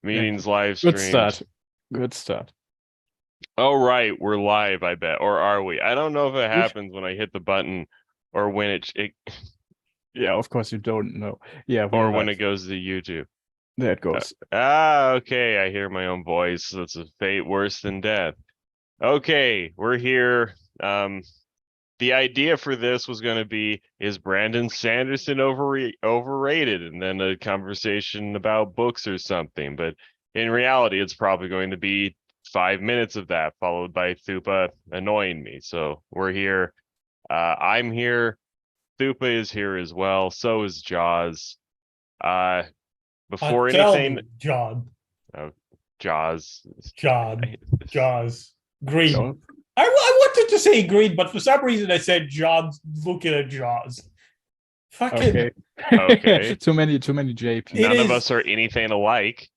Meetings live streamed. Good start. Oh, right. We're live, I bet. Or are we? I don't know if it happens when I hit the button or when it Yeah, of course you don't know. Yeah, or when it goes to YouTube. There it goes. Okay. I hear my own voice. That's a fate worse than death. Okay, we're here. The idea for this was going to be, is Brandon Sanderson overrated? And then a conversation about books or something. But in reality, it's probably going to be 5 minutes of that, followed by Thupa annoying me. So we're here. I'm here. Thupa is here as well. So is Jaws. Before anything, John. Oh, Jaws. Jaws. Green. So? I wanted to say green, but for some reason I said Jaws looking at Jaws. Fucking okay. Too many JP. None of us are anything alike.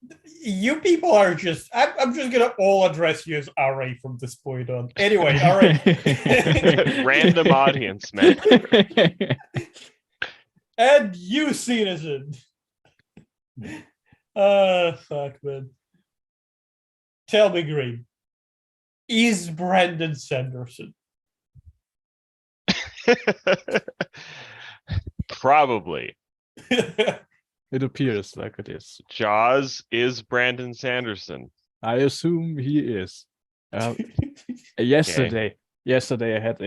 You people are just I'm just gonna all address you as RA from this point on. Anyway, all right. Random audience, man. And you, citizen. Fuck, man. Tell me, Green. Is Brandon Sanderson? Probably. It appears like it is. Jaws is Brandon Sanderson. I assume he is. Yesterday I had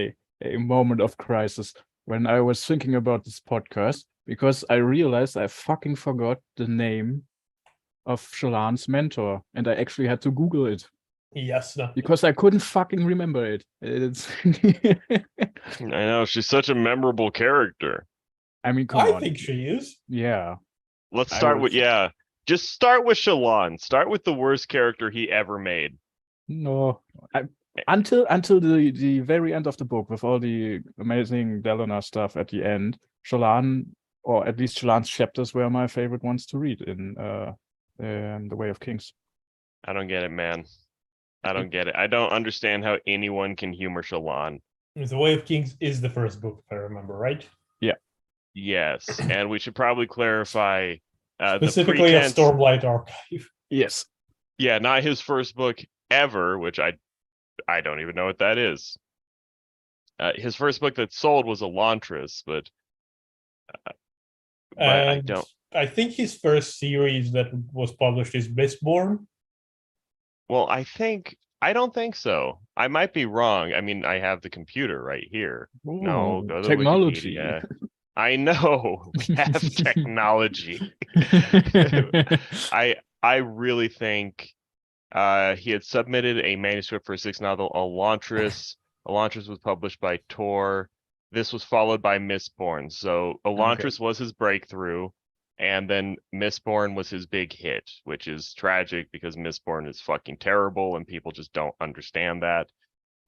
a moment of crisis when I was thinking about this podcast, because I realized I fucking forgot the name of Shallan's mentor, and I actually had to Google it. Yes, no. Because I couldn't fucking remember it. It's I know, she's such a memorable character. I mean, I think she is. Yeah. Let's start with just start with Shallan. Start with the worst character he ever made. No. Until the very end of the book, with all the amazing Delanar stuff at the end, Shallan, or at least Shallan's chapters, were my favorite ones to read in The Way of Kings. I don't get it, man. I don't get it. I don't understand how anyone can humor Shallan. The Way of Kings is the first book, if I remember right. Yeah. Yes, and we should probably clarify specifically a Stormlight Archive. Yes. Yeah, not his first book ever, which I don't even know what that is. His first book that sold was Elantris, but I don't. I think his first series that was published is Mistborn. Well, I don't think so. I might be wrong. I mean, I have the computer right here. Ooh, no, go to technology. Wikipedia. I know we have technology. I really think he had submitted a manuscript for a sixth novel, Elantris. Elantris was published by Tor. This was followed by Mistborn. So Elantris was his breakthrough, and then Mistborn was his big hit, which is tragic because Mistborn is fucking terrible and people just don't understand that.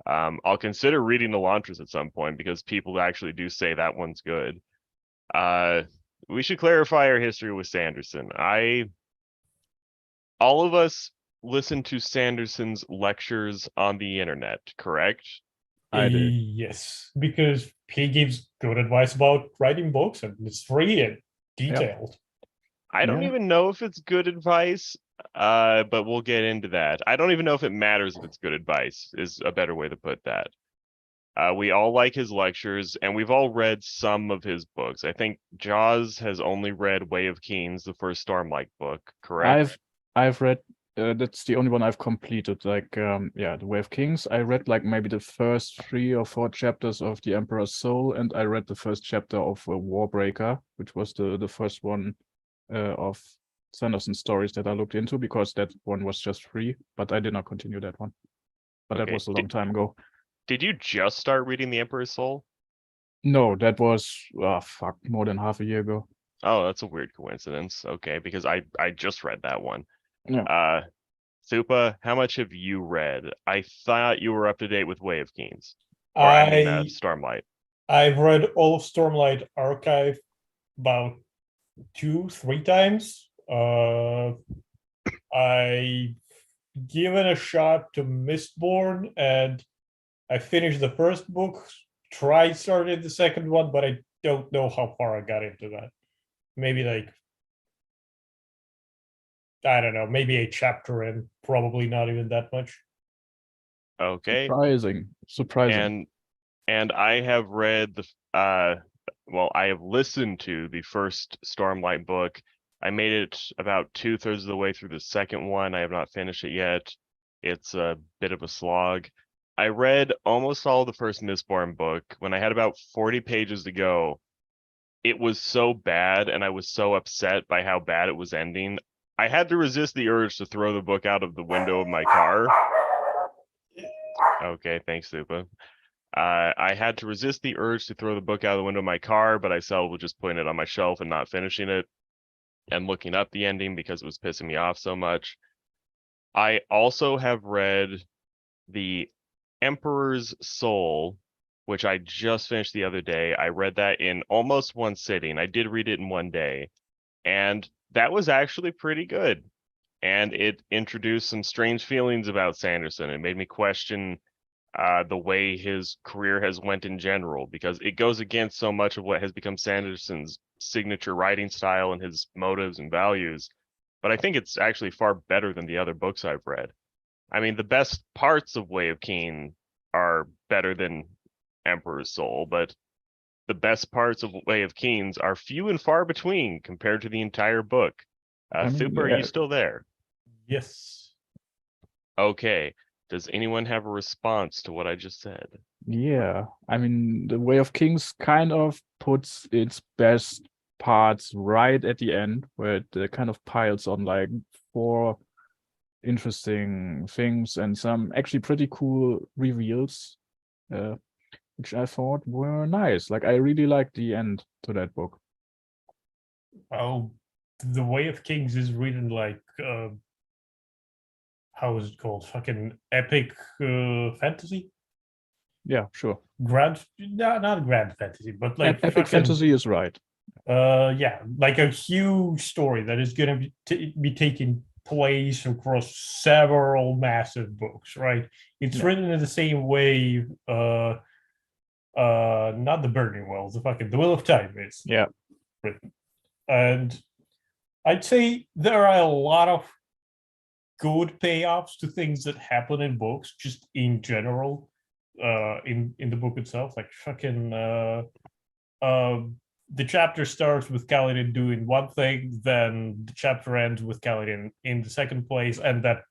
I'll consider reading Elantris at some point because people actually do say that one's good. We should clarify our history with Sanderson. All of us listen to Sanderson's lectures on the internet, correct? I did. Yes, because he gives good advice about writing books, and it's free and detailed. Yep. I don't even know if it's good advice, but we'll get into that. I don't even know if it matters if it's good advice, is a better way to put that. We all like his lectures, and we've all read some of his books. I think Jaws has only read Way of Kings, the first Stormlight book, correct? I've read, that's the only one I've completed. Like, The Way of Kings. I read like maybe the first 3 or 4 chapters of The Emperor's Soul, and I read the first chapter of Warbreaker, which was the first one of Sanderson's stories that I looked into, because that one was just free, but I did not continue that one. But that was a long time ago. Did you just start reading The Emperor's Soul? No, that was more than half a year ago. Oh, that's a weird coincidence. Okay, because I just read that one. Yeah. Thupa, how much have you read? I thought you were up to date with Way of Kings. Stormlight. I've read all of Stormlight Archive about 2-3 times. I given a shot to Mistborn, and I finished the first book, started the second one, but I don't know how far I got into that. maybe like I don't know, maybe a chapter in, probably not even that much. Okay. Surprising. And I have read I have listened to the first Stormlight book. I made it about 2/3 of the way through the second one. I have not finished it yet. It's a bit of a slog. I read almost all the first Mistborn book. When I had about 40 pages to go, it was so bad, and I was so upset by how bad it was ending. I had to resist the urge to throw the book out of the window of my car. Okay, thanks, Supa. I had to resist the urge to throw the book out of the window of my car, but I settled with just putting it on my shelf and not finishing it and looking up the ending because it was pissing me off so much. I also have read The Emperor's Soul, which I just finished the other day. I read that in almost one sitting. I did read it in one day, and that was actually pretty good. And it introduced some strange feelings about Sanderson. It made me question the way his career has went in general, because it goes against so much of what has become Sanderson's signature writing style and his motives and values. But I think it's actually far better than the other books I've read. I mean, the best parts of Way of Keen are better than Emperor's Soul, but the best parts of Way of Keen's are few and far between compared to the entire book. Thupa, are you still there? Yes. Okay. Does anyone have a response to what I just said? Yeah, I mean, the Way of Kings kind of puts its best parts right at the end, where it kind of piles on like 4 interesting things and some actually pretty cool reveals, which I thought were nice. Like, I really liked the end to that book. Oh, The Way of Kings is written like how is it called? Fucking epic fantasy? Yeah, sure. Not grand fantasy, but like Epic fantasy is right. Yeah, like a huge story that is going to be taking place across several massive books, right? It's written in the same way. Not the Burning Wells, the Will of Time is written, and I'd say there are a lot of good payoffs to things that happen in books, just in general, in the book itself. Like fucking the chapter starts with Kaladin doing one thing, then the chapter ends with Kaladin in the second place, and that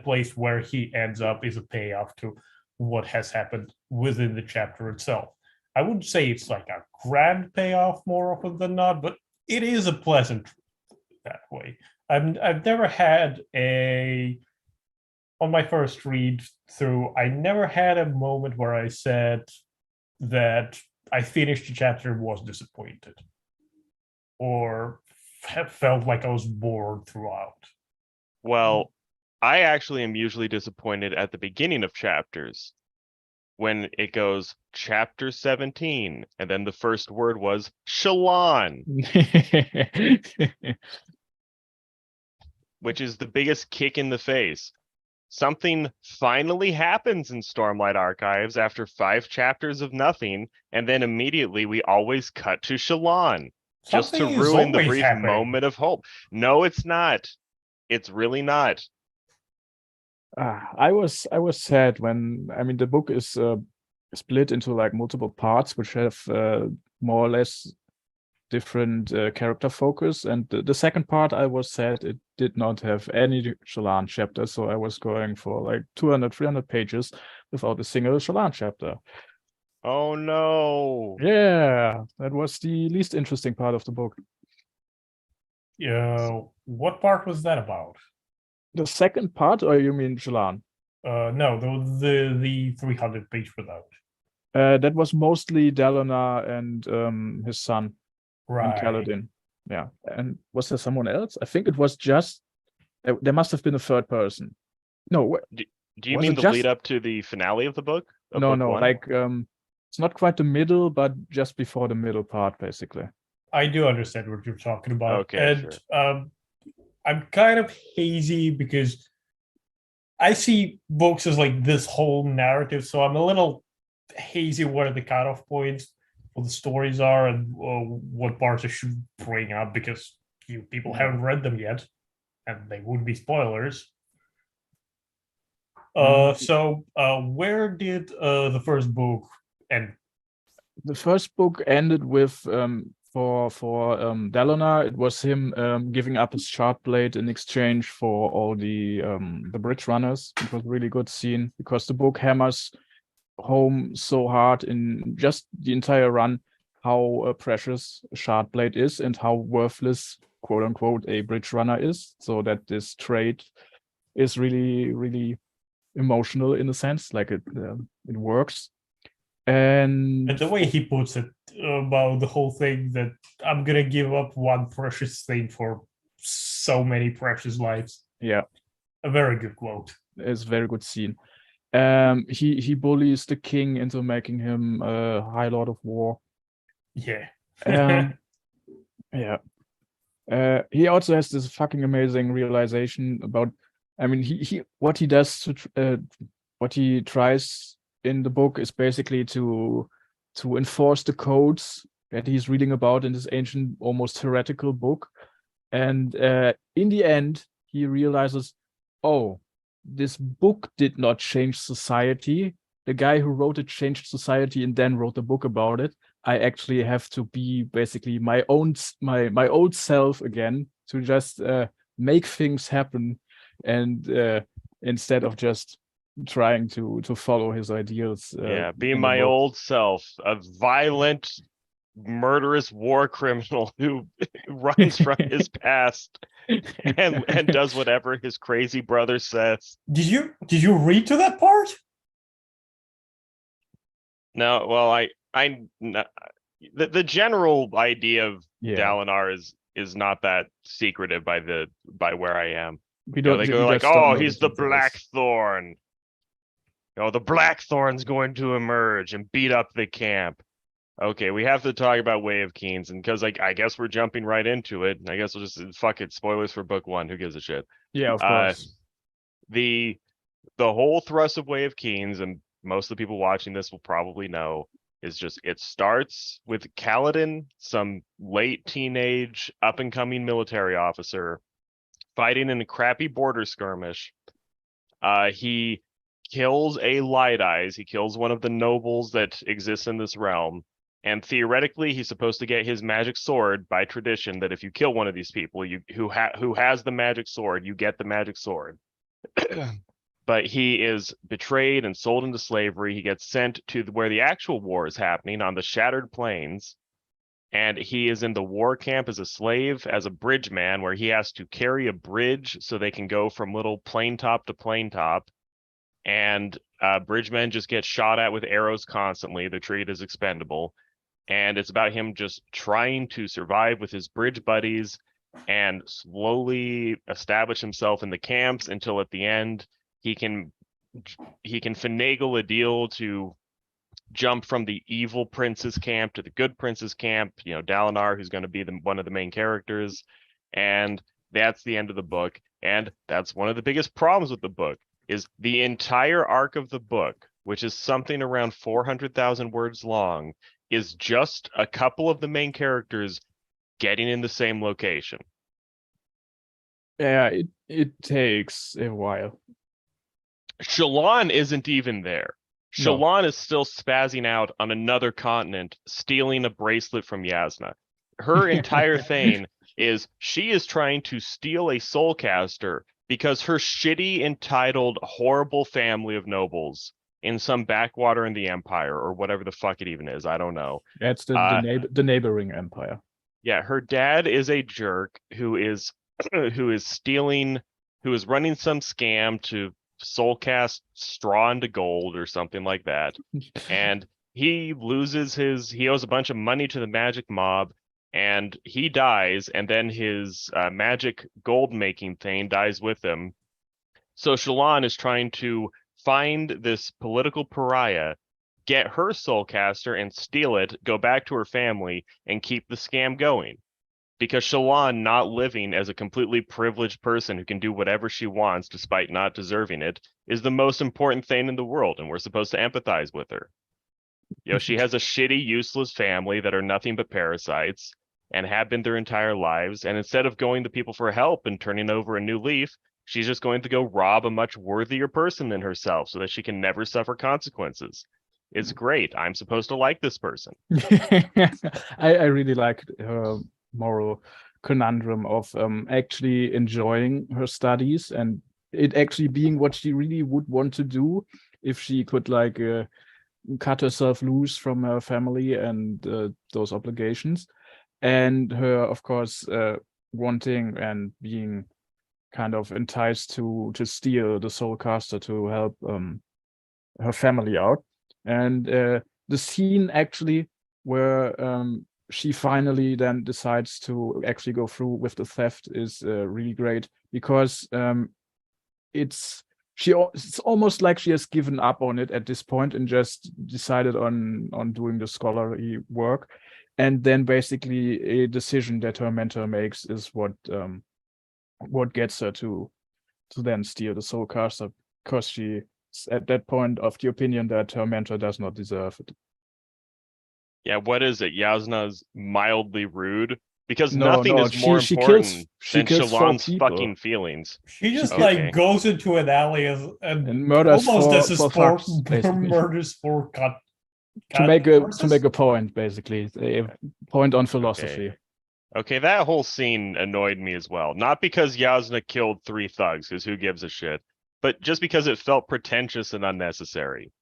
place where he ends up is a payoff to what has happened within the chapter itself. I wouldn't say it's like a grand payoff more often than not, but it is a pleasant that way. I've never had on my first read through, I never had a moment where I said that I finished the chapter and was disappointed or felt like I was bored throughout. Well, I actually am usually disappointed at the beginning of chapters when it goes chapter 17 and then the first word was Shallan, which is the biggest kick in the face. Something finally happens in Stormlight Archives after 5 chapters of nothing, and then immediately we always cut to Shallan, just to ruin the brief moment of hope. No, it's not. It's really not. I was sad when, I mean, the book is split into like multiple parts, which have more or less different character focus, and the second part I was sad it did not have any Shallan chapter, so I was going for like 200-300 pages without a single Shallan chapter. Oh no. Yeah, that was the least interesting part of the book. Yeah, what part was that about? The second part, or you mean Shallan? No, the 300-page without. That was mostly Dalinar and his son. Right. And Kaladin. Yeah. And was there someone else? I think it was just there must have been a third person. No. Do you mean the lead up to the finale of the book? No, like it's not quite the middle, but just before the middle part, basically. I do understand what you're talking about. Okay, and sure. I'm kind of hazy because I see books as like this whole narrative, so I'm a little hazy what are the cutoff points. what the stories are and what parts I should bring up because you people haven't read them yet, and they would be spoilers. So where did the first book end? The first book ended with for Dalinar, it was him giving up his shard blade in exchange for all the bridge runners. It was a really good scene because the book hammers home so hard in just the entire run how precious a shard blade is and how worthless, quote unquote, a bridge runner is. So that this trait is really, really emotional in a sense, like it works. And the way he puts it about the whole thing, that I'm gonna give up one precious thing for so many precious lives. Yeah, a very good quote. It's a very good scene. He bullies the king into making him a High Lord of War. Yeah. Yeah. He also has this fucking amazing realization about. I mean, he what he does to what he tries in the book is basically to enforce the codes that he's reading about in this ancient, almost heretical book. And in the end, he realizes, oh, this book did not change society. The guy who wrote it changed society and then wrote a book about it. I actually have to be basically my old self again to just make things happen, and instead of just trying to follow his ideals. Be my old self, a violent, murderous war criminal who runs from his past and does whatever his crazy brother says. Did you read to that part? No, well, the general idea of Dalinar is not that secretive by where I am. They go like, oh, he's the Blackthorn. Oh, the Blackthorn's going to emerge and beat up the camp. Okay, we have to talk about Way of Kings, and because I guess we're jumping right into it. I guess we'll just fuck it. Spoilers for book 1. Who gives a shit? Yeah, of course. The whole thrust of Way of Kings, and most of the people watching this will probably know, is just it starts with Kaladin, some late teenage, up and coming military officer, fighting in a crappy border skirmish. He kills a Light Eyes. He kills one of the nobles that exists in this realm. And theoretically, he's supposed to get his magic sword by tradition, that if you kill one of these people who has the magic sword, you get the magic sword. But he is betrayed and sold into slavery. He gets sent to where the actual war is happening on the Shattered Plains. And he is in the war camp as a slave, as a bridge man, where he has to carry a bridge so they can go from little plane top to plane top. And bridgemen just get shot at with arrows constantly. They're treated as expendable. And it's about him just trying to survive with his bridge buddies and slowly establish himself in the camps until at the end he can finagle a deal to jump from the evil prince's camp to the good prince's camp. Dalinar, who's going to be one of the main characters. And that's the end of the book. And that's one of the biggest problems with the book, is the entire arc of the book, which is something around 400,000 words long, is just a couple of the main characters getting in the same location. Yeah, it takes a while. Shallan isn't even there. Shallan is still spazzing out on another continent, stealing a bracelet from Yasna. Her entire thing is she is trying to steal a soulcaster because her shitty, entitled, horrible family of nobles in some backwater in the Empire, or whatever the fuck it even is, I don't know. That's the neighboring empire. Yeah, her dad is a jerk who is running some scam to soulcast straw into gold or something like that. And he owes a bunch of money to the magic mob, and he dies, and then his magic gold making thing dies with him. So Shallan is trying to find this political pariah, get her soulcaster and steal it, go back to her family, and keep the scam going. Because Shallan, not living as a completely privileged person who can do whatever she wants despite not deserving it, is the most important thing in the world, and we're supposed to empathize with her. You know, she has a shitty, useless family that are nothing but parasites and have been their entire lives. And instead of going to people for help and turning over a new leaf, she's just going to go rob a much worthier person than herself so that she can never suffer consequences. It's great. I'm supposed to like this person. I really like her moral conundrum of actually enjoying her studies and it actually being what she really would want to do if she could like cut herself loose from her family and those obligations, and her of course wanting and being kind of enticed to steal the soul caster to help her family out. And the scene actually where she finally then decides to actually go through with the theft is really great because it's almost like she has given up on it at this point and just decided on doing the scholarly work, and then basically a decision that her mentor makes is what gets her to then steal the soul caster, because she's at that point of the opinion that her mentor does not deserve it. Yeah, what is it? Yasna's mildly rude? Because No, nothing no, is more she important than kills 4 Shallan's people. fucking feelings. She just Okay. like goes into an alley And murders almost as a for sport, fucks, basically. murders for cut. To make a point, basically, a point on philosophy. Okay, that whole scene annoyed me as well. Not because Yasna killed 3 thugs, because who gives a shit, but just because it felt pretentious and unnecessary.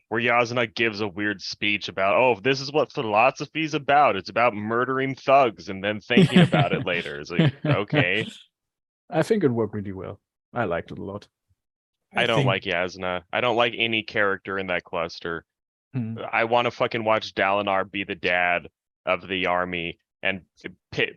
Where Yasna gives a weird speech about, oh, this is what philosophy's about. It's about murdering thugs and then thinking about it later. It's like, okay. I think it worked really well. I liked it a lot. I don't like Yasna. I don't like any character in that cluster. Hmm. I want to fucking watch Dalinar be the dad of the army and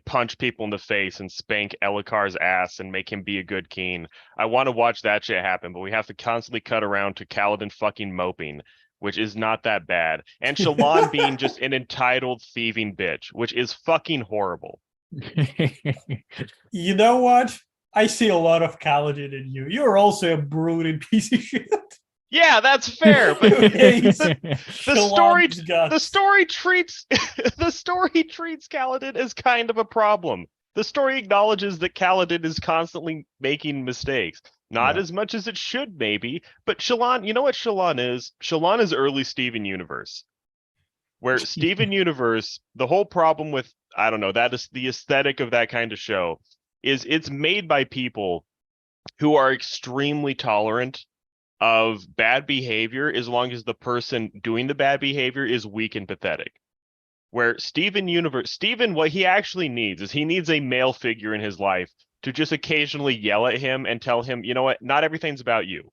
punch people in the face and spank Elikar's ass and make him be a good king. I want to watch that shit happen, but we have to constantly cut around to Kaladin fucking moping, which is not that bad. And Shallan being just an entitled thieving bitch, which is fucking horrible. You know what? I see a lot of Kaladin in you. You're also a brooding piece of shit. Yeah, that's fair, but the story treats Kaladin as kind of a problem. The story acknowledges that Kaladin is constantly making mistakes. Not as much as it should, maybe, but Shallan, you know what Shallan is? Shallan is early Steven Universe. Where Steven Universe, the whole problem with, I don't know, that is the aesthetic of that kind of show, is it's made by people who are extremely tolerant of bad behavior as long as the person doing the bad behavior is weak and pathetic. Where Steven, what he actually needs is he needs a male figure in his life to just occasionally yell at him and tell him, you know what, not everything's about you.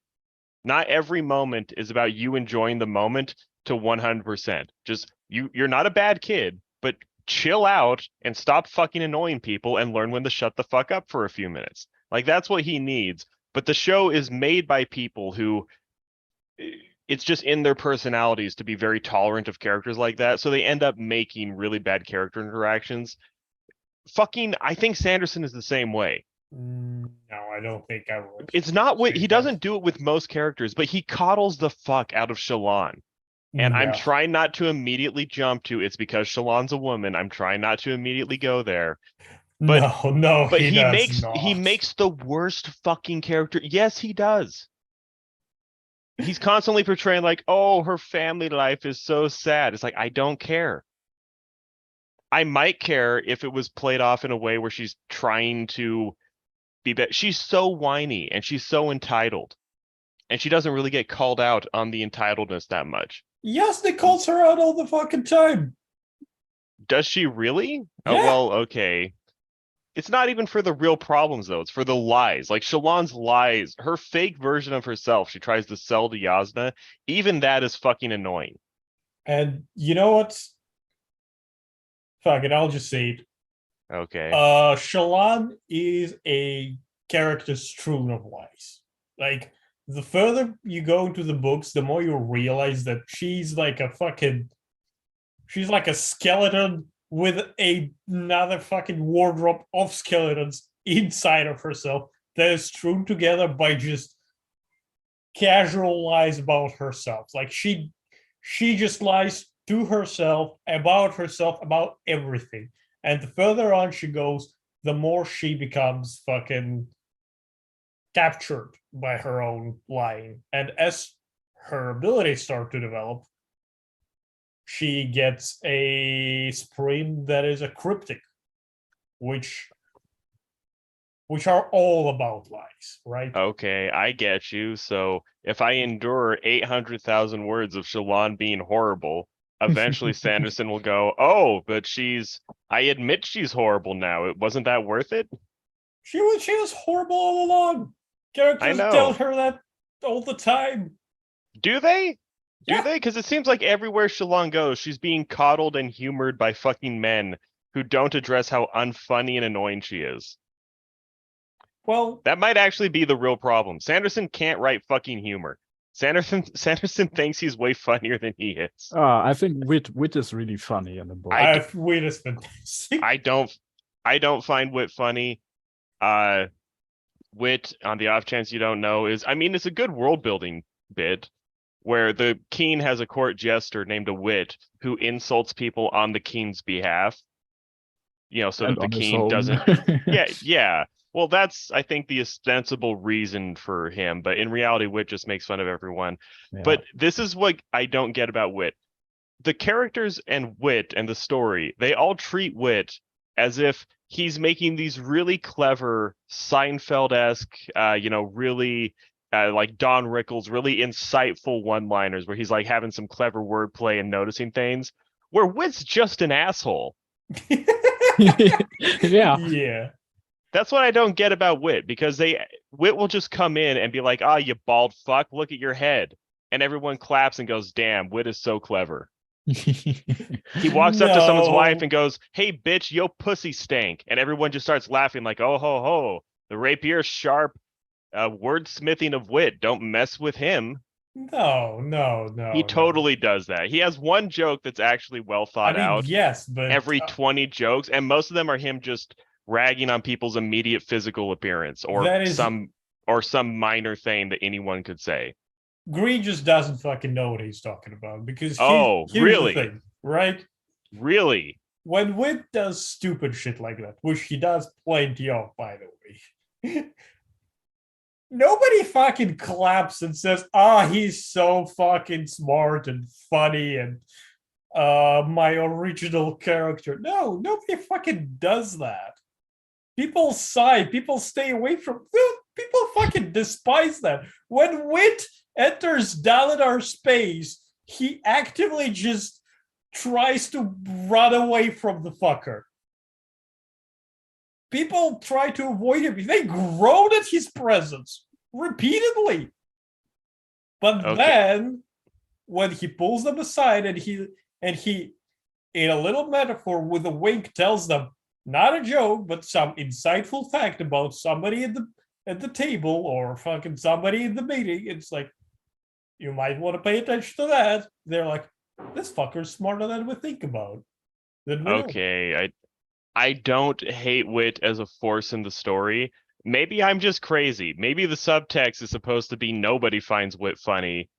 Not every moment is about you enjoying the moment to 100%. Just, you're not a bad kid, but chill out and stop fucking annoying people and learn when to shut the fuck up for a few minutes. Like, that's what he needs. But the show is made by people who, it's just in their personalities to be very tolerant of characters like that. So they end up making really bad character interactions. I think Sanderson is the same way. No, I don't think I would. It's not what he doesn't do it with most characters, but he coddles the fuck out of Shallan. And I'm trying not to immediately jump to it's because Shallan's a woman. I'm trying not to immediately go there. But no, but he makes the worst fucking character. Yes, he does. He's constantly portraying like, oh, her family life is so sad. It's like, I don't care. I might care if it was played off in a way where she's trying to be better. She's so whiny and she's so entitled. And she doesn't really get called out on the entitledness that much. Yes, they calls her out all the fucking time. Does she really? Yeah. Oh, well, okay. It's not even for the real problems, though. It's for the lies. Like, Shallan's lies, her fake version of herself she tries to sell to Yasna, even that is fucking annoying. And you know what? Fuck it, I'll just say it. Okay. Shallan is a character strewn of lies. Like, the further you go into the books, the more you realize that she's like a skeleton with another fucking wardrobe of skeletons inside of herself that is strewn together by just casual lies about herself. Like, she she just lies to herself, about everything. And the further on she goes, the more she becomes fucking captured by her own lying. And as her abilities start to develop, she gets a sprint that is a cryptic, which are all about lies, right? Okay, I get you. So if I endure 800,000 words of Shalon being horrible, eventually Sanderson will go, "Oh, but I admit she's horrible now. It wasn't that worth it?" She was horrible all along. Characters know. tell her that all the time. Do they? Do Yeah. they? Because it seems like everywhere Shalon goes, she's being coddled and humored by fucking men who don't address how unfunny and annoying she is. Well, That might actually be the real problem. Sanderson can't write fucking humor. Sanderson thinks he's way funnier than he is. I think wit is really funny in the book. Wit is fantastic. I don't find wit funny. Wit, on the off chance you don't know, it's a good world building bit where the king has a court jester named a wit who insults people on the king's behalf. So And that the on his king own. doesn't. Yeah. Well, that's, I think, the ostensible reason for him. But in reality, Wit just makes fun of everyone. Yeah. But this is what I don't get about Wit. The characters and Wit and the story, they all treat Wit as if he's making these really clever Seinfeld-esque, really like Don Rickles, really insightful one-liners where he's like having some clever wordplay and noticing things, where Wit's just an asshole. Yeah. That's what I don't get about Wit, because Wit will just come in and be like, "Ah, you bald fuck, look at your head." And everyone claps and goes, "Damn, Wit is so clever." He walks up to someone's wife and goes, "Hey, bitch, yo pussy stank." And everyone just starts laughing like, "Oh, ho, ho. The rapier's sharp wordsmithing of Wit. Don't mess with him." No. He totally does that. He has one joke that's actually well thought out. Yes, but Every 20 jokes, and most of them are him just ragging on people's immediate physical appearance or some minor thing that anyone could say. Green just doesn't fucking know what he's talking about, because here's really? the thing, right? Really? When Wit does stupid shit like that, which he does plenty of, by the way, nobody fucking claps and says, he's so fucking smart and funny and my original character. No, nobody fucking does that. People sigh, people stay away from, people fucking despise that. When Wit enters Dalinar space, he actively just tries to run away from the fucker. People try to avoid him. They groan at his presence repeatedly. But then, when he pulls them aside and he, in a little metaphor with a wink, tells them, not a joke, but some insightful fact about somebody at the table or fucking somebody in the meeting, it's like, you might want to pay attention to that. They're like, this fucker's smarter than we think about. Okay, I don't hate Wit as a force in the story. Maybe I'm just crazy. Maybe the subtext is supposed to be nobody finds Wit funny,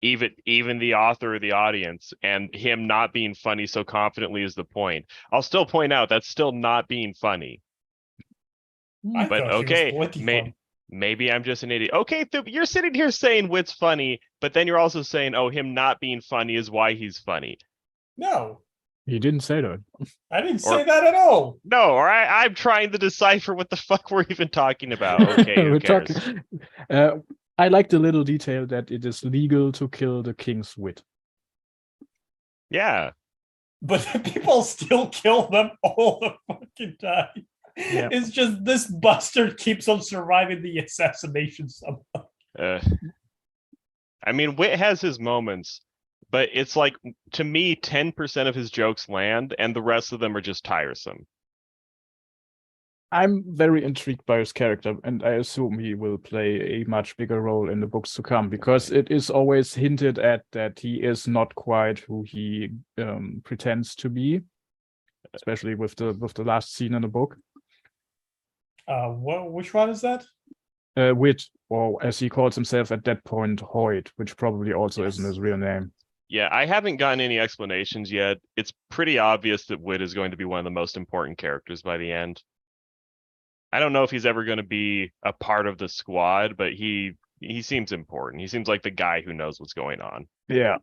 even the author or the audience, and him not being funny so confidently is the point. I'll still point out that's still not being funny. But okay, maybe I'm just an idiot. Okay, you're sitting here saying Wit's funny, but then you're also saying, him not being funny is why he's funny. No. You didn't say that. I didn't say that at all. No, or I'm trying to decipher what the fuck we're even talking about. Okay, who cares? I like the little detail that it is legal to kill the king's wit. Yeah. But people still kill them all the fucking time. Yeah. It's just this bastard keeps on surviving the assassination somehow. I mean, Wit has his moments, but it's like, to me, 10% of his jokes land, and the rest of them are just tiresome. I'm very intrigued by his character, and I assume he will play a much bigger role in the books to come, because it is always hinted at that he is not quite who he pretends to be, especially with the last scene in the book. Which one is that? Wit, or as he calls himself at that point, Hoyt, which probably also isn't his real name. Yeah, I haven't gotten any explanations yet. It's pretty obvious that Wit is going to be one of the most important characters by the end. I don't know if he's ever going to be a part of the squad, but he seems important. He seems like the guy who knows what's going on. Yeah,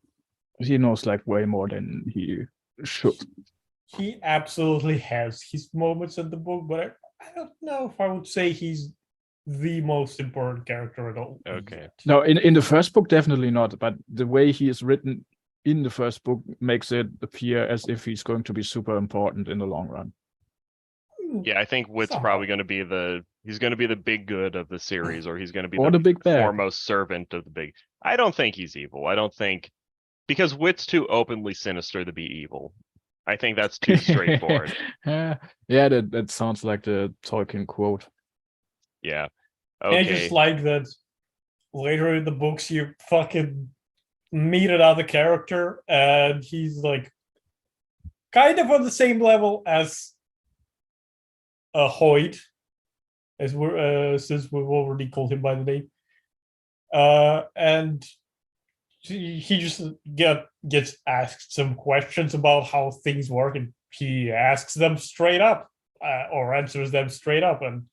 he knows like way more than he should. He absolutely has his moments in the book, but I don't know if I would say he's the most important character at all. Okay. No, in the first book, definitely not. But the way he is written in the first book makes it appear as if he's going to be super important in the long run. Yeah, I think Wit's Somehow. probably going to be he's going to be the big good of the series, or he's going to be Or the big bad. foremost servant of the big. I don't think he's evil. I don't think, because Wit's too openly sinister to be evil. I think that's too straightforward. Yeah, that sounds like the Tolkien quote. Yeah. I Okay. just like that later in the books you fucking meet another character and he's like kind of on the same level as Hoyt, as we're since we've already called him by the name. And he just gets asked some questions about how things work, and he asks them straight up, or answers them straight up, and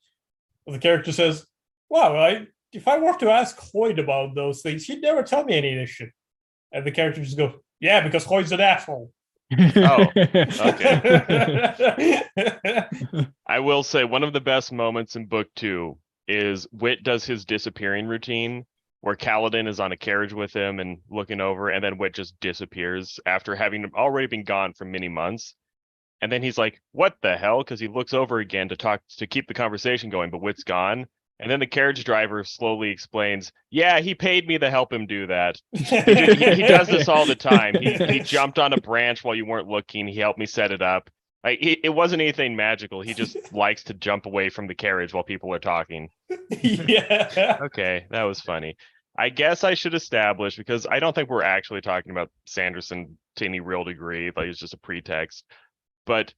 the character says, "Wow, if I were to ask Hoyt about those things, he'd never tell me any of this shit." And the character just goes, "Yeah, because Hoyt's an asshole." Oh, okay. I will say one of the best moments in book 2 is Wit does his disappearing routine, where Kaladin is on a carriage with him and looking over, and then Wit just disappears after having already been gone for many months. And then he's like, "What the hell?" Because he looks over again to keep the conversation going, but Wit's gone. And then the carriage driver slowly explains, "Yeah, he paid me to help him do that. He does this all the time. He jumped on a branch while you weren't looking. He helped me set it up. Like, it wasn't anything magical. He just likes to jump away from the carriage while people are talking." Yeah. Okay, that was funny. I guess I should establish, because I don't think we're actually talking about Sanderson to any real degree, like it's just a pretext. But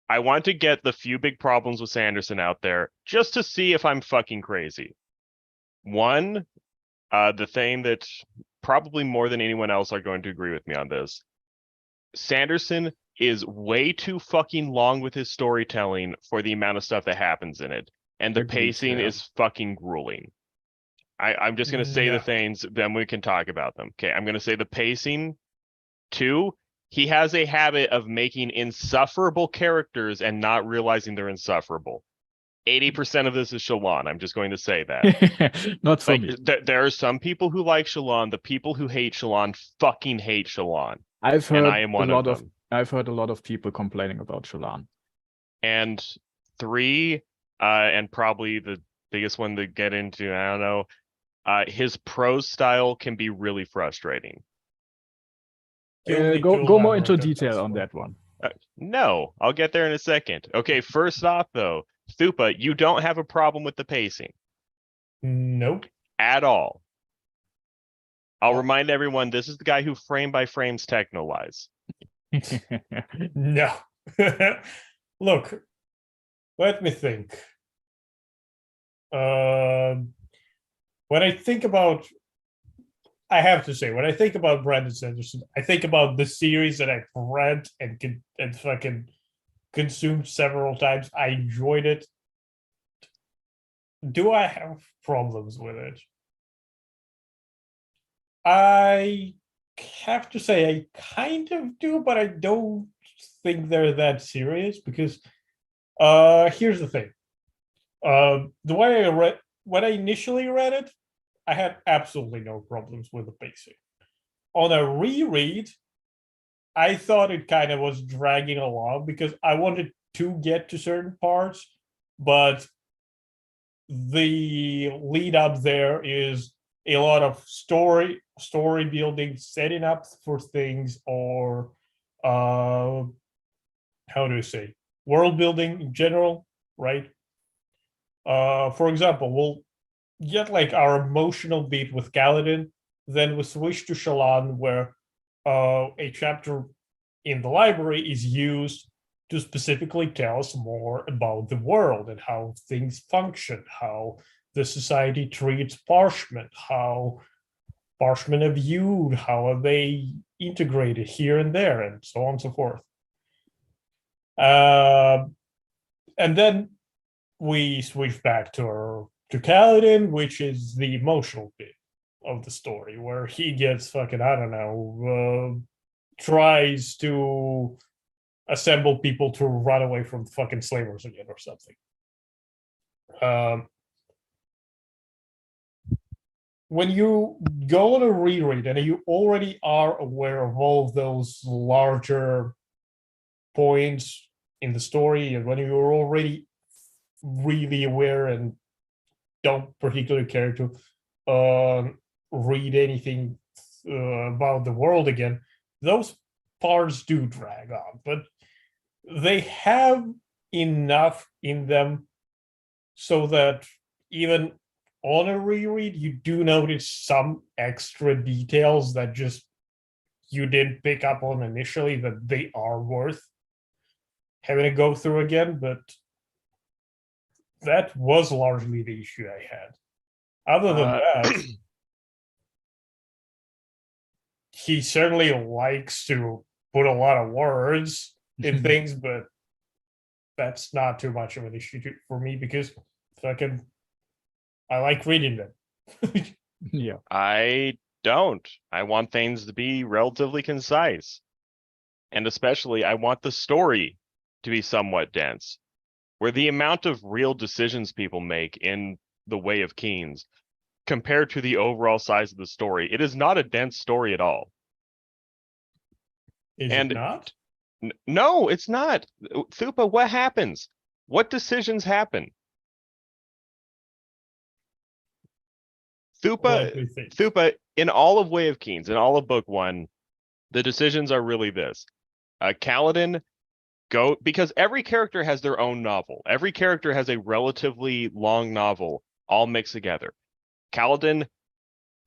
I want to get the few big problems with Sanderson out there just to see if I'm fucking crazy. One, the thing that probably more than anyone else are going to agree with me on this. Sanderson is way too fucking long with his storytelling for the amount of stuff that happens in it. And the Agreed, pacing yeah. is fucking grueling. I'm just going to say Yeah. the things, then we can talk about them. Okay, I'm going to say the pacing. 2, he has a habit of making insufferable characters and not realizing they're insufferable. 80% of this is Shallan. I'm just going to say that. Not for Like, me. there are some people who like Shallan. The people who hate Shallan fucking hate Shallan. I've And heard I am a one lot of of them. I've heard a lot of people complaining about Shallan. And 3, and probably the biggest one to get into, I don't know, his prose style can be really frustrating. Go more into detail on that one. No, I'll get there in a second. Okay, first off, though, Thupa, you don't have a problem with the pacing Nope. at all. I'll Oh. remind everyone, this is the guy who frame by frames Techno Lies. No. Look, let me think. When I think about, I have to say, when I think about Brandon Sanderson, I think about the series that I've read and fucking consumed several times. I enjoyed it. Do I have problems with it? I have to say I kind of do, but I don't think they're that serious, because here's the thing. The way when I initially read it, I had absolutely no problems with the pacing. On a reread, I thought it kind of was dragging along because I wanted to get to certain parts, but the lead up there is a lot of story building, setting up for things, or how do you say, world building in general, right? For example, we'll get like our emotional beat with Kaladin, then we switch to Shallan, where a chapter in the library is used to specifically tell us more about the world and how things function, how the society treats parchment, how parshmen are viewed, how are they integrated here and there, and so on and so forth. And then we switch back to Kaladin, which is the emotional bit of the story, where he gets fucking, I don't know, tries to assemble people to run away from fucking slavers again or something. When you go on a reread and you already are aware of all of those larger points in the story, and when you're already really aware and don't particularly care to read anything about the world again, those parts do drag on, but they have enough in them so that even on a reread, you do notice some extra details that just you didn't pick up on initially, that they are worth having to go through again. But that was largely the issue I had. Other than that, he certainly likes to put a lot of words in things, but that's not too much of an issue for me, because I like reading them. Yeah. I don't. I want things to be relatively concise. And especially, I want the story to be somewhat dense, where the amount of real decisions people make in the Way of Kings compared to the overall size of the story, it is not a dense story at all. Is And it not? No, it's not. Thupa, what happens? What decisions happen? Thupa, in all of Way of Kings, in all of Book 1, the decisions are really this. Kaladin, because every character has their own novel. Every character has a relatively long novel, all mixed together. Kaladin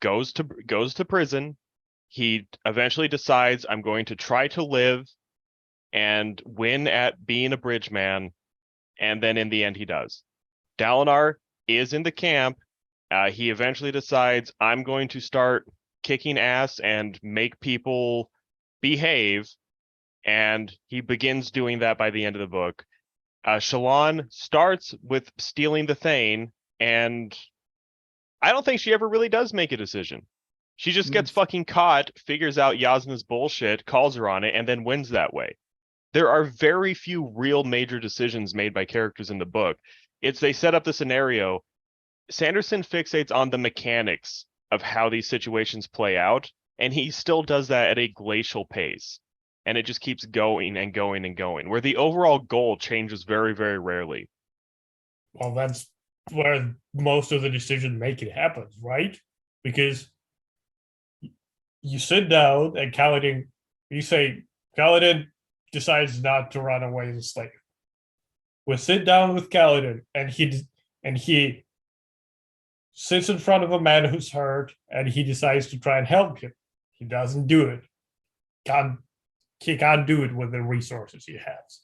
goes to prison. He eventually decides, I'm going to try to live and win at being a bridge man, and then in the end he does. Dalinar is in the camp. He eventually decides, I'm going to start kicking ass and make people behave, and he begins doing that by the end of the book. Shallan starts with stealing the Thane, and I don't think she ever really does make a decision. She just gets fucking caught, figures out Yasna's bullshit, calls her on it, and then wins that way. There are very few real major decisions made by characters in the book. They set up the scenario. Sanderson fixates on the mechanics of how these situations play out, and he still does that at a glacial pace. And it just keeps going and going and going, where the overall goal changes very, very rarely. Well, that's where most of the decision making happens, right? Because you sit down and Kaladin, you say, Kaladin decides not to run away as a slave. We sit down with Kaladin, and he sits in front of a man who's hurt, and he decides to try and help him. He doesn't do it. He can't do it with the resources he has.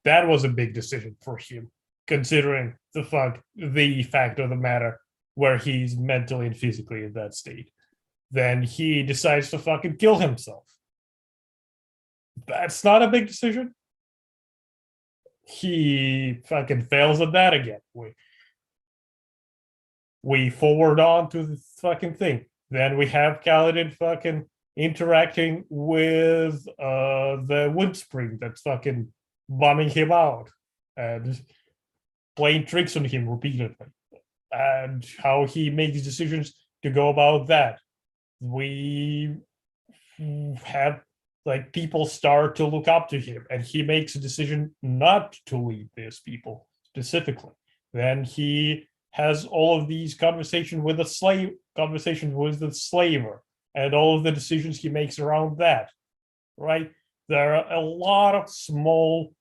That was a big decision for him, considering the fact of the matter where he's mentally and physically in that state. Then he decides to fucking kill himself. That's not a big decision. He fucking fails at that again. We forward on to the fucking thing. Then we have Kaladin fucking interacting with the Windspring that's fucking bumming him out and playing tricks on him repeatedly, and how he makes decisions to go about that. We have people start to look up to him, and he makes a decision not to lead these people specifically. Then he has all of these conversations with the slaver, and all of the decisions he makes around that, right? There are a lot of small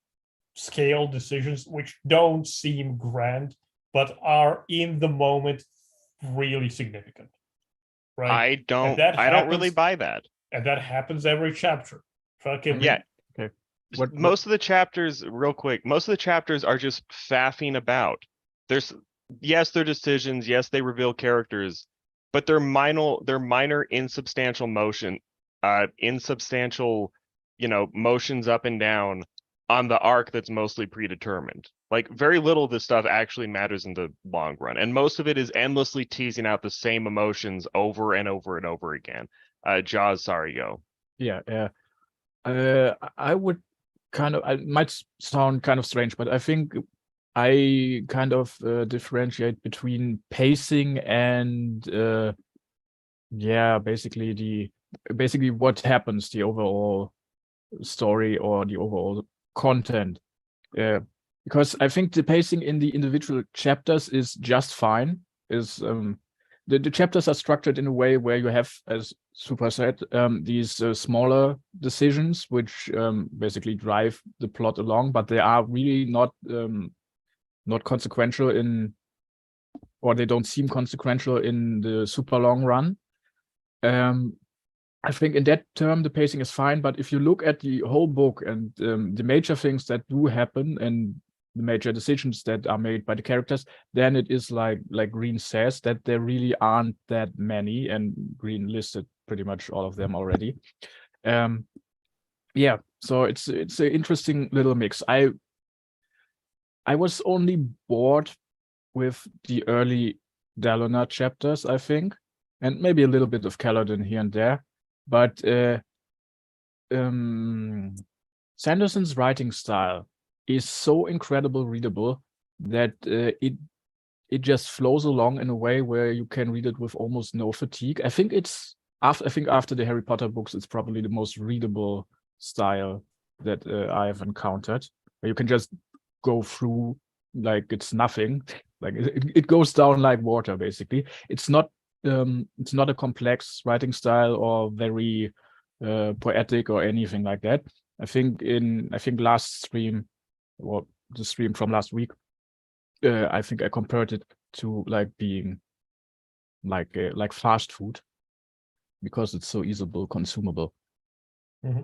scale decisions which don't seem grand, but are in the moment really significant, right? I don't really buy that. And that happens every chapter. Fucking yeah. Okay. Most of the chapters, real quick, most of the chapters are just faffing about. Yes, they're decisions. Yes, they reveal characters, but they're minor, insubstantial insubstantial, motions up and down on the arc that's mostly predetermined. Like, very little of this stuff actually matters in the long run, and most of it is endlessly teasing out the same emotions over and over and over again. Jaws, sorry, go. Yeah, I would it might sound kind of strange, but I think I kind of differentiate between pacing and basically what happens, the overall story or the overall content. Because I think the pacing in the individual chapters is just fine. The chapters are structured in a way where you have, as Super said, these smaller decisions which basically drive the plot along, but they are really not consequential or they don't seem consequential in the super long run. I think in that term the pacing is fine, but if you look at the whole book and the major things that do happen and the major decisions that are made by the characters, then it is like Green says, that there really aren't that many, and Green listed pretty much all of them already. So it's an interesting little mix. I was only bored with the early Dallona chapters, I think, and maybe a little bit of Kaladin here and there, but Sanderson's writing style is so incredible readable that it just flows along in a way where you can read it with almost no fatigue. I think after the Harry Potter books, it's probably the most readable style that I have encountered, where you can just go through like it's nothing. Like it goes down like water, basically. It's not a complex writing style or very poetic or anything like that. I think last stream, or the stream from last week, I think I compared it to like being like fast food, because it's so easily consumable. Mm-hmm.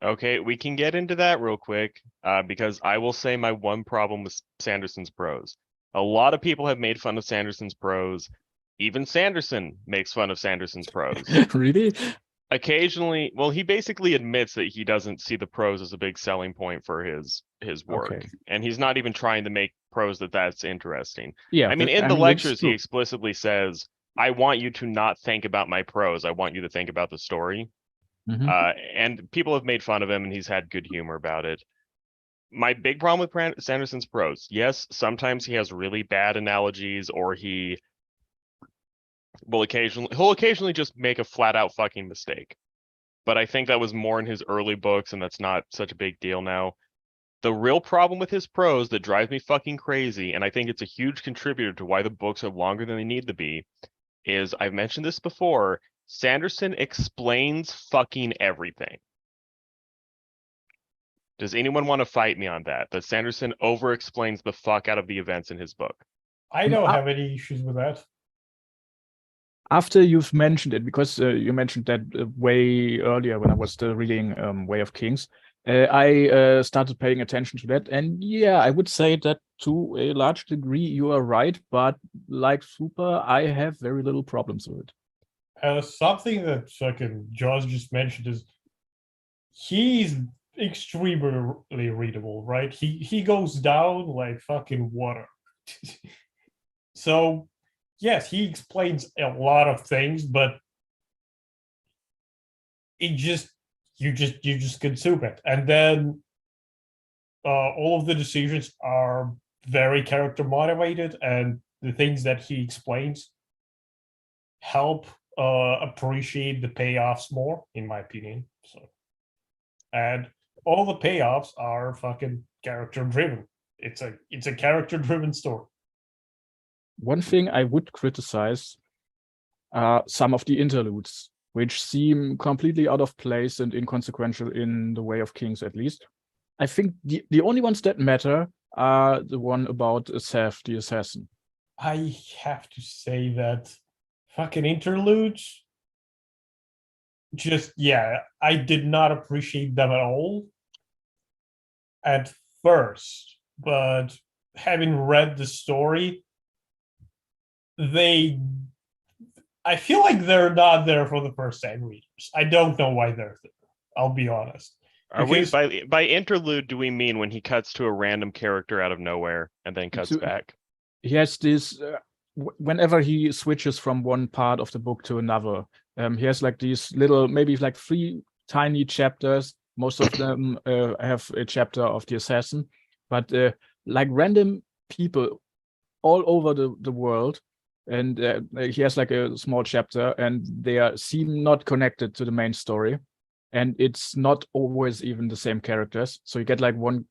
Okay, we can get into that real quick, because I will say my one problem with Sanderson's prose. A lot of people have made fun of Sanderson's prose. Even Sanderson makes fun of Sanderson's prose. Really? Occasionally, well, he basically admits that he doesn't see the prose as a big selling point for his work. Okay. And he's not even trying to make prose that's interesting. Yeah, I mean, in the lectures, he explicitly says, I want you to not think about my prose. I want you to think about the story. Mm-hmm. And people have made fun of him, and he's had good humor about it. My big problem with Sanderson's prose, yes, sometimes he has really bad analogies, or he'll occasionally just make a flat out fucking mistake. But I think that was more in his early books, and that's not such a big deal now. The real problem with his prose that drives me fucking crazy, and I think it's a huge contributor to why the books are longer than they need to be, is, I've mentioned this before, Sanderson explains fucking everything. Does anyone want to fight me on that? That Sanderson over-explains the fuck out of the events in his book? I don't have any issues with that. After you've mentioned it, because you mentioned that way earlier when I was still reading Way of Kings, I started paying attention to that. And yeah, I would say that to a large degree you are right, but like Super, I have very little problems with it. Something that fucking Jaws just mentioned is he's extremely readable, right? He goes down like fucking water. So yes, he explains a lot of things, but you just consume it, and then all of the decisions are very character motivated, and the things that he explains help appreciate the payoffs more, in my opinion. So, and all the payoffs are fucking character driven. It's a character driven story. One thing I would criticize are some of the interludes, which seem completely out of place and inconsequential in the Way of Kings, at least. I think the only ones that matter are the one about Seth, the assassin. I have to say that fucking interludes, I did not appreciate them at all at first, but having read the story, I feel like they're not there for the first 10 readers. characters. I don't know why they're there. I'll be honest. Are we Because- by interlude? Do we mean when he cuts to a random character out of nowhere and then cuts So- back? He has this whenever he switches from one part of the book to another, he has like these little, maybe like 3 tiny chapters. Most of them have a chapter of the assassin, but like random people all over the world, and he has like a small chapter, and they seem not connected to the main story, and it's not always even the same characters. So you get like one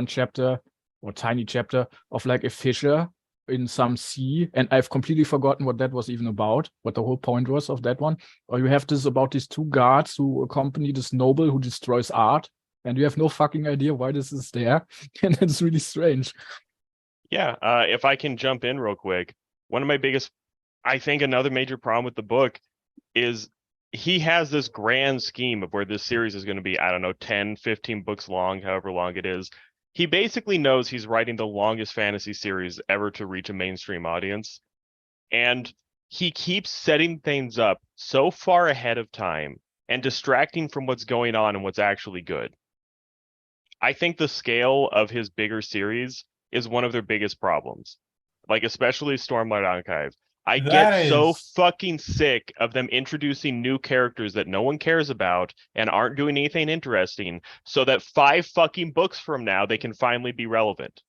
chapter or tiny chapter of like a fisher in some sea, and I've completely forgotten what that was even about, what the whole point was of that one. Or you have this about these 2 guards who accompany this noble who destroys art, and you have no fucking idea why this is there, and it's really strange. Yeah, if I can jump in real quick, one of my biggest, I think another major problem with the book is he has this grand scheme of where this series is going to be, I don't know, 10, 15 books long, however long it is. He basically knows he's writing the longest fantasy series ever to reach a mainstream audience. And he keeps setting things up so far ahead of time and distracting from what's going on and what's actually good. I think the scale of his bigger series is one of their biggest problems. Like, especially Stormlight Archive. I get so fucking sick of them introducing new characters that no one cares about and aren't doing anything interesting, so that 5 fucking books from now they can finally be relevant.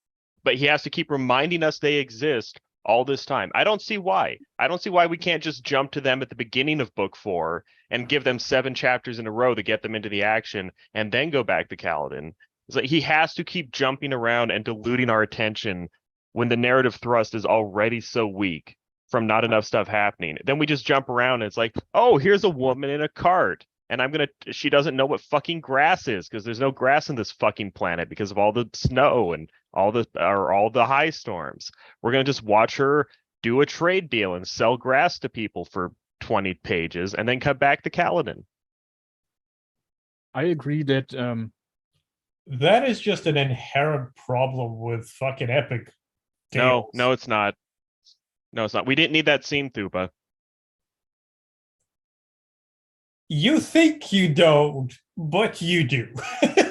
But he has to keep reminding us they exist all this time. I don't see why. I don't see why we can't just jump to them at the beginning of book 4 and give them 7 chapters in a row to get them into the action and then go back to Kaladin. It's like he has to keep jumping around and diluting our attention when the narrative thrust is already so weak from not enough stuff happening. Then we just jump around and it's like, oh, here's a woman in a cart. And she doesn't know what fucking grass is because there's no grass in this fucking planet because of all the snow and all the high storms. We're going to just watch her do a trade deal and sell grass to people for 20 pages and then cut back to Kaladin. I agree that that is just an inherent problem with fucking epic tales. No, it's not. No, it's not. We didn't need that scene, Thupa. You think you don't, but you do.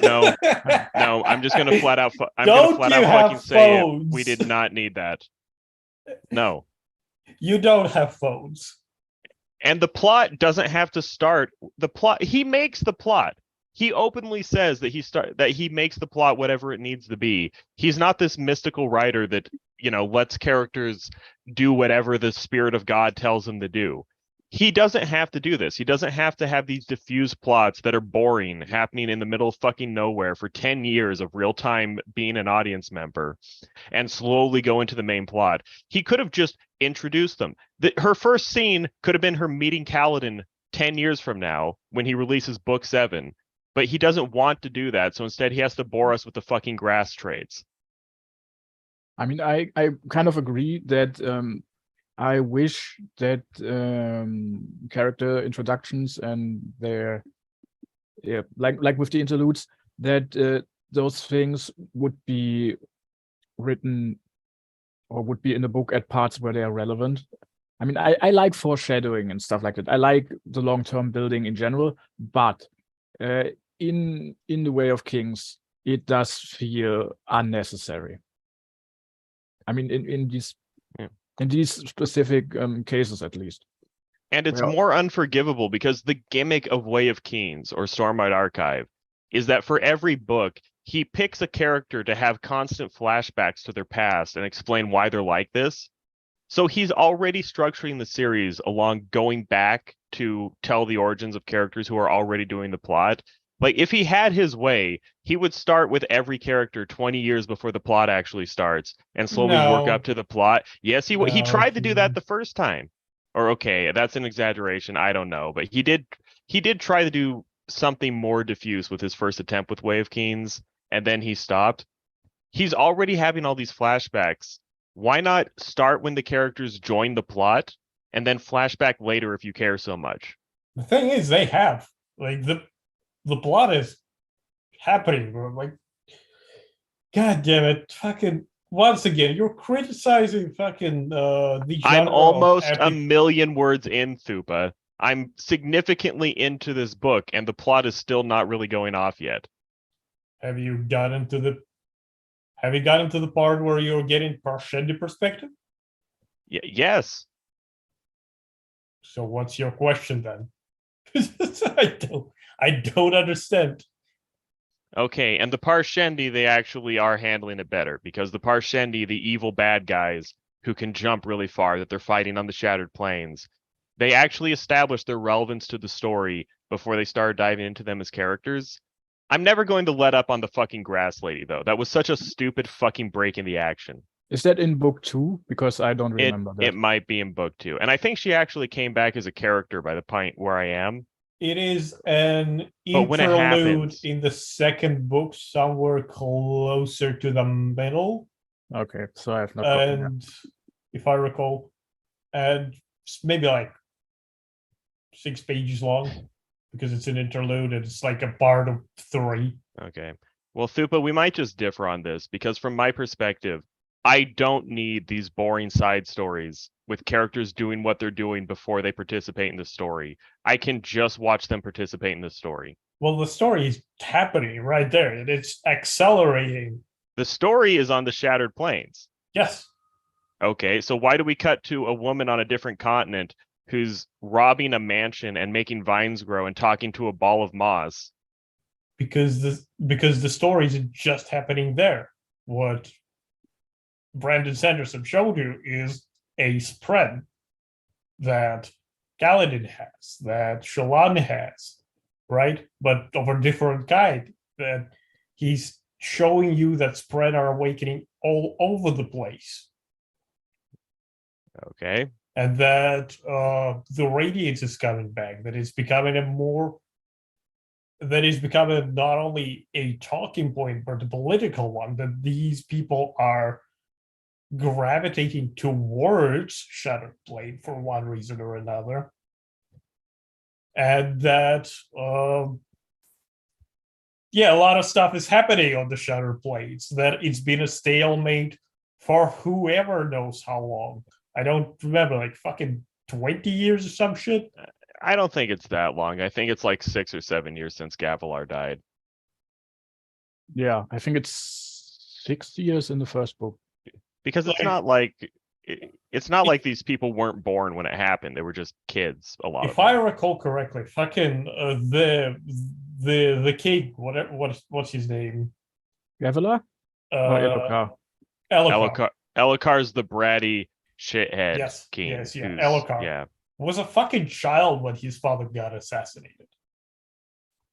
No, I'm just gonna flat out. Fucking say it. We did not need that. No. You don't have phones. And the plot doesn't have to start. He makes the plot. He openly says that he makes the plot whatever it needs to be. He's not this mystical writer that, lets characters do whatever the spirit of God tells him to do. He doesn't have to do this. He doesn't have to have these diffuse plots that are boring happening in the middle of fucking nowhere for 10 years of real time being an audience member and slowly go into the main plot. He could have just introduced them. Her first scene could have been her meeting Kaladin 10 years from now when he releases book 7. But he doesn't want to do that, so instead he has to bore us with the fucking grass trades. I mean, I kind of agree that I wish that character introductions and their, like with the interludes, that those things would be written or would be in the book at parts where they are relevant. I mean, I like foreshadowing and stuff like that. I like the long-term building in general, but in the Way of Kings, it does feel unnecessary. I mean, in these specific cases, at least. And it's more unforgivable because the gimmick of Way of Kings or Stormlight Archive is that for every book, he picks a character to have constant flashbacks to their past and explain why they're like this. So he's already structuring the series along going back to tell the origins of characters who are already doing the plot. Like, if he had his way, he would start with every character 20 years before the plot actually starts and slowly work up to the plot. Yes, he tried to do that the first time. Or, okay, that's an exaggeration. I don't know. But he did try to do something more diffuse with his first attempt with Way of Kings, and then he stopped. He's already having all these flashbacks. Why not start when the characters join the plot and then flashback later if you care so much? The thing is, they have. Like, the plot is happening. Like, God damn it. Fucking, once again, you're criticizing fucking the genre. I'm almost a million words in, Thupa. I'm significantly into this book, and the plot is still not really going off yet. Have you gotten to the part where you're getting Parshendi perspective? Yes. So what's your question then? I don't understand. Okay, and the Parshendi, they actually are handling it better, because the Parshendi, the evil bad guys who can jump really far that they're fighting on the Shattered Plains, they actually established their relevance to the story before they started diving into them as characters. I'm never going to let up on the fucking grass lady, though. That was such a stupid fucking break in the action. Is that in book 2? Because I don't It remember that. it might be in book 2. And I think she actually came back as a character by the point where I am. It is an But when it interlude happens- in the second book, somewhere closer to the middle. Okay, so I have not gotten that. And if I recall, and maybe like 6 pages long, because it's an interlude and it's like a part of 3. Okay. Well, Thupa, we might just differ on this, because from my perspective, I don't need these boring side stories with characters doing what they're doing before they participate in the story. I can just watch them participate in the story. Well, the story is happening right there, and it's accelerating. The story is on the Shattered Plains. Yes. Okay, so why do we cut to a woman on a different continent who's robbing a mansion and making vines grow and talking to a ball of moss? Because the story isn't just happening there. What Brandon Sanderson showed you is a spread that Kaladin has, that Shallan has, right? But of a different kind. That he's showing you that spread are awakening all over the place. Okay. And that the radiance is coming back, that it's becoming not only a talking point, but a political one, that these people are gravitating towards Shattered Plane for one reason or another. And that, a lot of stuff is happening on the Shattered Planes, that it's been a stalemate for whoever knows how long. I don't remember, like fucking 20 years or some shit. I don't think it's that long. I think it's like 6 or 7 years since Gavilar died. Yeah, I think it's 6 years in the first book. Because it's Like- not like it's not like these people weren't born when it happened. They were just kids, a lot of If I them. recall correctly, fucking the king, what's his name? Gavilar? Oh, Elokar. Elokar. Elokar's the bratty shithead Yes, king. yes, yeah, who's- Elokar. Yeah. Was a fucking child when his father got assassinated.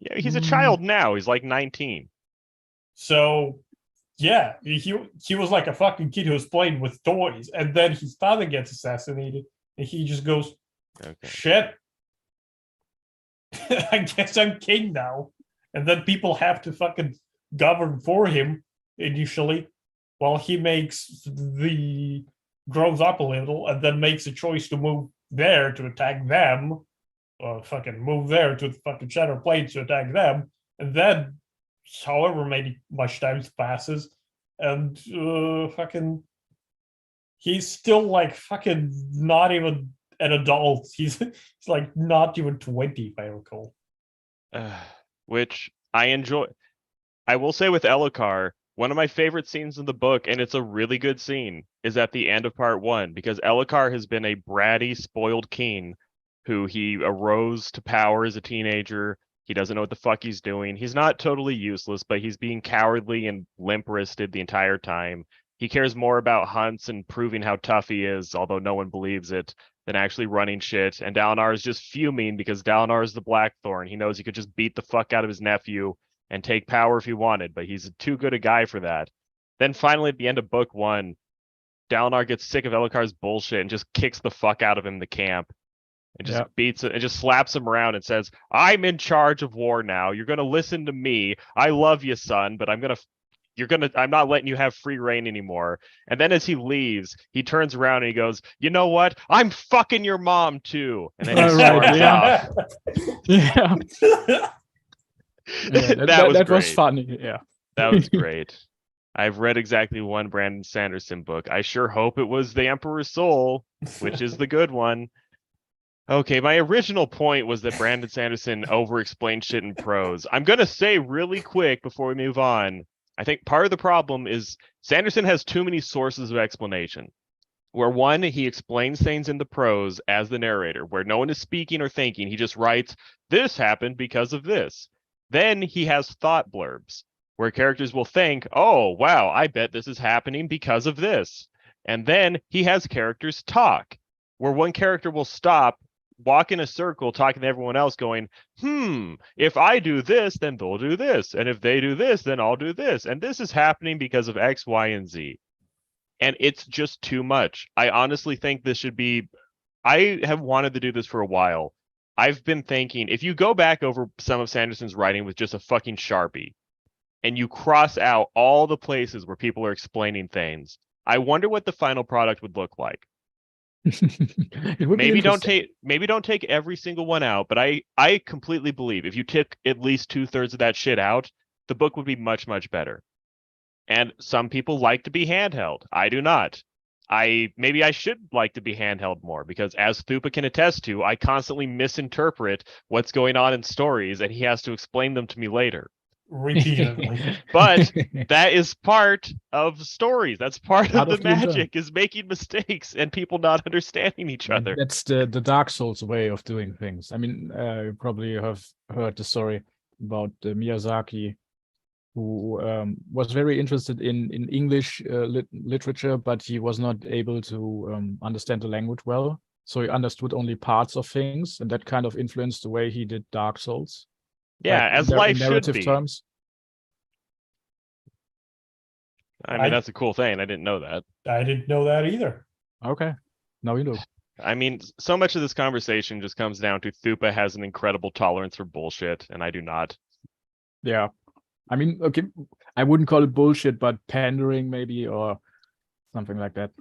Yeah, he's a child now. He's like 19. So yeah, he was like a fucking kid who was playing with toys, and then his father gets assassinated, and he just goes, Okay. "Shit, I guess I'm king now." And then people have to fucking govern for him initially, while he grows up a little, and then makes a choice to move there to attack them, or fucking move there to the fucking Shattered Plains to attack them, and then however much time passes, and fucking he's still like fucking not even an adult. He's like not even 20, if I recall. Which I enjoy. I will say with Elokar, one of my favorite scenes in the book, and it's a really good scene, is at the end of part 1, because Elokar has been a bratty, spoiled king who he arose to power as a teenager. He doesn't know what the fuck he's doing. He's not totally useless, but he's being cowardly and limp-wristed the entire time. He cares more about hunts and proving how tough he is, although no one believes it, than actually running shit. And Dalinar is just fuming because Dalinar is the Blackthorn. He knows he could just beat the fuck out of his nephew and take power if he wanted, but he's too good a guy for that. Then finally, at the end of book 1, Dalinar gets sick of Elokar's bullshit and just kicks the fuck out of him in the camp. And just beats it and just slaps him around and says, "I'm in charge of war now. You're gonna listen to me. I love you, son, but I'm not letting you have free reign anymore." And then as he leaves, he turns around and he goes, "You know what? I'm fucking your mom too." And then he storms off. Yeah. That was great. funny. Yeah. That was great. I've read exactly one Brandon Sanderson book. I sure hope it was The Emperor's Soul, which is the good one. Okay, my original point was that Brandon Sanderson over-explained shit in prose. I'm gonna say really quick before we move on. I think part of the problem is Sanderson has too many sources of explanation. Where one, he explains things in the prose as the narrator, where no one is speaking or thinking. He just writes, this happened because of this. Then he has thought blurbs, where characters will think, oh, wow, I bet this is happening because of this. And then he has characters talk, where one character will stop, walk in a circle, talking to everyone else, going, if I do this, then they'll do this. And if they do this, then I'll do this. And this is happening because of X, Y, and Z. And it's just too much. I honestly think this should be. I have wanted to do this for a while. I've been thinking if you go back over some of Sanderson's writing with just a fucking Sharpie and you cross out all the places where people are explaining things, I wonder what the final product would look like. It would be Maybe don't interesting. take every single one out, but I completely believe if you took at least 2/3 of that shit out, the book would be much, much better. And some people like to be handheld. I do not. Maybe I should like to be handheld more because as Thupa can attest to, I constantly misinterpret what's going on in stories and he has to explain them to me later. Repeatedly. But that is part of stories. That's part Part of the of the enjoyment. magic is making mistakes and people not understanding each And other. that's the Dark Souls way of doing things. I mean, you probably have heard the story about Miyazaki, who was very interested in English literature, but he was not able to understand the language well. So he understood only parts of things, and that kind of influenced the way he did Dark Souls. Yeah, Like, as in life should narrative be. terms. I mean, that's a cool thing. I didn't know that. I didn't know that either. Okay, now you know. I mean, so much of this conversation just comes down to Thupa has an incredible tolerance for bullshit, and I do not. Yeah, I mean, okay, I wouldn't call it bullshit, but pandering maybe, or something like that.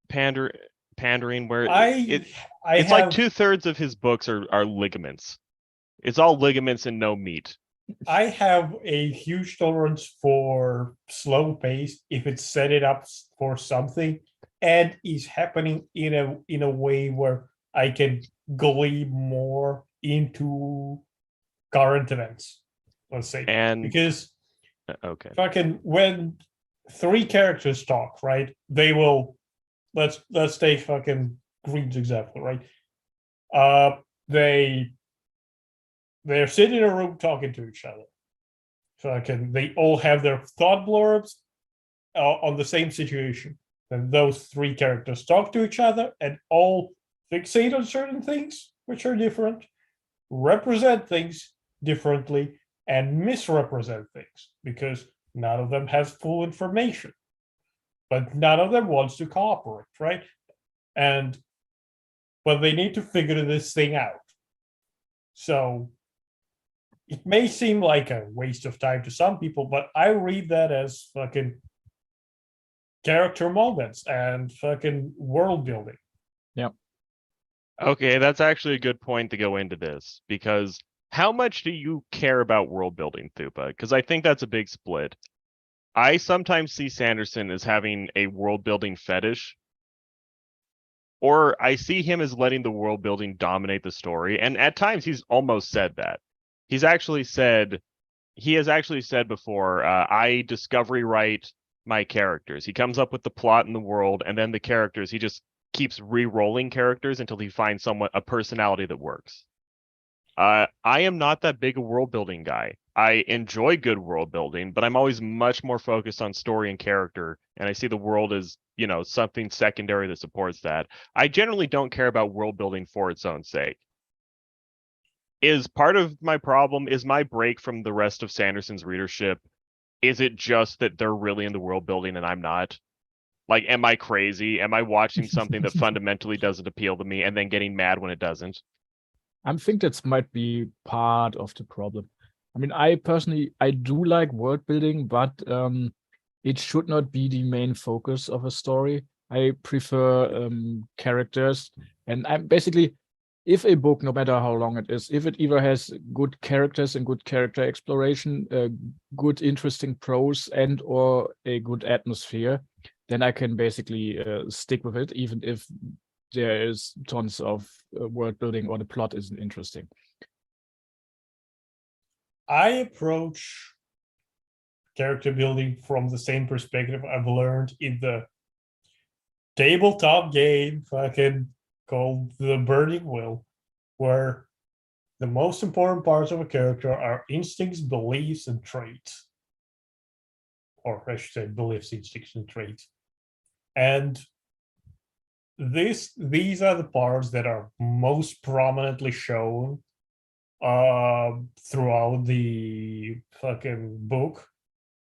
Pandering where I it's have, like 2/3 of his books are ligaments. It's all ligaments and no meat. I have a huge tolerance for slow pace if it's set it up for something and is happening in a way where I can glean more into current events. Let's say, And because okay, fucking when three characters talk, right? They will. Let's take fucking Green's example, right? They're sitting in a room talking to each other. Fucking, they all have their thought blurbs on the same situation. And those three characters talk to each other and all fixate on certain things, which are different, represent things differently, and misrepresent things because none of them has full information. But none of them wants to cooperate, right? But they need to figure this thing out. So it may seem like a waste of time to some people, but I read that as fucking character moments and fucking world building. okay, that's actually a good point to go into this because how much do you care about world building, Thupa? Because I think that's a big split. I sometimes see Sanderson as having a world building fetish, or I see him as letting the world building dominate the story. And at times he's almost said that. He has actually said before, I discovery write my characters. He comes up with the plot in the world, and then the characters, he just keeps re-rolling characters until he finds a personality that works. I am not that big a world building guy. I enjoy good world building, but I'm always much more focused on story and character, and I see the world as, something secondary that supports that. I generally don't care about world building for its own sake. Is part of my problem, is my break from the rest of Sanderson's readership, is it just that they're really into world building and I'm not? Like, am I crazy? Am I watching something that fundamentally doesn't appeal to me and then getting mad when it doesn't? I think that might be part of the problem. I mean, I personally, I do like world building, but it should not be the main focus of a story. I prefer characters, and I'm basically, if a book, no matter how long it is, if it either has good characters and good character exploration, good interesting prose, and or a good atmosphere, then I can basically stick with it, even if there is tons of world building or the plot isn't interesting. I approach character building from the same perspective I've learned in the tabletop game fucking called The Burning Will, where the most important parts of a character are instincts, beliefs, and traits. Or I should say beliefs, instincts, and traits. And these are the parts that are most prominently shown throughout the fucking book.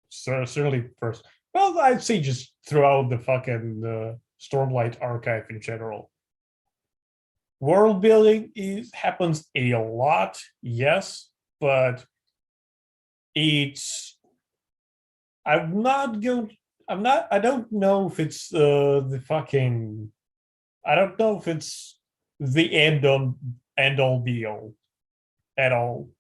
So certainly first, well, I'd say just throughout the fucking Stormlight archive in general. World building happens a lot, yes, but it's I don't know if it's the fucking I don't know if it's the end all be all at all.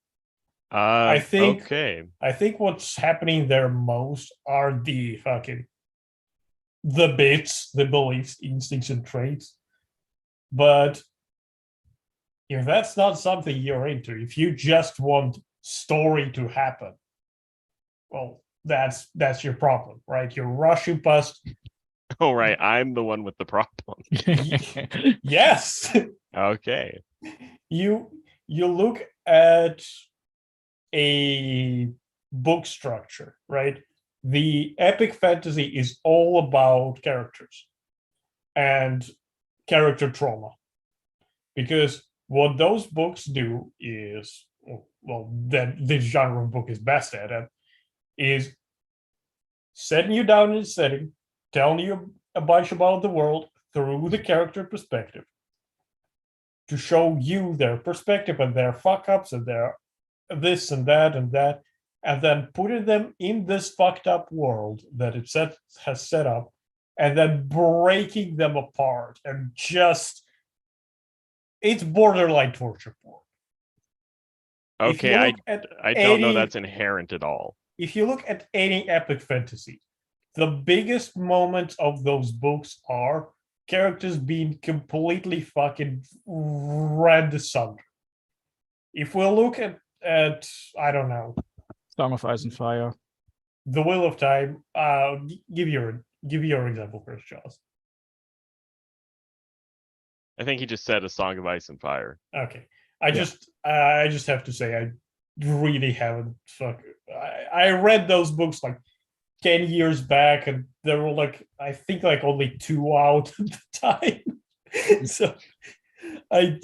I think Okay. I think what's happening there most are the bits, the beliefs, instincts, and traits. But if that's not something you're into, if you just want story to happen, well, that's your problem, right? You're rushing past. Oh, right. I'm the one with the problem. Yes. Okay. You look at a book structure, right? The epic fantasy is all about characters and character trauma. Because what those books do is, well, that this genre of book is best at, is setting you down in a setting, telling you a bunch about the world through the character perspective, to show you their perspective and their fuck ups and their this and that, and then putting them in this fucked up world that it has set up, and then breaking them apart and just it's borderline torture porn. Okay, I don't know that's inherent at all. If you look at any epic fantasy, the biggest moments of those books are characters being completely fucking rent asunder. If we look at I don't know, Song of Ice and Fire, The Wheel of Time, give your example first, Jaws. I think he just said A Song of Ice and Fire. Okay, I just have to say I really haven't I read those books like 10 years back, and there were like I think like only 2 out at the time. So I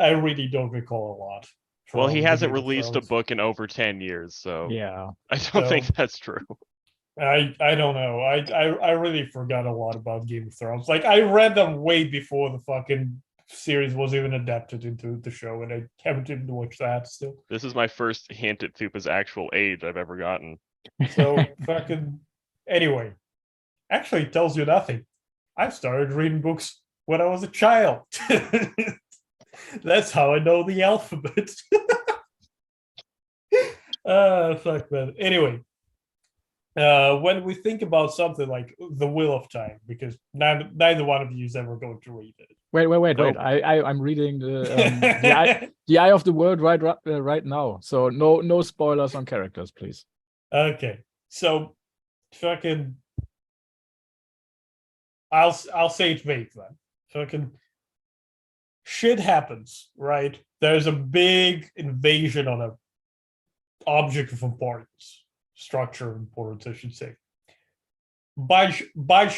really don't recall a lot. Well, he from the hasn't Game of released a Thrones. book in over 10 years, so yeah. I don't think that's true. I don't know. I really forgot a lot about Game of Thrones. Like I read them way before the fucking series was even adapted into the show, and I haven't even watched that still. This is my first hint at Thupa's actual age I've ever gotten. So fucking anyway, actually it tells you nothing. I started reading books when I was a child. That's how I know the alphabet. Fuck man. Anyway, when we think about something like The Wheel of Time, because neither one of you is ever going to read it. Wait. Nope. I'm reading the Eye of the World right now. So no spoilers on characters, please. Okay, so fucking, I'll say it vague then. Fucking shit happens, right? There's a big invasion on a object of importance, structure of importance, I should say. Bunch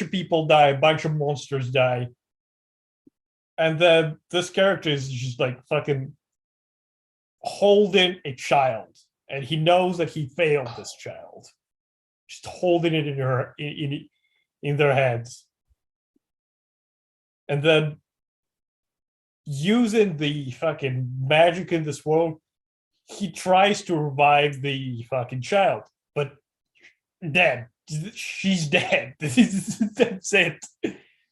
of people die, bunch of monsters die, and then this character is just like fucking holding a child, and he knows that he failed this child, just holding it in their heads, and then using the fucking magic in this world, he tries to revive the fucking child, but dead. She's dead. That's it.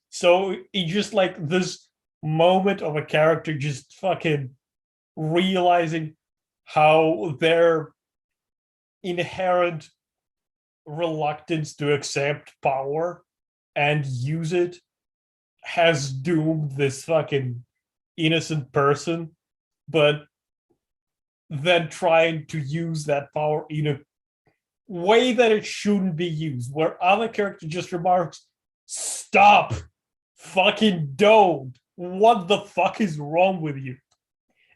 So it's just like this moment of a character just fucking realizing how their inherent reluctance to accept power and use it has doomed this fucking innocent person, but then trying to use that power in a way that it shouldn't be used, where other character just remarks, "Stop, fucking don't. What the fuck is wrong with you?"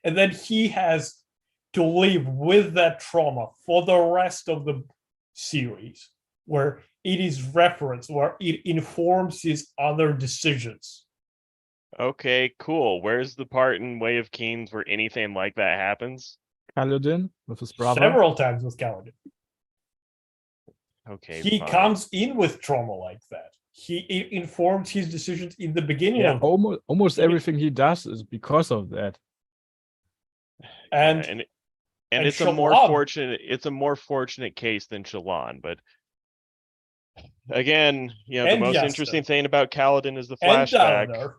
And then he has to live with that trauma for the rest of the series, where it is referenced, where it informs his other decisions. Okay, cool. Where's the part in Way of Kings where anything like that happens? Kaladin with his brother. Several times with Kaladin. Okay, He fine. comes in with trauma like that. He informs his decisions in the beginning Yeah, of almost everything he does is because of that. and and it's a more fortunate case than Shallan, but again, the And most Yasna. interesting thing about Kaladin is the and flashback. Dalinar.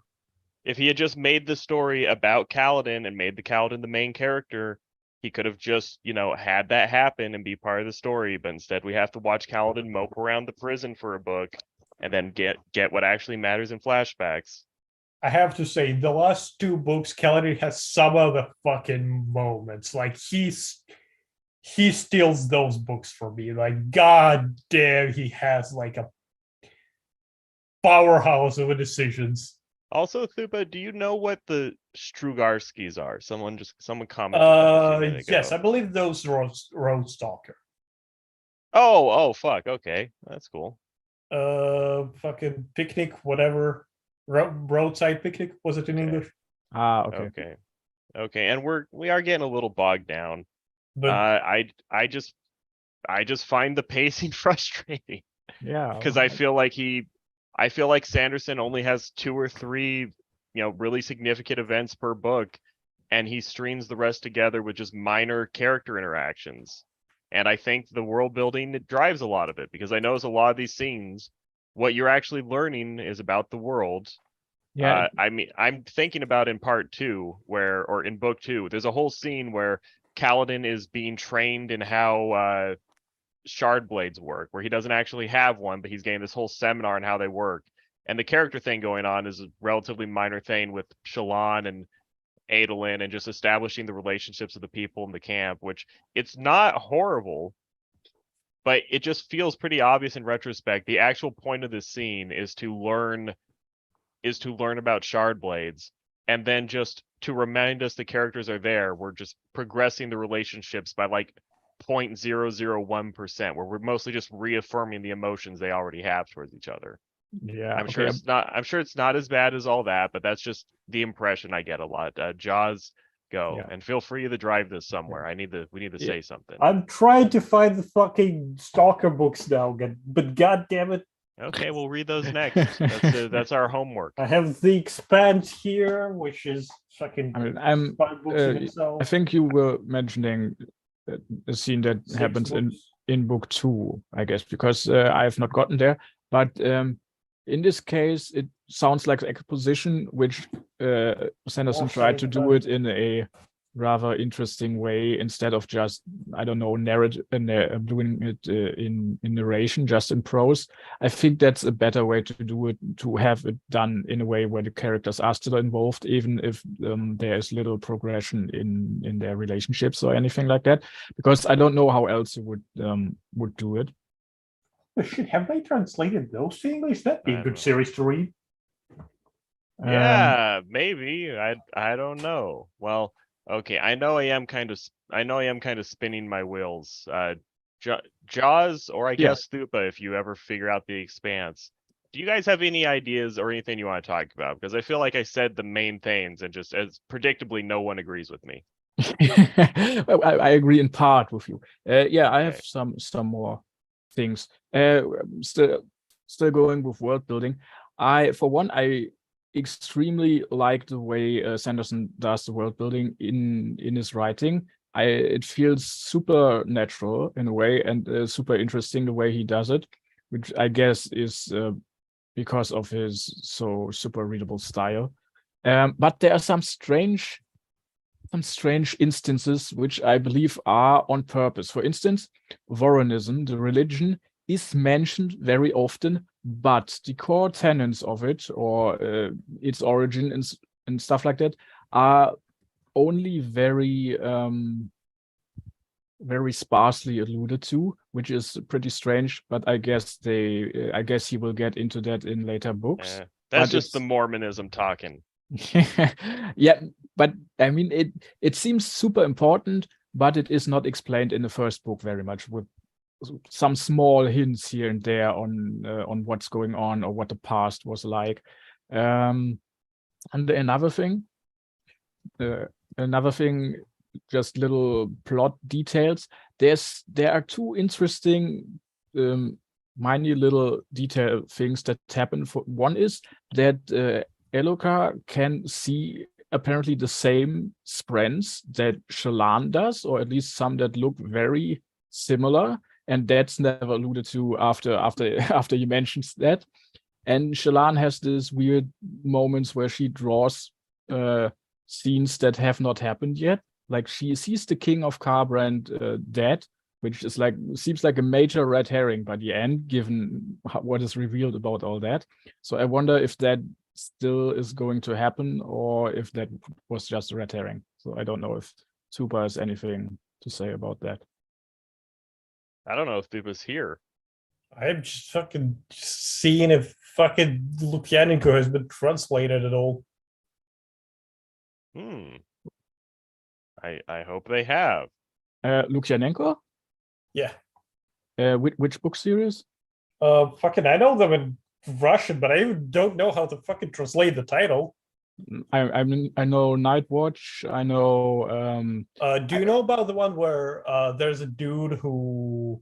If he had just made the story about Kaladin and made the Kaladin the main character, he could have just, had that happen and be part of the story. But instead, we have to watch Kaladin mope around the prison for a book and then get what actually matters in flashbacks. I have to say, the last two books, Kaladin has some of the fucking moments. Like he steals those books from me. Like, god damn, he has like a powerhouse of decisions. Also, Thupa, do you know what the Strugarskis are? Someone commented on this a minute ago. Yes, I believe those Road Stalker. Oh, fuck. Okay, that's cool. Fucking picnic, whatever. Roadside picnic, was it in English? Okay. Okay, and we are getting a little bogged down. But I just find the pacing frustrating. Yeah, because I feel like Sanderson only has 2 or 3, really significant events per book, and he strings the rest together with just minor character interactions. And I think the world building drives a lot of it, because I notice a lot of these scenes, what you're actually learning is about the world. Yeah. I mean, I'm thinking about in part 2, or in book 2, there's a whole scene where Kaladin is being trained in how shard blades work, where he doesn't actually have one, but he's getting this whole seminar on how they work. And the character thing going on is a relatively minor thing with Shallan and Adolin and just establishing the relationships of the people in the camp, which it's not horrible, but it just feels pretty obvious in retrospect. The actual point of this scene is to learn about shard blades, and then just to remind us the characters are there. We're just progressing the relationships by like 0.001%, where we're mostly just reaffirming the emotions they already have towards each other. Yeah. I'm sure it's not as bad as all that, but that's just the impression I get a lot. Jaws, go. Yeah. And feel free to drive this somewhere. We need to say something. I'm trying to find the fucking Stalker books now, but god damn it. Okay, we'll read those next. That's our homework. I have The Expanse here, which is fucking I mean, 5 books in itself. I think you were mentioning a scene that 6 happens books. in book 2, I guess, because I have not gotten there. But in this case, it sounds like exposition, which Sanderson tried to do it in a rather interesting way instead of just, I don't know, doing it in narration, just in prose. I think that's a better way to do it, to have it done in a way where the characters are still involved, even if there is little progression in their relationships or anything like that. Because I don't know how else you would do it. Oh, shit, have they translated those to English? That'd be I a don't good know. series to read. Yeah, maybe. I don't know. Well, okay, I know I am kind of spinning my wheels. Jaws, or I Yeah. guess Thupa, if you ever figure out The Expanse. Do you guys have any ideas or anything you want to talk about? Because I feel like I said the main things, and just as predictably, no one agrees with me. Well, I agree in part with you. Yeah, I have Okay. some more things. Still going with world building. For one, I extremely like the way Sanderson does the world building in his writing. It feels super natural in a way, and super interesting the way he does it, which I guess is because of his so super readable style. But there are some strange instances which I believe are on purpose. For instance, Voronism, the religion, is mentioned very often, but the core tenets of it, or its origin and stuff like that, are only very very sparsely alluded to, which is pretty strange. But I guess he will get into that in later books. That's But just the it's- Mormonism talking. Yeah, but I mean, it seems super important, but it is not explained in the first book very much, with some small hints here and there on what's going on or what the past was like. And another thing, just little plot details. There are two interesting minor little detail things that happen. One is that Eloka can see apparently the same sprints that Shallan does, or at least some that look very similar, and that's never alluded to after he mentions that. And Shallan has this weird moments where she draws scenes that have not happened yet. Like she sees the king of Carbrand dead, which is like seems like a major red herring by the end, given what is revealed about all that. So I wonder if that still is going to happen, or if that was just a red herring. So I don't know if Super has anything to say about that. I don't know if Thupa's here. I'm just fucking seeing if fucking Lukyanenko has been translated at all. I hope they have. Lukyanenko? Yeah. Which book series? Fucking, I know them in Russian, but I don't know how to fucking translate the title. I know Night Watch. I know. Do you know about the one where there's a dude who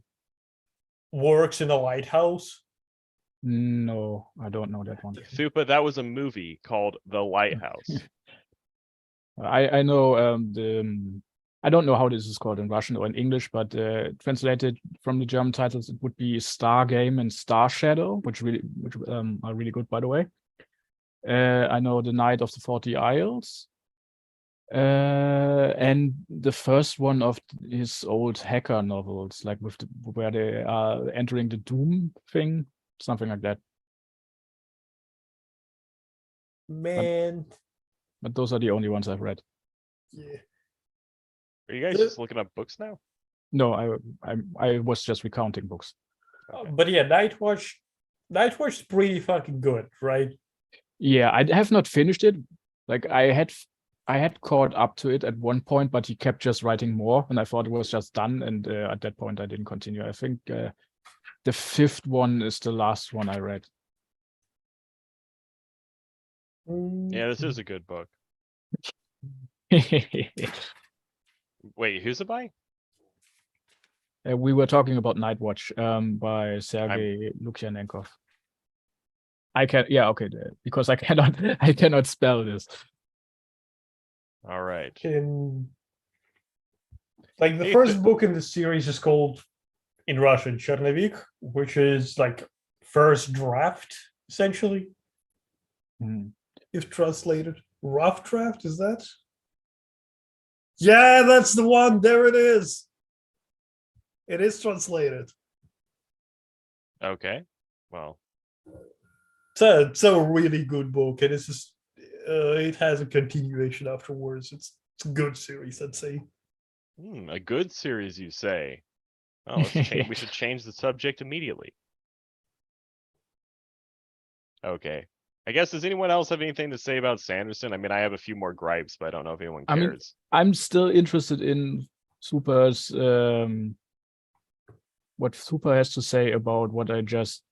works in a lighthouse? No, I don't know that one. Thupa, that was a movie called The Lighthouse. I know I don't know how this is called in Russian or in English, but translated from the German titles, it would be Star Game and Star Shadow, which are really good, by the way. I know The Night of the 40 Isles, and the first one of his old hacker novels, like where they are entering the Doom thing, something like that. Man, But those are the only ones I've read. yeah. Are you guys just looking up books now? No, I was just recounting books. Okay. But yeah, Night Watch is pretty fucking good, right? Yeah, I have not finished it. Like I had caught up to it at one point, but he kept just writing more, and I thought it was just done. And at that point, I didn't continue. I think the fifth one is the last one I read. Yeah, this is a good book. Wait, who's it by? We were talking about Night Watch by Sergei Lukyanenkov. Because I cannot spell this. All right. Like the first book in the series is called in Russian Chernevik, which is like first draft, essentially. If translated. Rough draft, is that? Yeah, that's the one. There it is. It is translated. Okay. Well, It's a really good book, and it's just it has a continuation afterwards. It's a good series, I'd say. a good series, you say? Oh, we should change the subject immediately. Okay. I guess, does anyone else have anything to say about Sanderson? I mean, I have a few more gripes, but I don't know if anyone cares. I mean, I'm still interested in Super's what Super has to say about what I just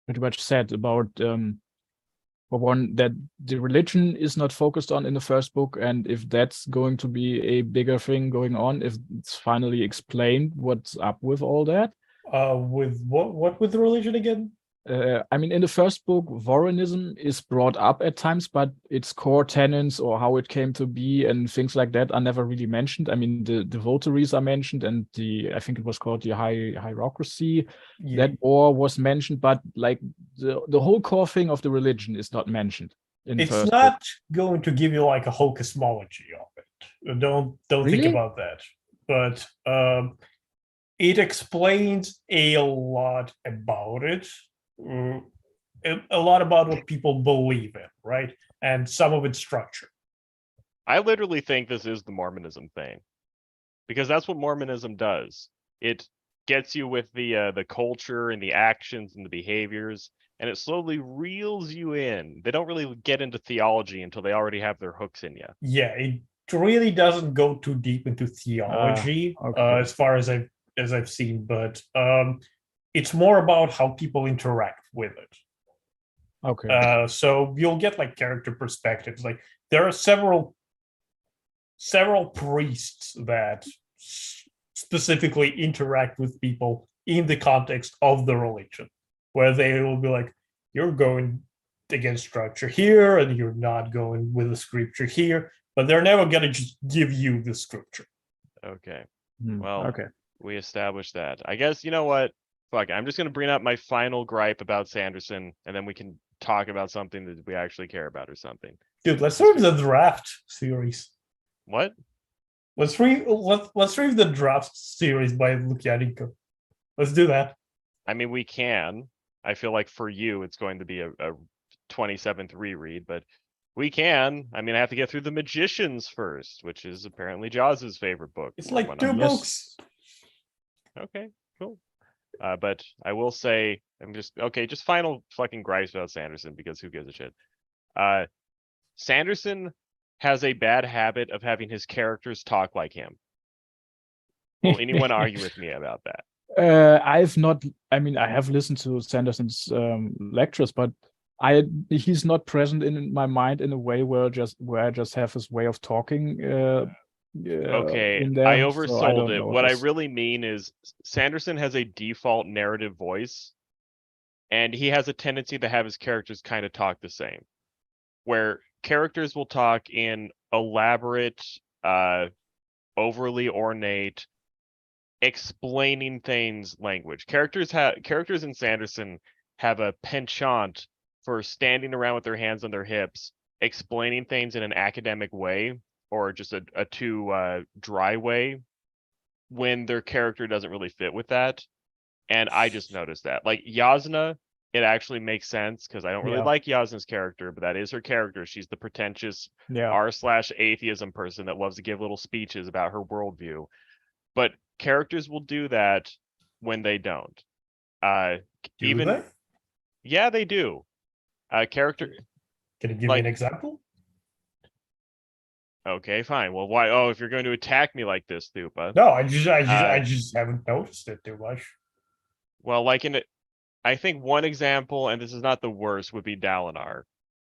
pretty much said about for one, that the religion is not focused on in the first book, and if that's going to be a bigger thing going on, if it's finally explained what's up with all that. With what with the religion again? I mean, in the first book, Voronism is brought up at times, but its core tenets or how it came to be and things like that are never really mentioned. I mean, the votaries are mentioned, and I think it was called the hierocracy. Yeah. That war was mentioned, but like the whole core thing of the religion is not mentioned. It's not going to give you like a whole cosmology of it. Don't Really? think about that. But it explains a lot about it. a lot about what people believe in, right? And some of its structure. I literally think this is the Mormonism thing, because that's what Mormonism does. It gets you with the culture and the actions and the behaviors, and it slowly reels you in. They don't really get into theology until they already have their hooks in you. Yeah, it really doesn't go too deep into theology, okay. as far as I've seen, but it's more about how people interact with it. Okay. So you'll get like character perspectives. Like there are several priests that specifically interact with people in the context of the religion, where they will be like, you're going against structure here and you're not going with the scripture here, but they're never going to just give you the scripture. Okay. Hmm, Well, okay. we established that. I guess, you know what? Fuck, I'm just going to bring up my final gripe about Sanderson, and then we can talk about something that we actually care about or something. Dude, let's read the draft series. What? Let's read the draft series by Lukyanenko. Let's do that. I mean, we can. I feel like for you, it's going to be a 27th reread, but we can. I mean, I have to get through The Magicians first, which is apparently Jaws's favorite book. It's or like whatnot. two books. Okay, cool. But I will say, just final fucking gripes about Sanderson, because who gives a shit? Sanderson has a bad habit of having his characters talk like him. Will anyone argue with me about that? I've not. I mean, I have listened to Sanderson's lectures, but he's not present in my mind in a way where I just have his way of talking. Okay, in there, I so oversold don't it. know What I this. really mean is Sanderson has a default narrative voice, and he has a tendency to have his characters kind of talk the same, where characters will talk in elaborate, overly ornate, explaining things language. Characters in Sanderson have a penchant for standing around with their hands on their hips, explaining things in an academic way, or just a too dry way, when their character doesn't really fit with that. And I just noticed that. Like Yasna, it actually makes sense because I don't really like Yasna's character, but that is her character. She's the pretentious r/atheism person that loves to give little speeches about her worldview. But characters will do that when they don't. Do they? Yeah, they do. Character. Can you give me an example? Okay, fine. Well, why? Oh, if you're going to attack me like this, Thupa. No, I just haven't noticed it too much. Well, like I think one example, and this is not the worst, would be Dalinar,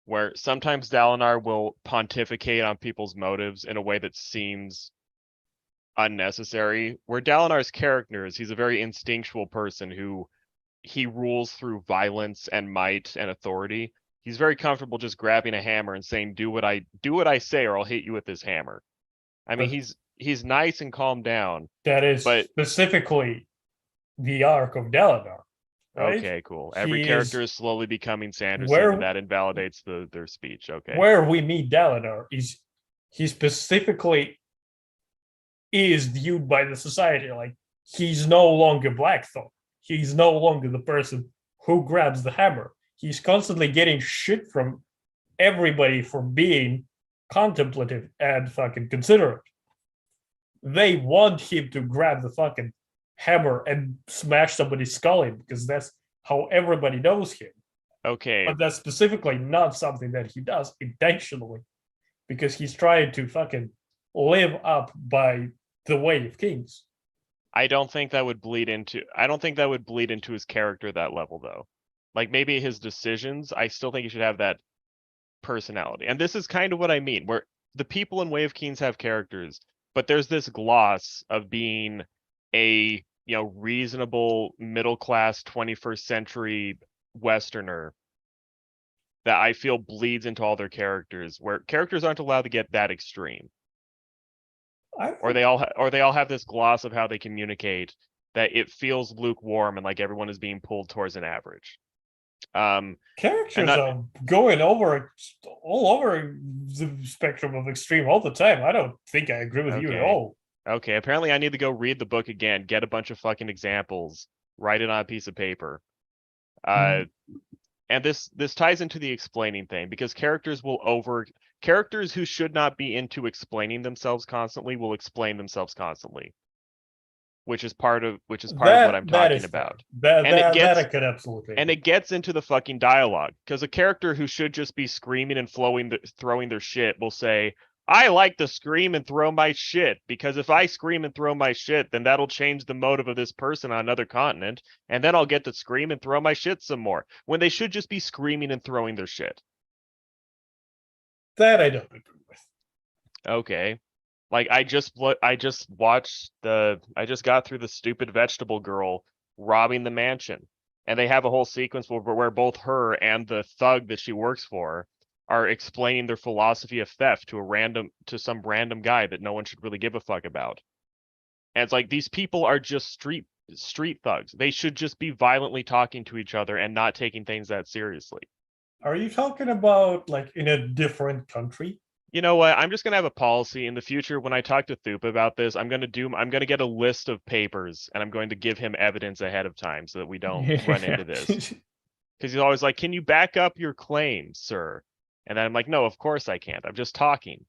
where sometimes Dalinar will pontificate on people's motives in a way that seems unnecessary. Where Dalinar's character is, he's a very instinctual person who he rules through violence and might and authority. He's very comfortable just grabbing a hammer and saying, do what I say, or I'll hit you with this hammer. I mean, he's nice and calmed down. That is specifically the arc of Dalinar. Right? Okay, cool. Every character is slowly becoming Sanderson, and that invalidates their speech. Okay. Where we meet Dalinar is he specifically is viewed by the society like he's no longer Blackthorn. He's no longer the person who grabs the hammer. He's constantly getting shit from everybody for being contemplative and fucking considerate. They want him to grab the fucking hammer and smash somebody's skull in because that's how everybody knows him. Okay. But that's specifically not something that he does intentionally because he's trying to fucking live up by the way of kings. I don't think that would bleed into his character that level though. Like maybe his decisions, I still think he should have that personality. And this is kind of what I mean, where the people in Way of Kings have characters, but there's this gloss of being a, reasonable middle class 21st century Westerner that I feel bleeds into all their characters, where characters aren't allowed to get that extreme. Or they all have this gloss of how they communicate that it feels lukewarm and like everyone is being pulled towards an average. Characters are going over all over the spectrum of extreme all the time. I don't think I agree with you at all. Okay, apparently I need to go read the book again, get a bunch of fucking examples, write it on a piece of paper. And this ties into the explaining thing, because characters who should not be into explaining themselves constantly will explain themselves constantly, which is part of what I'm talking about. That I could absolutely. And it gets into the fucking dialogue, because a character who should just be screaming and throwing their shit will say, I like to scream and throw my shit, because if I scream and throw my shit, then that'll change the motive of this person on another continent, and then I'll get to scream and throw my shit some more, when they should just be screaming and throwing their shit. That I don't agree with. Okay. Like, I just got through the stupid vegetable girl robbing the mansion, and they have a whole sequence where both her and the thug that she works for are explaining their philosophy of theft to some random guy that no one should really give a fuck about. And it's like, these people are just street thugs. They should just be violently talking to each other and not taking things that seriously. Are you talking about like in a different country? You know what? I'm just gonna have a policy in the future. When I talk to Thup about this, I'm gonna get a list of papers, and I'm going to give him evidence ahead of time so that we don't run into this. Because he's always like, "Can you back up your claims, sir?" And then I'm like, "No, of course I can't. I'm just talking."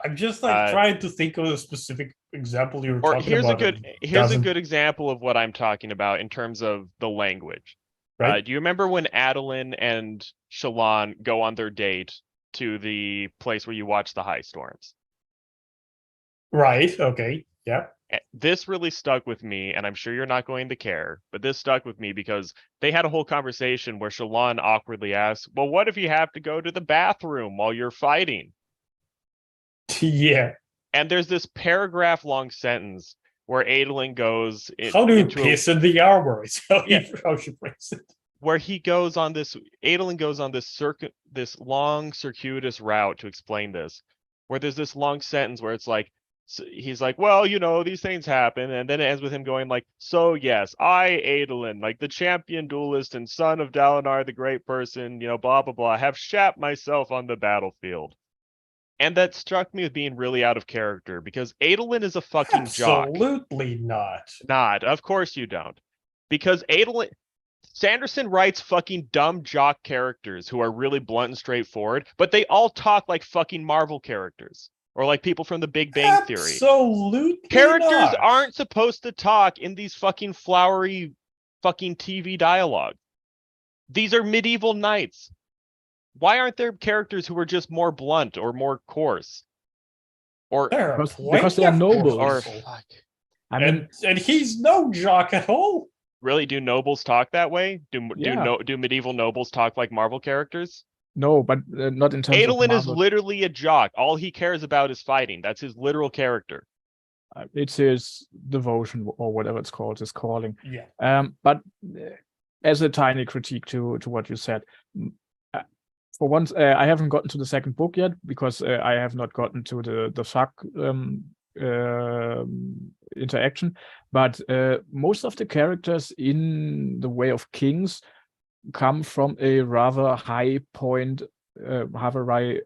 I'm just like trying to think of a specific example you were talking here's about. Here's a good example of what I'm talking about in terms of the language. Right? Do you remember when Adeline and Shallan go on their date to the place where you watch the high storms? Right. Okay. Yeah. This really stuck with me, and I'm sure you're not going to care, but this stuck with me because they had a whole conversation where Shallan awkwardly asks, well, what if you have to go to the bathroom while you're fighting? Yeah. And there's this paragraph-long sentence where Adeline goes... How do you piss in the armor? How she phrase it. Where Adeline goes on this long circuitous route to explain this, where there's this long sentence where it's like, he's like, well, you know, these things happen, and then it ends with him going like, so yes, I, Adeline, like the champion duelist and son of Dalinar, the great person, you know, blah, blah, blah, have shat myself on the battlefield. And that struck me as being really out of character, because Adeline is a fucking jock. Absolutely not. Not. Of course you don't. Because Sanderson writes fucking dumb jock characters who are really blunt and straightforward, but they all talk like fucking Marvel characters. Or like people from the Big Bang Theory. Absolutely Characters not. aren't supposed to talk in these fucking flowery fucking TV dialogue. These are medieval knights. Why aren't there characters who are just more blunt or more coarse? Or because they are nobles. Or fuck. I mean, and he's no jock at all. Really, do nobles talk that way? Do medieval nobles talk like Marvel characters? No, but not in terms of Adeline is Marvel. literally a jock. All he cares about is fighting. That's his literal character. It's his devotion or whatever it's called, his calling. Yeah. But as a tiny critique to what you said, for once, I haven't gotten to the second book yet because I have not gotten to the fuck interaction. But most of the characters in The Way of Kings come from a rather high point, rather high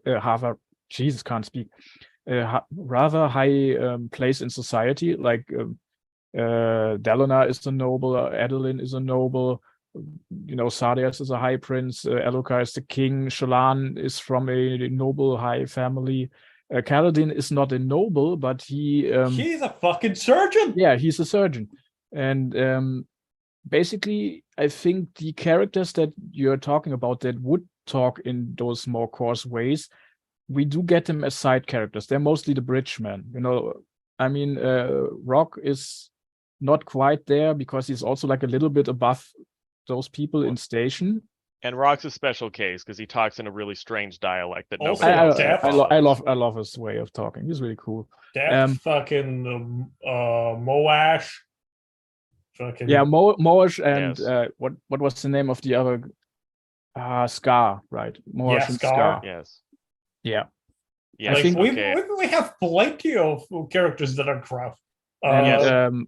place in society. Like Dalinar is a noble, Adeline is a noble, you know, Sardias is a high prince, Elhokar is the king, Shallan is from a noble high family. Kaladin is not a noble, but he's a fucking surgeon. Yeah, he's a surgeon. And basically, I think the characters that you're talking about that would talk in those more coarse ways, we do get them as side characters. They're mostly the bridgemen. You know, I mean, Rock is not quite there because he's also like a little bit above those people in station. And Rock's a special case because he talks in a really strange dialect that Also, nobody else I love his way of talking. He's really cool. That fucking Moash. Fucking... Yeah, Moash and yes. What was the name of the other? Scar, right? Moash and Scar. Yes. Yeah. Yeah, like, I think we have plenty of characters that are craft. The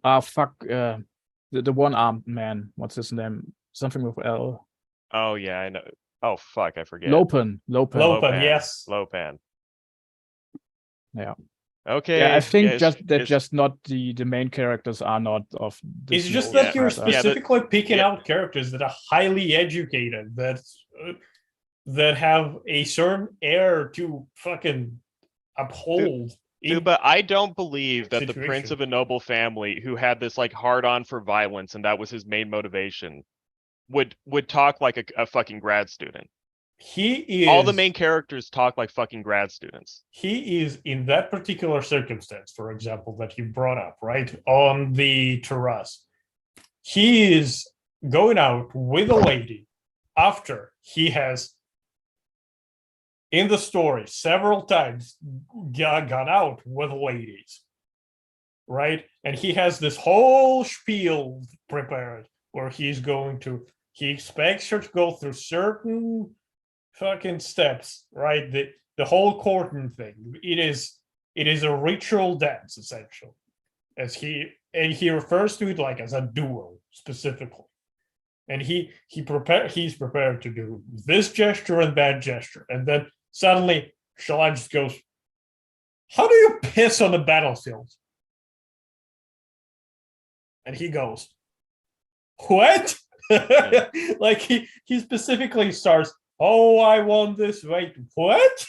one-armed man. What's his name? Something with L. Oh yeah, I know. Oh fuck, I forget. Lopan, yes. Lopan. Yeah. Okay. Yeah, I think it's- it's- just not the main characters are not of this. It's just note, that you're but, specifically picking yeah. out characters that are highly educated, that have a certain air to fucking uphold. Dude, but I don't believe that the situation. prince of a noble family who had this like hard on for violence and that was his main motivation would talk like a fucking grad student. He is All the main characters talk like fucking grad students. He is in that particular circumstance, for example, that you brought up, right? On the terrace. He is going out with a lady after he has, in the story, several times gone out with ladies, right? And he has this whole spiel prepared where he expects her to go through certain fucking steps, right? The whole courting thing. It is a ritual dance, essentially. He refers to it like as a duel specifically. And he's prepared to do this gesture and that gesture. And then suddenly Shallan just goes, "How do you piss on the battlefield?" And he goes, "What?" Like he specifically starts, "Oh, I want this." Wait, what?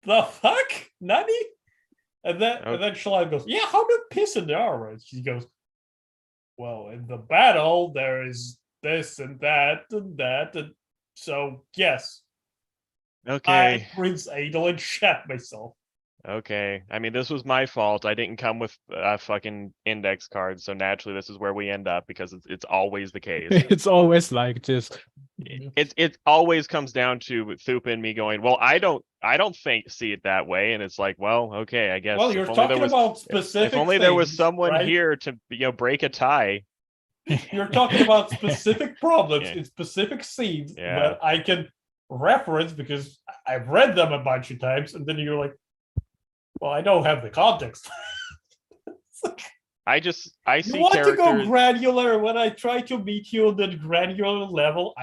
The fuck? Nani? And then Shallan goes, "Yeah, how do you piss in the armor?" And she goes, "Well, in the battle, there is this and that and that. And so, yes, Okay. I Prince Adolin shat myself." Okay. I mean, this was my fault. I didn't come with a fucking index card, so naturally this is where we end up because it's always the case. it's always like this. It always comes down to Thupa and me going, well, I don't see it that way, and it's like, well, okay, I guess. Well, if you're only there talking was- about specific If only there was things, someone right? here to break a tie. You're talking about specific problems Yeah. in specific scenes Yeah. that I can reference because I've read them a bunch of times, and then you're like, "Well, I don't have the context." I You see want to go characters. granular when I try to meet you on that granular level.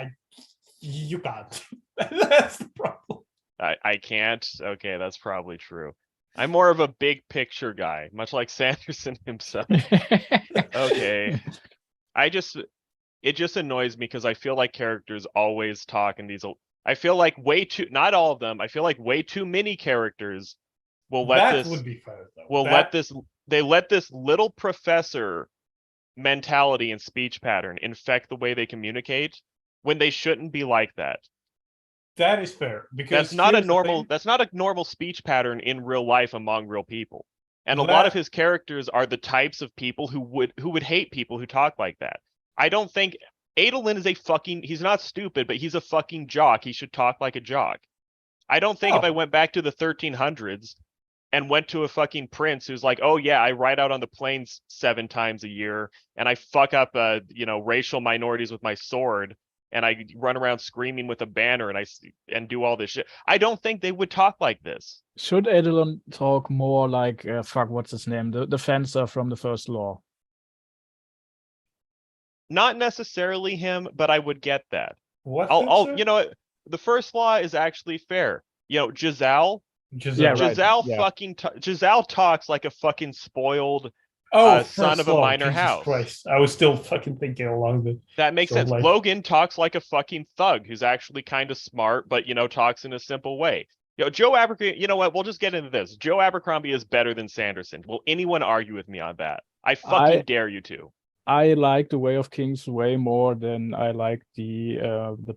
You can't. That's the problem. I can't. Okay, that's probably true. I'm more of a big picture guy, much like Sanderson himself. Okay. It just annoys me because I feel like characters always talk in these. I feel like not all of them. I feel like way too many characters will let That this would be fair, though. will let this they let this little professor mentality and speech pattern infect the way they communicate when they shouldn't be like that. That is fair because That's not a here's the normal thing. that's not a normal speech pattern in real life among real people. And a lot of That- his characters are the types of people who would hate people who talk like that. I don't think Adolin is he's not stupid, but he's a fucking jock. He should talk like a jock. I don't think if I Oh. went back to the 1300s and went to a fucking prince who's like, "Oh yeah, I ride out on the plains 7 times a year and I fuck up racial minorities with my sword and I run around screaming with a banner and do all this shit." I don't think they would talk like this. Should Adolin talk more like what's his name? The fencer from the first law. Not necessarily him, but I would get that. What? The first law is actually fair. Giselle Yeah, right. Giselle Yeah. Giselle talks like a fucking spoiled Oh, son first of a law, minor Jesus House. Christ. I was still fucking thinking along the. That makes So, sense. like- Logan talks like a fucking thug who's actually kind of smart, but talks in a simple way. Joe Abercrombie, you know what? We'll just get into this. Joe Abercrombie is better than Sanderson. Will anyone argue with me on that? I fucking dare you to. I like the Way of Kings way more than I like the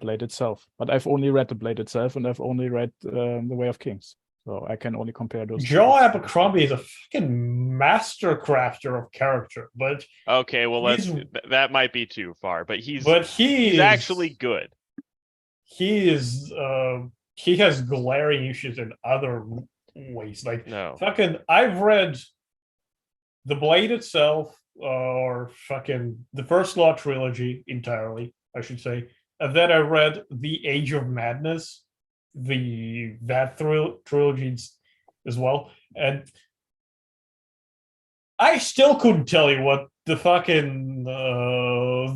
Blade itself. But I've only read the Blade itself, and I've only read the Way of Kings, so I can only compare those. Joe Abercrombie is a fucking master crafter of character, but Okay, well He's- that might be too far, but he's he's actually good. He is he has glaring issues in other ways. Like No. fucking I've read The Blade itself, or fucking the First Law trilogy entirely, I should say. And then I read The Age of Madness, that trilogy as well. And I still couldn't tell you what the fucking the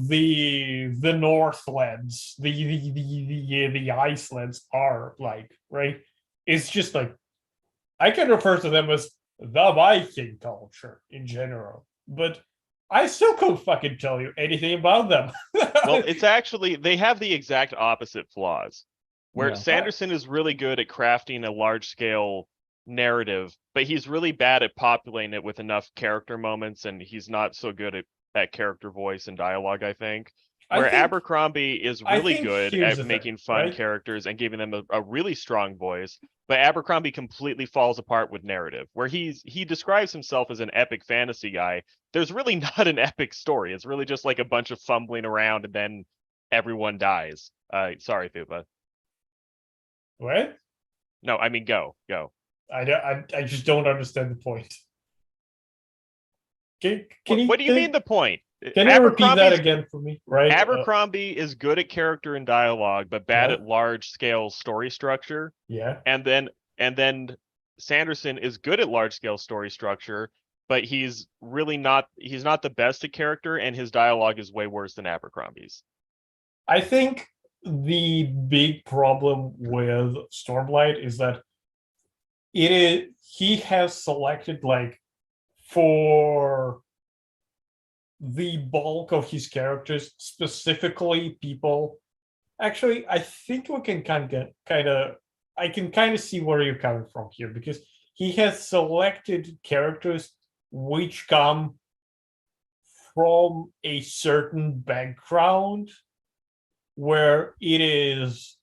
Northlands, the Icelands are like, right? It's just like I can refer to them as the Viking culture in general, but I still can't fucking tell you anything about them. Well, it's actually they have the exact opposite flaws. Where Yeah. Sanderson is really good at crafting a large scale narrative, but he's really bad at populating it with enough character moments, and he's not so good at character voice and dialogue, I think. I Where think- Abercrombie is I really think good here's at the making thing, fun right? characters and giving them a really strong voice, but Abercrombie completely falls apart with narrative. Where he describes himself as an epic fantasy guy, there's really not an epic story. It's really just like a bunch of fumbling around and then everyone dies. Sorry, Thupa. What? No, I mean go. I just don't understand the point. What do you mean the point? Can you repeat that Abercrombie's- again for me? Right? Abercrombie is good at character and dialogue, but bad Yeah. at large scale story structure. Yeah. And then Sanderson is good at large scale story structure, but he's not the best at character, and his dialogue is way worse than Abercrombie's. I think the big problem with Stormlight is that he has selected like for the bulk of his characters, specifically people. Actually, I think we can I can kind of see where you're coming from here, because he has selected characters which come from a certain background where it is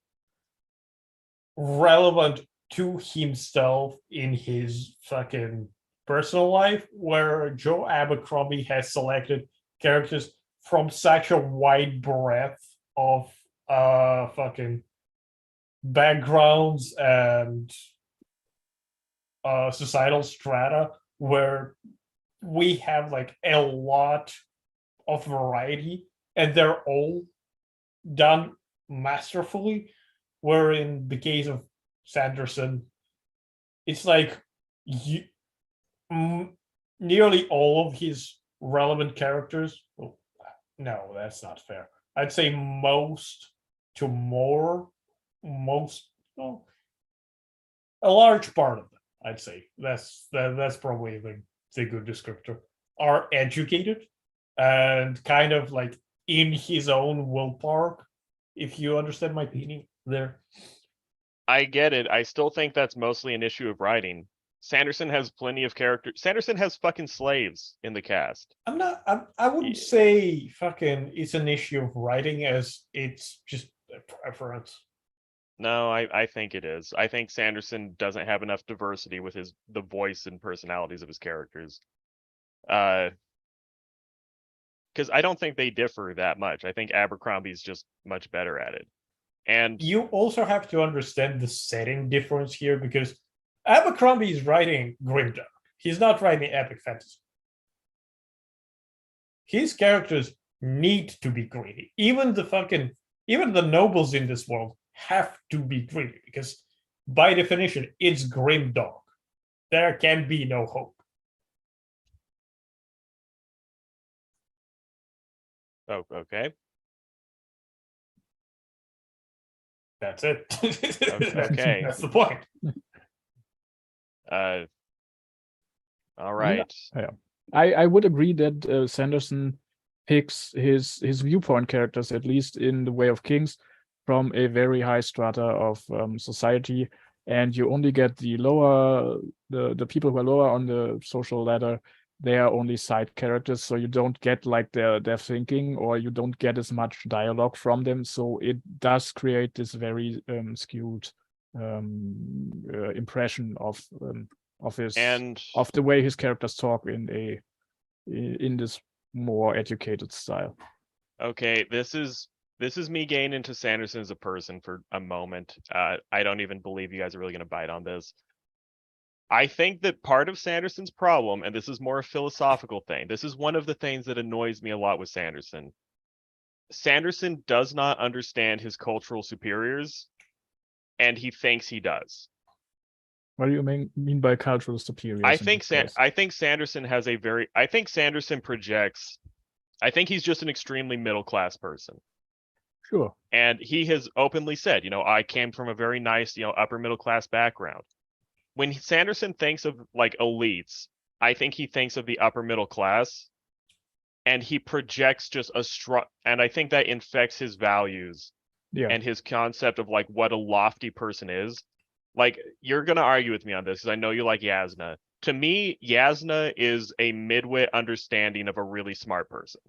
relevant to himself in his fucking personal life, where Joe Abercrombie has selected characters from such a wide breadth of fucking backgrounds and societal strata, where we have like a lot of variety and they're all done masterfully. Where in the case of Sanderson, it's like nearly all of his relevant characters. Well, no, that's not fair. I'd say most, well, a large part of them. I'd say that's probably the good descriptor. Are educated and kind of like in his own will park. If you understand my meaning there. I get it. I still think that's mostly an issue of writing. Sanderson has plenty of characters. Sanderson has fucking slaves in the cast. I wouldn't say fucking it's an issue of writing, as it's just a preference. No, I think it is. I think Sanderson doesn't have enough diversity with the voice and personalities of his characters. Because I don't think they differ that much. I think Abercrombie's just much better at it. And you also have to understand the setting difference here, because Abercrombie is writing grimdark. He's not writing epic fantasy. His characters need to be gritty. Even the nobles in this world have to be gritty, because by definition, it's grimdark. There can be no hope. oh, okay. That's it. Okay. That's the point. All right. I would agree that Sanderson picks his viewpoint characters, at least in the Way of Kings, from a very high strata of society, and you only get the people who are lower on the social ladder. They are only side characters, so you don't get like their thinking, or you don't get as much dialogue from them. So it does create this very skewed impression of the way his characters talk in this more educated style. Okay, this is me getting into Sanderson as a person for a moment. I don't even believe you guys are really going to bite on this. I think that part of Sanderson's problem, and this is more a philosophical thing, this is one of the things that annoys me a lot with Sanderson. Sanderson does not understand his cultural superiors, and he thinks he does. What do you mean by cultural superiors? I think Sanderson has I think Sanderson projects. I think he's just an extremely middle class person. Sure. And he has openly said, I came from a very nice, upper middle class background. when Sanderson thinks of like elites, I think he thinks of the upper middle class, and he projects just a strong, and I think that infects his values Yeah. and his concept of like what a lofty person is. Like, you're gonna argue with me on this because I know you like Yasna. To me, Yasna is a midwit understanding of a really smart person.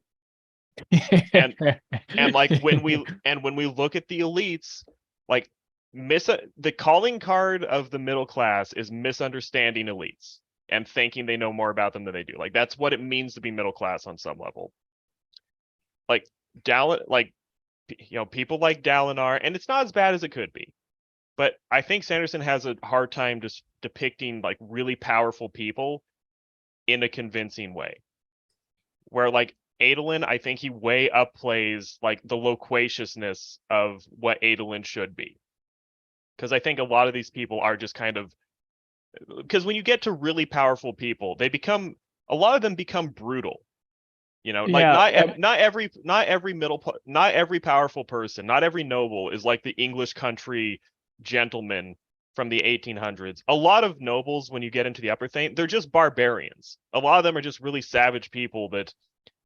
And like when we look at the elites, like the calling card of the middle class is misunderstanding elites and thinking they know more about them than they do. Like, that's what it means to be middle class on some level. Like people like Dalinar, and it's not as bad as it could be. But I think Sanderson has a hard time just depicting like really powerful people in a convincing way. Where like Adolin, I think he way upplays like the loquaciousness of what Adolin should be. Because I think a lot of these people are just kind of, because when you get to really powerful people, a lot of them become brutal. Like not every powerful person, not every noble is like the English country gentleman from the 1800s. A lot of nobles, when you get into the upper thing, they're just barbarians. A lot of them are just really savage people that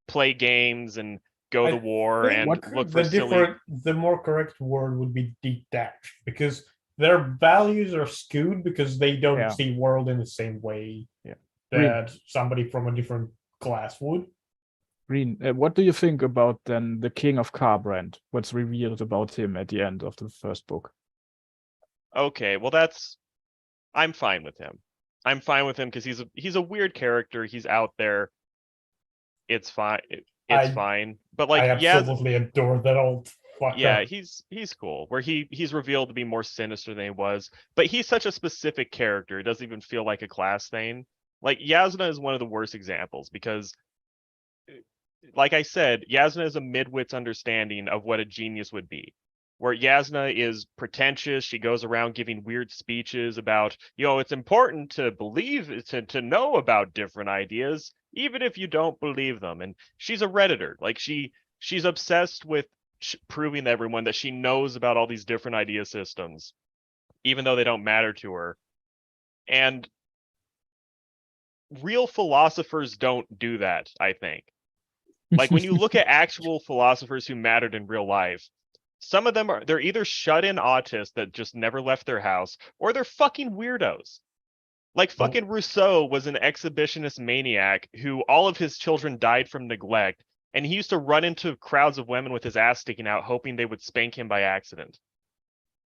play games and go to war and look for the more correct word would be detached, because their values are skewed because they don't see world in the same way that somebody from a different class would. Green, what do you think about then the King of Carbrand? What's revealed about him at the end of the first book? Okay, well I'm fine with him. I'm fine with him because he's a weird character. He's out there. It's fine. It's fine. But like, I absolutely adore that old fucker. Yeah, he's cool. Where he's revealed to be more sinister than he was, but he's such a specific character. It doesn't even feel like a class thing. Like, Yasna is one of the worst examples because, like I said, Yasna is a midwit's understanding of what a genius would be. Where Yasna is pretentious, she goes around giving weird speeches about, it's important to believe, to know about different ideas, even if you don't believe them. And she's a Redditor. Like, she's obsessed with proving to everyone that she knows about all these different idea systems, even though they don't matter to her. And real philosophers don't do that, I think. Like, when you look at actual philosophers who mattered in real life, some of them they're either shut-in autists that just never left their house, or they're fucking weirdos. Like, fucking Rousseau was an exhibitionist maniac who all of his children died from neglect, and he used to run into crowds of women with his ass sticking out, hoping they would spank him by accident.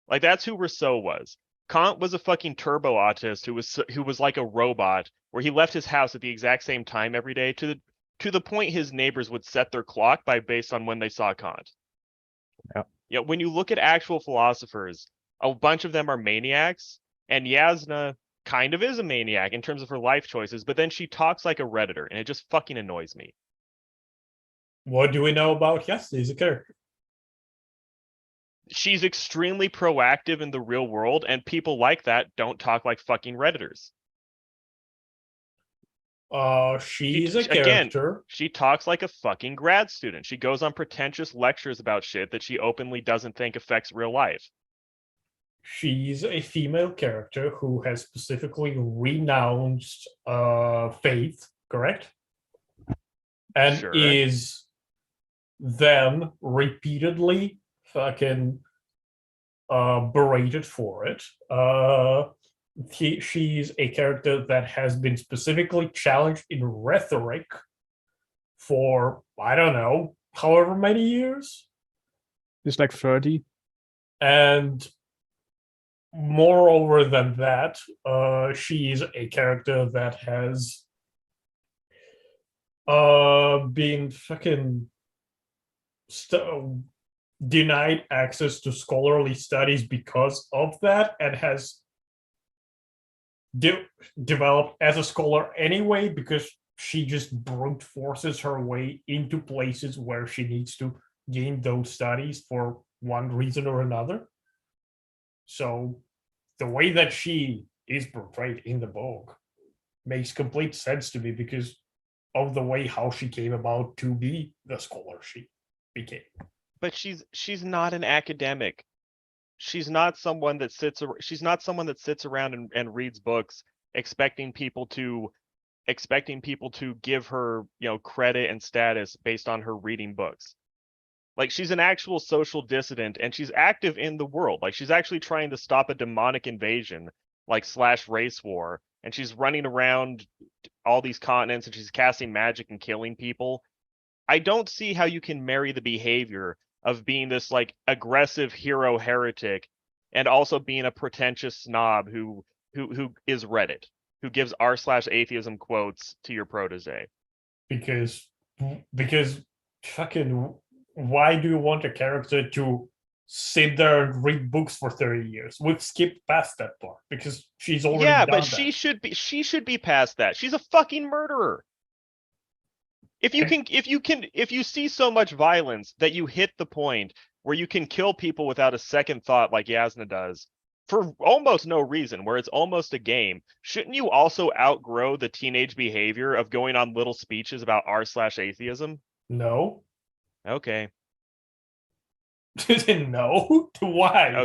Like, that's who Rousseau was. Kant was a fucking turbo autist who was like a robot, where he left his house at the exact same time every day to the point his neighbors would set their clock based on when they saw Kant. Yeah. When you look at actual philosophers, a bunch of them are maniacs, and Yasna kind of is a maniac in terms of her life choices, but then she talks like a Redditor, and it just fucking annoys me. What do we know about Yasna as a character? She's extremely proactive in the real world, and people like that don't talk like fucking Redditors. She's a character. Again, she talks like a fucking grad student. She goes on pretentious lectures about shit that she openly doesn't think affects real life. She's a female character who has specifically renounced faith, correct? And is then repeatedly fucking berated for it. She's a character that has been specifically challenged in rhetoric for, I don't know, however many years. It's like 30. And moreover than that, she's a character that has been fucking denied access to scholarly studies because of that, and has developed as a scholar anyway, because she just brute forces her way into places where she needs to gain those studies for one reason or another. So the way that she is portrayed in the book makes complete sense to me because of the way how she came about to be the scholar she became. But she's not an academic. she's not someone that sits around and reads books expecting people to give her, credit and status based on her reading books. Like, she's an actual social dissident, and she's active in the world. Like, she's actually trying to stop a demonic invasion, like / race war, and she's running around all these continents, and she's casting magic and killing people. I don't see how you can marry the behavior of being this like aggressive hero heretic and also being a pretentious snob who is Reddit, who gives r/atheism quotes to your protege. Because fucking, why do you want a character to sit there and read books for 30 years? We've skipped past that part because she's already Yeah, done but that. she should be past that. She's a fucking murderer. If you see so much violence that you hit the point where you can kill people without a second thought like Yasna does for almost no reason, where it's almost a game, shouldn't you also outgrow the teenage behavior of going on little speeches about r/atheism? No. Okay. No. Why?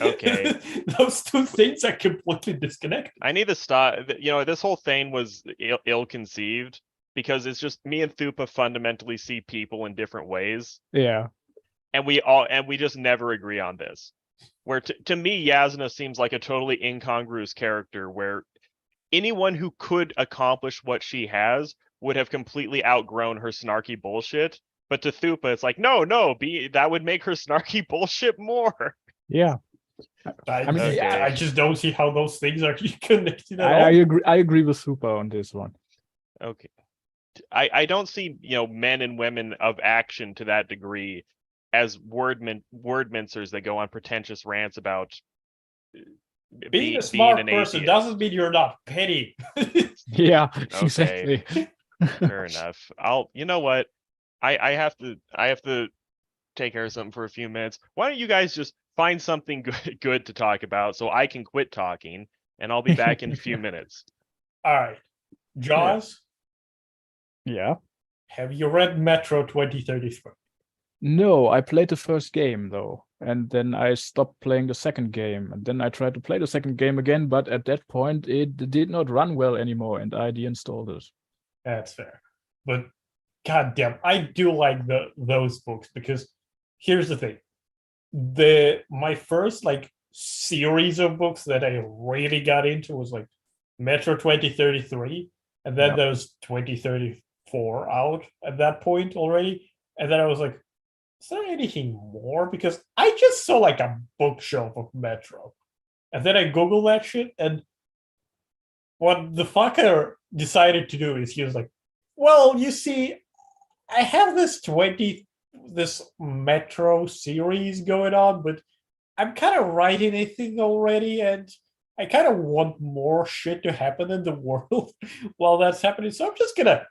Okay. Those two things are completely disconnected. I need to stop. This whole thing was ill-conceived because it's just me and Thupa fundamentally see people in different ways. Yeah. And we just never agree on this. Where to me, Yasna seems like a totally incongruous character where anyone who could accomplish what she has would have completely outgrown her snarky bullshit. But to Thupa, it's like, no, that would make her snarky bullshit more. Yeah. I just don't see how those things are connected at all. I agree with Thupa on this one. Okay. I don't see, men and women of action to that degree as word mincers that go on pretentious rants about being a smart person atheist. doesn't mean you're not petty. Yeah, Okay. exactly. Fair enough. You know what? I have to take care of something for a few minutes. Why don't you guys just find something good to talk about so I can quit talking, and I'll be back in a few minutes. All right. Jaws? Yeah. Have you read Metro 2033? No, I played the first game though, and then I stopped playing the second game, and then I tried to play the second game again, but at that point it did not run well anymore, and I deinstalled it. That's fair. But goddamn, I do like those books because here's the thing. My first like series of books that I really got into was like Metro 2033, and then there was 2034 out at that point already. And then I was like, is there anything more? Because I just saw like a bookshelf of Metro. And then I Googled that shit, and what the fucker decided to do is he was like, well, you see, I have this Metro series going on, but I'm kind of writing a thing already, and I kind of want more shit to happen in the world while that's happening. So I'm just gonna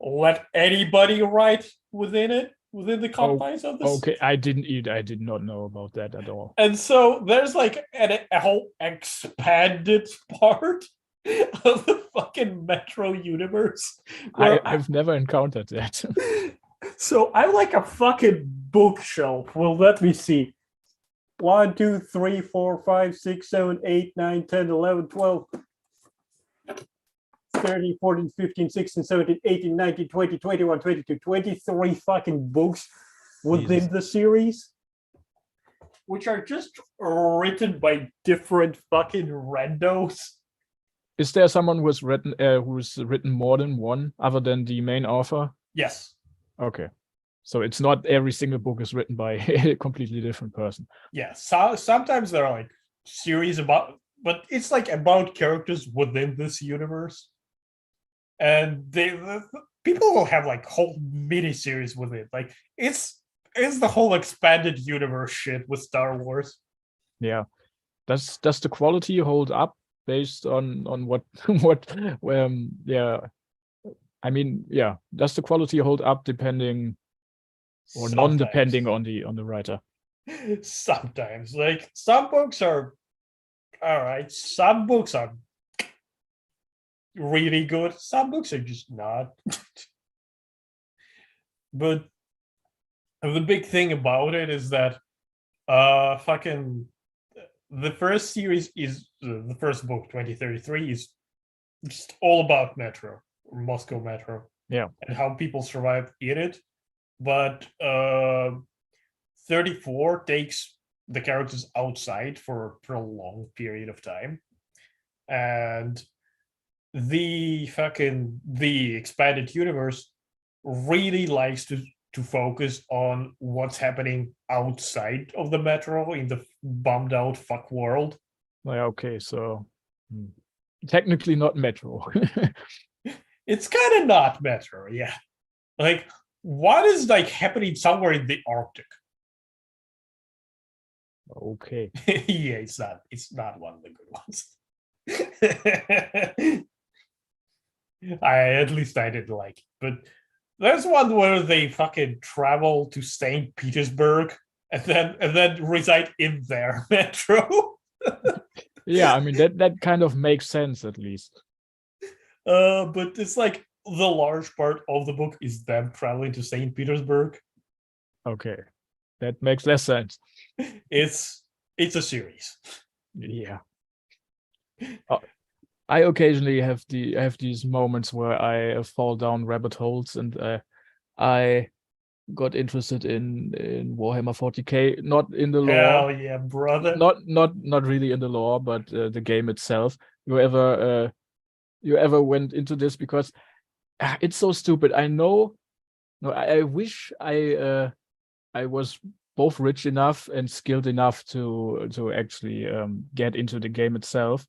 let anybody write within the confines of this. Okay, I did not know about that at all. And so there's like a whole expanded part of the fucking Metro universe. I've never encountered that. So I'm like a fucking bookshelf. Well, let me see. 1, 2, 3, 4, 5, 6, 7, 8, 9, 10, 11, 12, 13, 14, 15, 16, 17, 18, 19, 20, 21, 22, 23 fucking books within the series, which are just written by different fucking randos. Is there someone who's written more than one other than the main author? Yes. Okay. So it's not every single book is written by a completely different person. Yeah. So sometimes there are like series but it's like about characters within this universe. And people will have like whole mini series with it. Like it's the whole expanded universe shit with Star Wars. Yeah. Does the quality hold up based on what yeah. I mean, yeah. Does the quality hold up depending or non-depending on the writer? Sometimes. Like some books are all right. Some books are really good. Some books are just not. But the big thing about it is that fucking the first series is the first book, 2033, is just all about Metro, or Moscow Metro. Yeah. And how people survive in it. But 34 takes the characters outside for a prolonged period of time. And the expanded universe really likes to focus on what's happening outside of the Metro in the bummed out fuck world. Yeah, okay, so technically not Metro. It's kind of not Metro, yeah. Like, what is like happening somewhere in the Arctic? Okay. Yeah, it's not one of the good ones. At least I didn't like it. But there's one where they fucking travel to St. Petersburg and then reside in their metro. Yeah, I mean that kind of makes sense at least. But it's like the large part of the book is them traveling to St. Petersburg. Okay. That makes less sense. It's a series. Yeah. I occasionally have these moments where I fall down rabbit holes, and I got interested in Warhammer 40K, not in the lore. Hell yeah, brother. Not really in the lore, but the game itself. You ever went into this? Because it's so stupid. I know. No, I wish I was both rich enough and skilled enough to actually get into the game itself,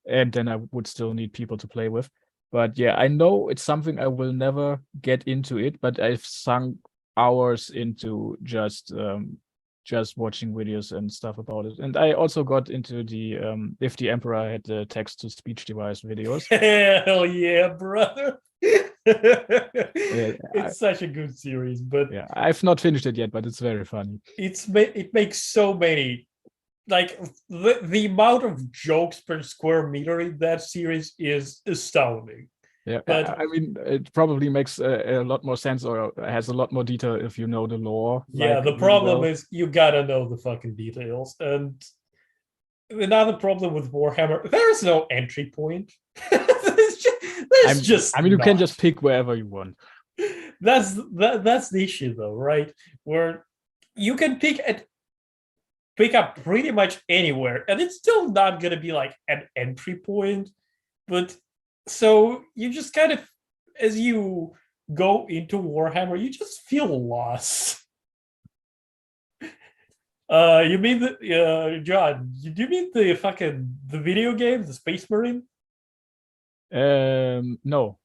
and then I would still need people to play with. But yeah, I know it's something I will never get into it, but I've sunk hours into just watching videos and stuff about it. And I also got into the if the Emperor had the text-to-speech device videos. Hell yeah, brother. It's such a good series, but yeah, I've not finished it yet, but it's very funny. It makes so many, like the amount of jokes per square meter in that series is astounding. Yeah, but I mean, it probably makes a lot more sense, or has a lot more detail if you know the lore. Yeah, like, the problem is you gotta know the fucking details. And another problem with Warhammer, there is no entry point. I mean, you can just pick wherever you want. That's the issue, though, right? Where you can pick up pretty much anywhere, and it's still not gonna be like an entry point. But so you just kind of, as you go into Warhammer, you just feel lost. You mean the John? Do you mean the video game, the Space Marine? No,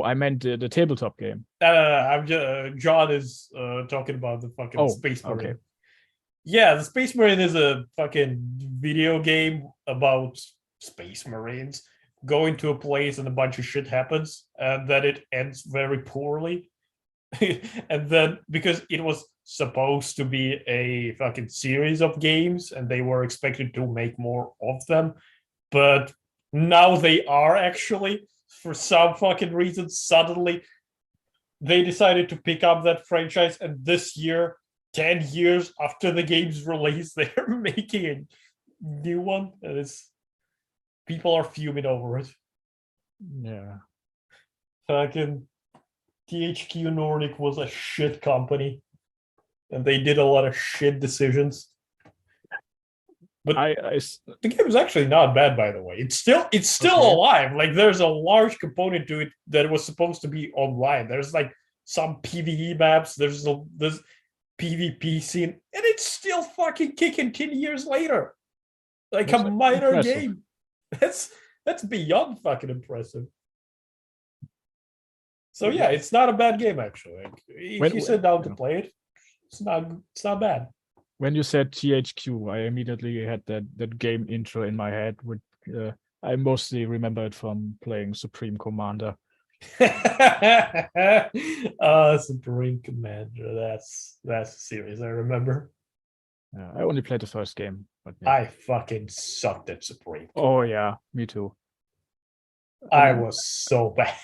I meant the tabletop game. I'm just John is talking about the fucking Space Marine. Okay. Yeah, the Space Marine is a fucking video game about Space Marines going to a place and a bunch of shit happens, and then it ends very poorly. And then because it was supposed to be a fucking series of games and they were expected to make more of them, but now they are actually, for some fucking reason, suddenly they decided to pick up that franchise, and this year, 10 years after the game's release, they're making a new one, and people are fuming over it. Yeah. Fucking THQ Nordic was a shit company, and they did a lot of shit decisions. But the game is actually not bad, by the way. It's still okay. Alive. Like, there's a large component to it that was supposed to be online. There's like some PvE maps. There's PvP scene, and it's still fucking kicking 10 years later. Like, that's a minor impressive game. That's beyond fucking impressive. So yeah, it's not a bad game actually. Like, if you sit down to play it, it's not bad. When you said THQ, I immediately had that game intro in my head. I mostly remember it from playing Supreme Commander. Supreme Commander. That's a series I remember. I only played the first game, but yeah. I fucking sucked at Supreme. Oh yeah, me too. I was so bad.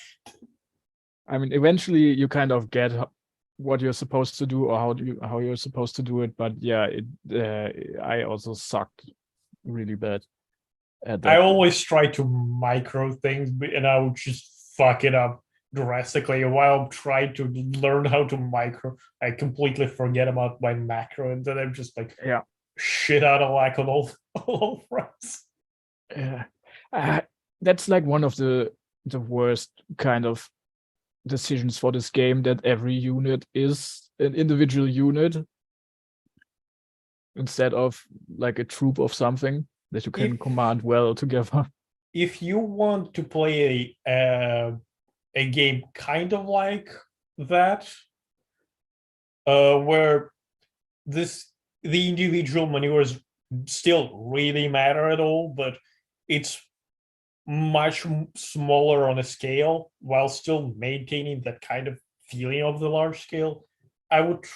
I mean, eventually you kind of get what you're supposed to do or how you're supposed to do it. But yeah, I also sucked really bad at I that. always try to micro things, and I would just fuck it up drastically. And while I'm trying to learn how to micro, I completely forget about my macro, and then I'm just like, Yeah. shit out of whack on all fronts. Yeah, that's like one of the worst kind of decisions for this game, that every unit is an individual unit instead of like a troop of something that you can command well together. If you want to play a game kind of like that, where the individual maneuvers still really matter at all, but it's much smaller on a scale while still maintaining that kind of feeling of the large scale, I would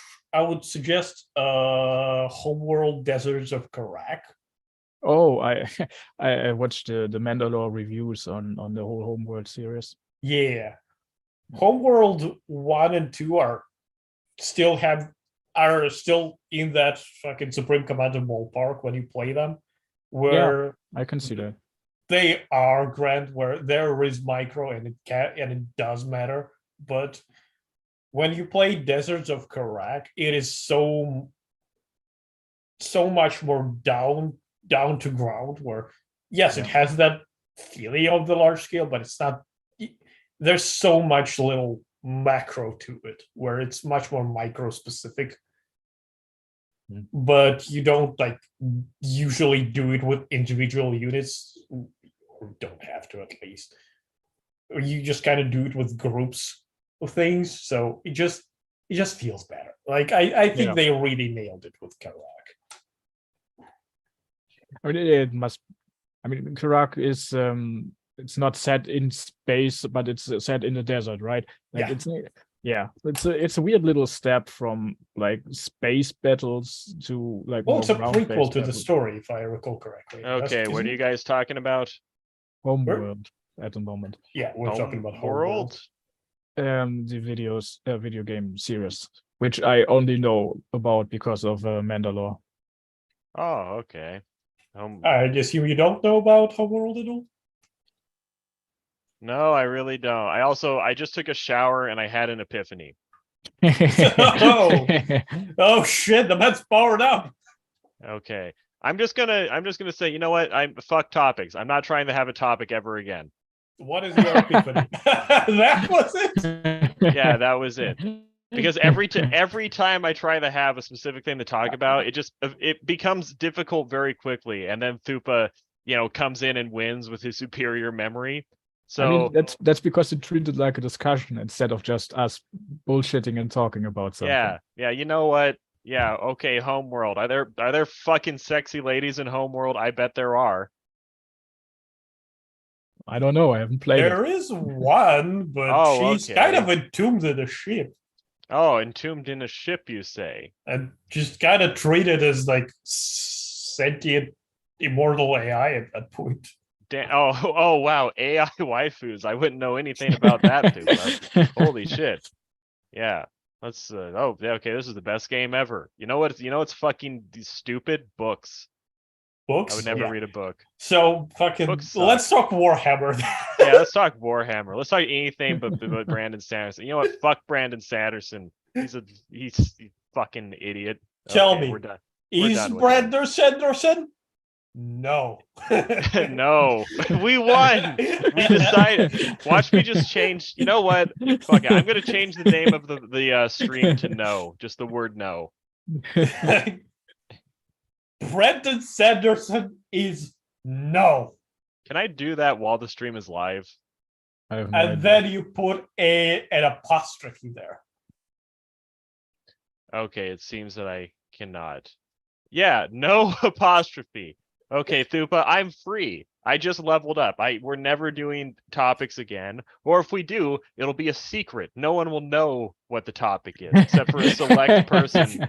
suggest Homeworld Deserts of Karak. Oh, I watched the Mandalore reviews on the whole Homeworld series. Yeah, Homeworld 1 and 2 are still in that fucking Supreme Commander ballpark when you play them, where I can see that. they are grand, where there is micro and it does matter. But when you play Deserts of Karak, it is so much more down to ground, where yes, it has that feeling of the large scale, but it's not. There's so much little macro to it, where it's much more micro specific. But you don't like usually do it with individual units, or don't have to, at least. Or you just kind of do it with groups of things, so it just feels better. Like I think they really nailed it with Karak. I mean, it must. I mean, Karak is it's not set in space, but it's set in the desert, right? Like it's a weird little step from like space battles to like. Well, it's a ground-based prequel to the battles. story, if I recall correctly. Okay, what are you guys talking about? Homeworld at the moment. Yeah, we're talking about Homeworld. The video game series, which I only know about because of Mandalore. Oh, okay. I assume you don't know about Homeworld at all? No, I really don't. I just took a shower and I had an epiphany. Oh shit, the Met's powered up. Okay. I'm just gonna say, you know what? Fuck topics. I'm not trying to have a topic ever again. What is your epiphany? That was it? Yeah, that was it. Because every time I try to have a specific thing to talk about, it becomes difficult very quickly, and then Thupa, comes in and wins with his superior memory. So I mean, that's because it treated like a discussion instead of just us bullshitting and talking about something. Yeah. You know what? Yeah. Okay. Homeworld. Are there fucking sexy ladies in Homeworld? I bet there are. I don't know. I haven't played There is one, but she's kind of entombed in a ship. Oh, entombed in a ship, you say? And just kind of treated as like sentient, immortal AI at that point. Oh, wow. AI waifus. I wouldn't know anything about that, Thupa. Holy shit. Yeah. Let's. Okay. This is the best game ever. You know what? It's fucking stupid books. Books? I would never read a book. So fucking. Let's talk Warhammer. Yeah, let's talk Warhammer. Let's talk anything but Brandon Sanderson. You know what? Fuck Brandon Sanderson. He's fucking idiot. Tell me, we're done. Is Brandon Sanderson? No. No. We won. We decided. Watch me just change. You know what? Fuck it. I'm gonna change the name of the stream to no. Just the word no. Brandon Sanderson is no. Can I do that while the stream is live? And then you put an apostrophe there. Okay, it seems that I cannot. Yeah, no apostrophe. Okay, Thupa, I'm free. I just leveled up. We're never doing topics again. Or if we do, it'll be a secret. No one will know what the topic is, except for a select person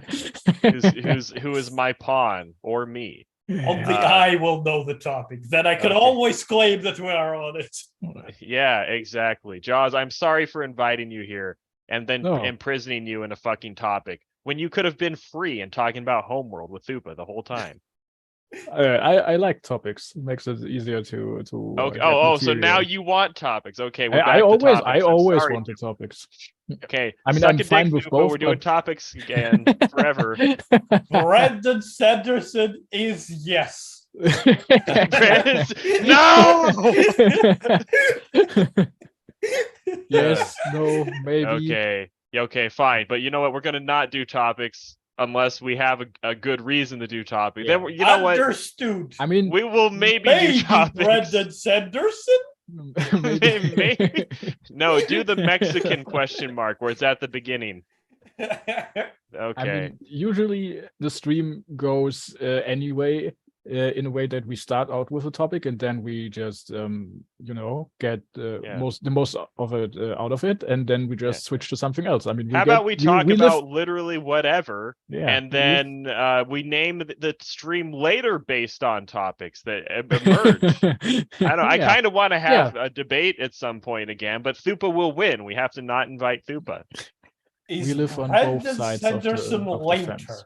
who is my pawn or me. Only I will know the topic. Then I can always claim that we are on it. Yeah, exactly. Jaws, I'm sorry for inviting you here. and then No. imprisoning you in a fucking topic when you could have been free and talking about Homeworld with Thupa the whole time. I like topics. It makes it easier to Okay. get So now material. you want topics. Okay, we're I back to always topics. I'm always sorry. wanted topics. Okay, I mean, suck I'm a fine dick, with Thupa, both, we're doing but- topics again forever. Brandon Sanderson is yes. Brandon- no. Yes, no, maybe. Okay. Yeah, okay, fine. But you know what? We're gonna not do topics unless we have a good reason to do topics. Then you know what? Understood. I mean, We will maybe do topics. Brandon Sanderson. Maybe. No, do the Mexican question mark where it's at the beginning. I Okay. mean, usually the stream goes anyway in a way that we start out with a topic and then we just get Yeah. the most of it out of it, and then we just switch to something else. I mean, How about we talk live- about literally whatever, Yeah, and then we name the stream later based on topics that emerge. I don't. I Yeah. kind of want to have a debate at some point again, but Thupa will win. We have to not invite Thupa. Is live on Brandon both sides of the- Sanderson of the later? fence.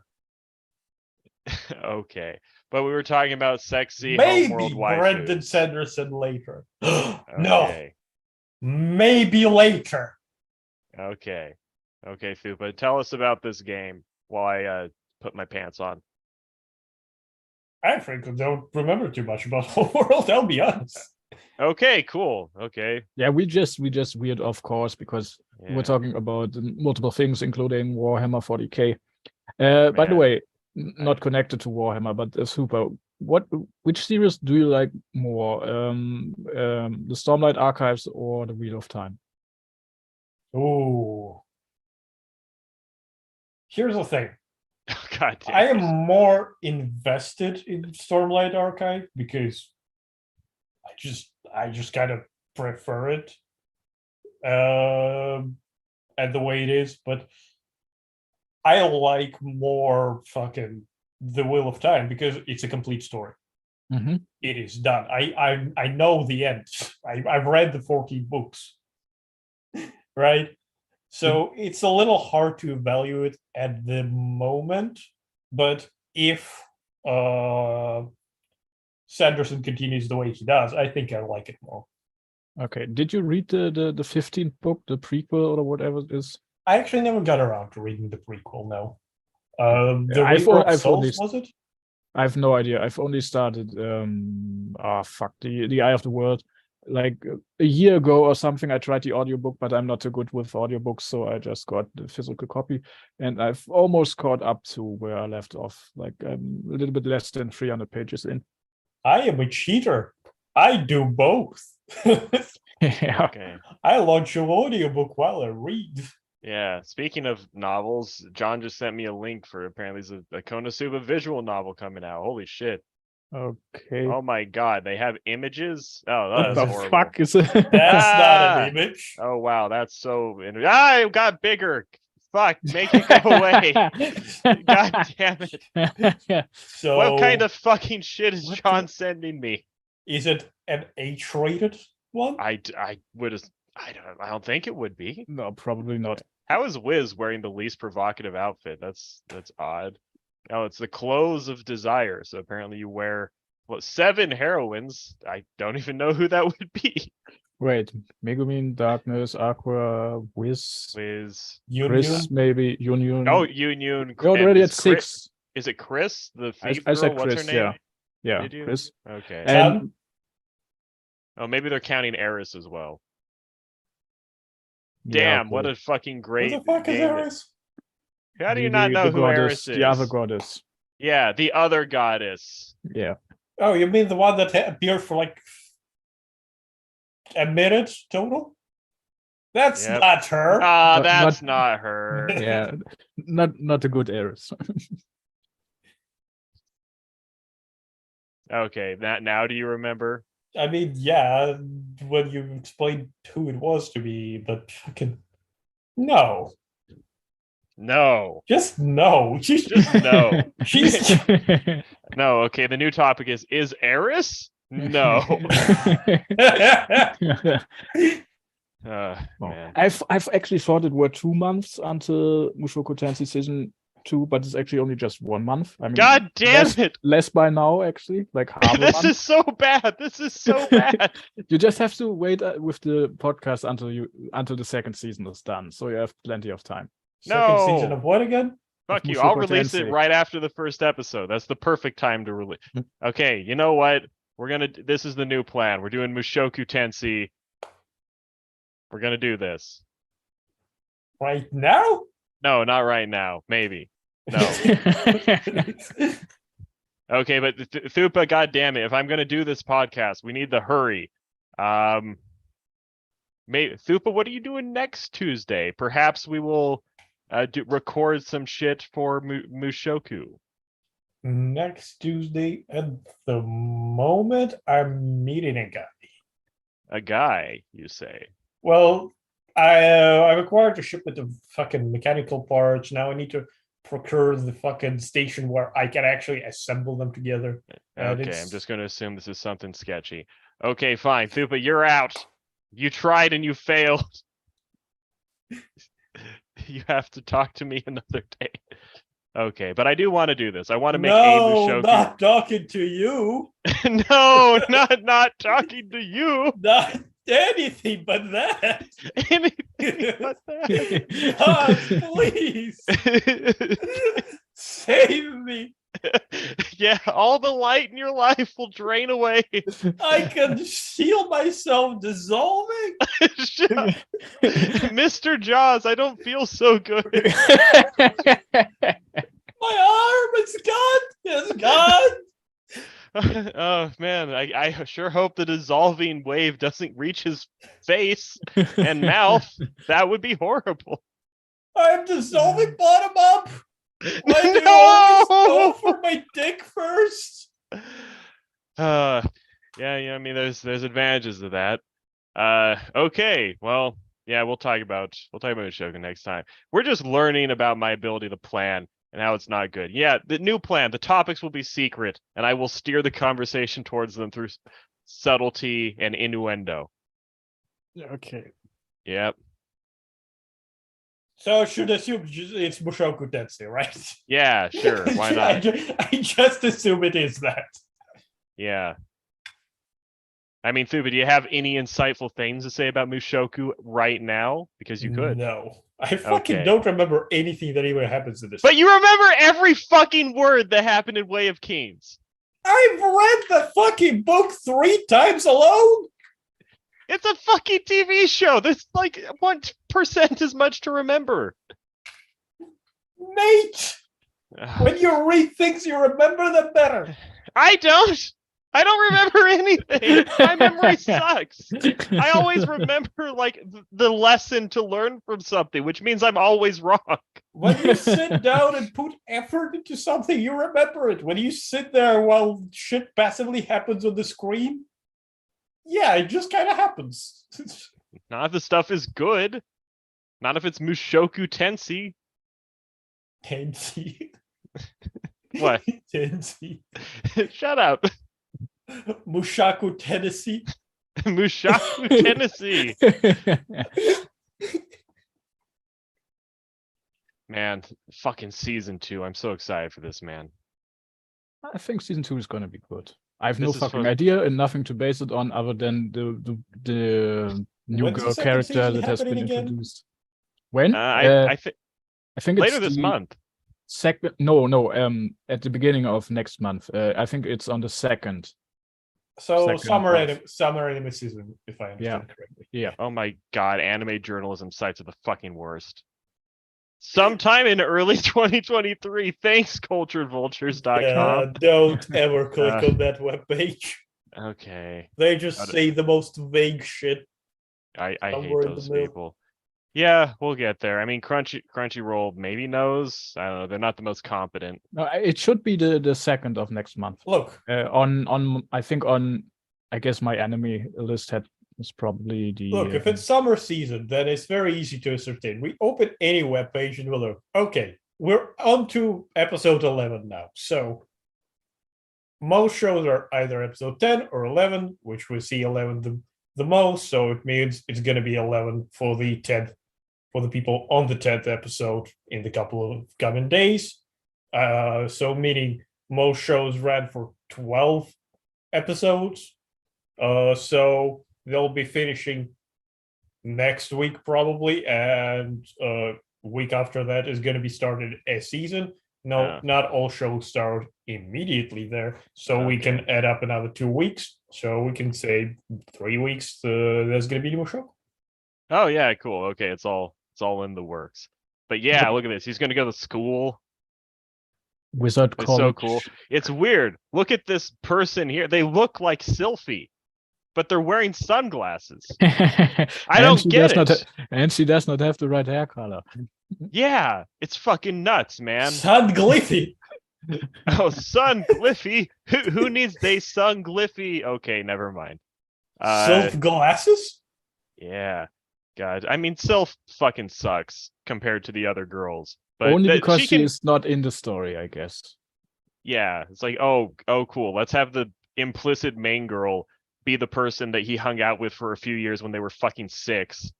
Okay, but we were talking about sexy Maybe homeworld Brandon waifus. Sanderson later. No, Okay. maybe later. Okay. Okay, Thupa, tell us about this game while I put my pants on. I frankly don't remember too much about Homeworld, I'll be honest. Okay, cool. Okay. Yeah, we just weird off course because Yeah. we're talking about multiple things, including Warhammer 40k. By the Man. way, not connected to Warhammer, but super. Which series do you like more? The Stormlight Archives or the Wheel of Time? Ooh. Here's the thing. God damn. I am more invested in Stormlight Archive because I just kind of prefer it and the way it is, but I like more fucking The Wheel of Time because it's a complete story. Mm-hmm. It is done. I know the end. I've read the 14 books. Right? So it's a little hard to evaluate at the moment, but if Sanderson continues the way he does, I think I like it more. Okay. Did you read the 15th book, the prequel or whatever it is? I actually never got around to reading the prequel, no. The I've Reaper of only- Souls, was it? I have no idea. I've only started the Eye of the World like a year ago or something. I tried the audiobook, but I'm not too good with audiobooks, so I just got the physical copy, and I've almost caught up to where I left off. Like I'm a little bit less than 300 pages in. I am a cheater. I do both. Yeah. Okay. I launch an audiobook while I read. Yeah. Speaking of novels, John just sent me a link for apparently there's a Konosuba visual novel coming out. Holy shit. Okay. Oh my god, they have images? Oh, What that's the horrible. fuck is it? That's not Ah! an image. Oh wow, that's so it got bigger. Fuck, make it go away. God damn it. So What kind of fucking shit is What John the- sending me? is it an H-rated one? I would I don't think it would be. No, probably not. How is Wiz wearing the least provocative outfit? That's odd. Oh, it's the clothes of desire. So apparently you wear 7 heroines. I don't even know who that would be. Wait, Megumin, Darkness, Aqua, Wiz, Wiz. Chris, maybe Union. Oh, Union. we're already and at is Chris- 6. Is it Chris? The I thief girl? said What's Chris, her name? yeah, Did you? Chris. Okay. And Oh, maybe they're counting Eris as well. yeah, Damn, what okay. a fucking Who great the fuck is game. Eris? How do you The- not the- know the who goddess, Eris is? The other goddess. Yeah, the other goddess. Yeah. Oh, you mean the one that appeared for like a minute total? That's Yep. not her. Ah, Not- that's not her. Yeah. Not a good Eris. Okay, now do you remember? I mean, yeah, when you explained who it was to me, but fucking no. No. Just no. She's Just no. she's No, okay, the new topic is Eris? No. Man. I've actually thought it were 2 months until Mushoku Tensei season 2, but it's actually only just 1 month. I mean, God damn it! less by now, actually, like half a This month. is so bad. This is so bad. You just have to wait with the podcast until the second season is done, so you have plenty of time. Second season No. of what again? Fuck Of you. I'll Mushoku release it Tensei. right after the first episode. That's the perfect time to release. Okay, you know what? This is the new plan. We're doing Mushoku Tensei. We're gonna do this. Right now? No, not right now. Maybe. No. Okay, but Thupa, goddamn it! If I'm gonna do this podcast, we need the hurry. Thupa, what are you doing next Tuesday? Perhaps we will record some shit for Mushoku. Next Tuesday, at the moment, I'm meeting a guy. A guy, you say? Well, I'm required to ship with the fucking mechanical parts. Now I need to procure the fucking station where I can actually assemble them together. Okay, I'm just going to assume this is something sketchy. Okay, fine. Thupa, you're out. You tried and you failed. You have to talk to me another day. Okay, but I do want to do this. I want to make a Mushoku. Not talking to you. No, not talking to you. Not anything but that. Anything but that. God, please save me. Yeah, all the light in your life will drain away. I can feel myself dissolving. Mr. Jaws, I don't feel so good. My arm is gone. It's gone. Oh man, I sure hope the dissolving wave doesn't reach his face and mouth. That would be horrible. I'm dissolving bottom up. Why do you No! always go for my dick first? Yeah, I mean, there's advantages to that. Okay, well, yeah, we'll talk about Mushoku next time. We're just learning about my ability to plan and how it's not good. Yeah, the new plan, the topics will be secret, and I will steer the conversation towards them through subtlety and innuendo. Okay. Yep. So I should assume it's Mushoku Tensei, right? Yeah, sure. Why not? I just assume it is that. Yeah. I mean, Thuba, do you have any insightful things to say about Mushoku right now? Because you could. No. I fucking Okay. don't remember anything that even happens in this. But you remember every fucking word that happened in Way of Kings. I've read the fucking book 3 times alone. It's a fucking TV show. There's like 1% as much to remember. Mate, when you read things, you remember them better. I don't remember anything. My memory sucks. I always remember like the lesson to learn from something, which means I'm always wrong. When you sit down and put effort into something, you remember it. When you sit there while shit passively happens on the screen, yeah, it just kind of happens. Not if the stuff is good. Not if it's Mushoku Tensei. Tensei. What? Tensei. Shut up. Mushoku Tennessee. Mushoku Tennessee. Man, fucking season 2. I'm so excited for this, man. I think season 2 is going to be good. I have This no is fucking for- idea and nothing to base it on other than the new When's the girl second character season that has been happening again? introduced. When? I think I think later it's this the month. second. No. At the beginning of next month. I think it's on the 2nd. So Second summer anime season, if I understand correctly. Yeah. Oh my god, anime journalism sites are the fucking worst. Sometime in early 2023. Thanks, culturedvultures.com. Don't ever click on that webpage. Okay. They just Got it. say the most vague shit. I hate Somewhere in the those middle. people. Yeah, we'll get there. I mean, Crunchyroll maybe knows. I don't know. They're not the most competent. No, it should be the 2nd of next month. Look, On I think on I guess my anime list is probably the if it's summer season, then it's very easy to ascertain. We open any webpage and we'll look. Okay, we're on to episode 11 now. So most shows are either episode 10 or 11, which we see 11 the most, so it means it's gonna be 11 for the 10th, for the people on the 10th episode in the couple of coming days. So meaning most shows ran for 12 episodes. So they'll be finishing next week probably, and week after that is going to be started a season. No, not all shows start immediately there, so we can add up another 2 weeks. So we can say 3 weeks. There's going to be a new show. Oh yeah, cool. Okay, it's all in the works. But yeah, look at this. He's gonna go to school. Wizard It's College. so cool. It's weird. Look at this person here. They look like Sylphie, but they're wearing sunglasses. I don't get it. And she does not have the right hair color. Yeah, it's fucking nuts, man. Sun Gliffy. Oh, Sun Gliffy. Who needs they Sun Gliffy? Okay, never mind. Sylph glasses? Yeah. God, I mean, Sylph fucking sucks compared to the other girls. But only because she can... is not in the story, I guess. Yeah, it's like, oh, cool. Let's have the implicit main girl be the person that he hung out with for a few years when they were fucking 6.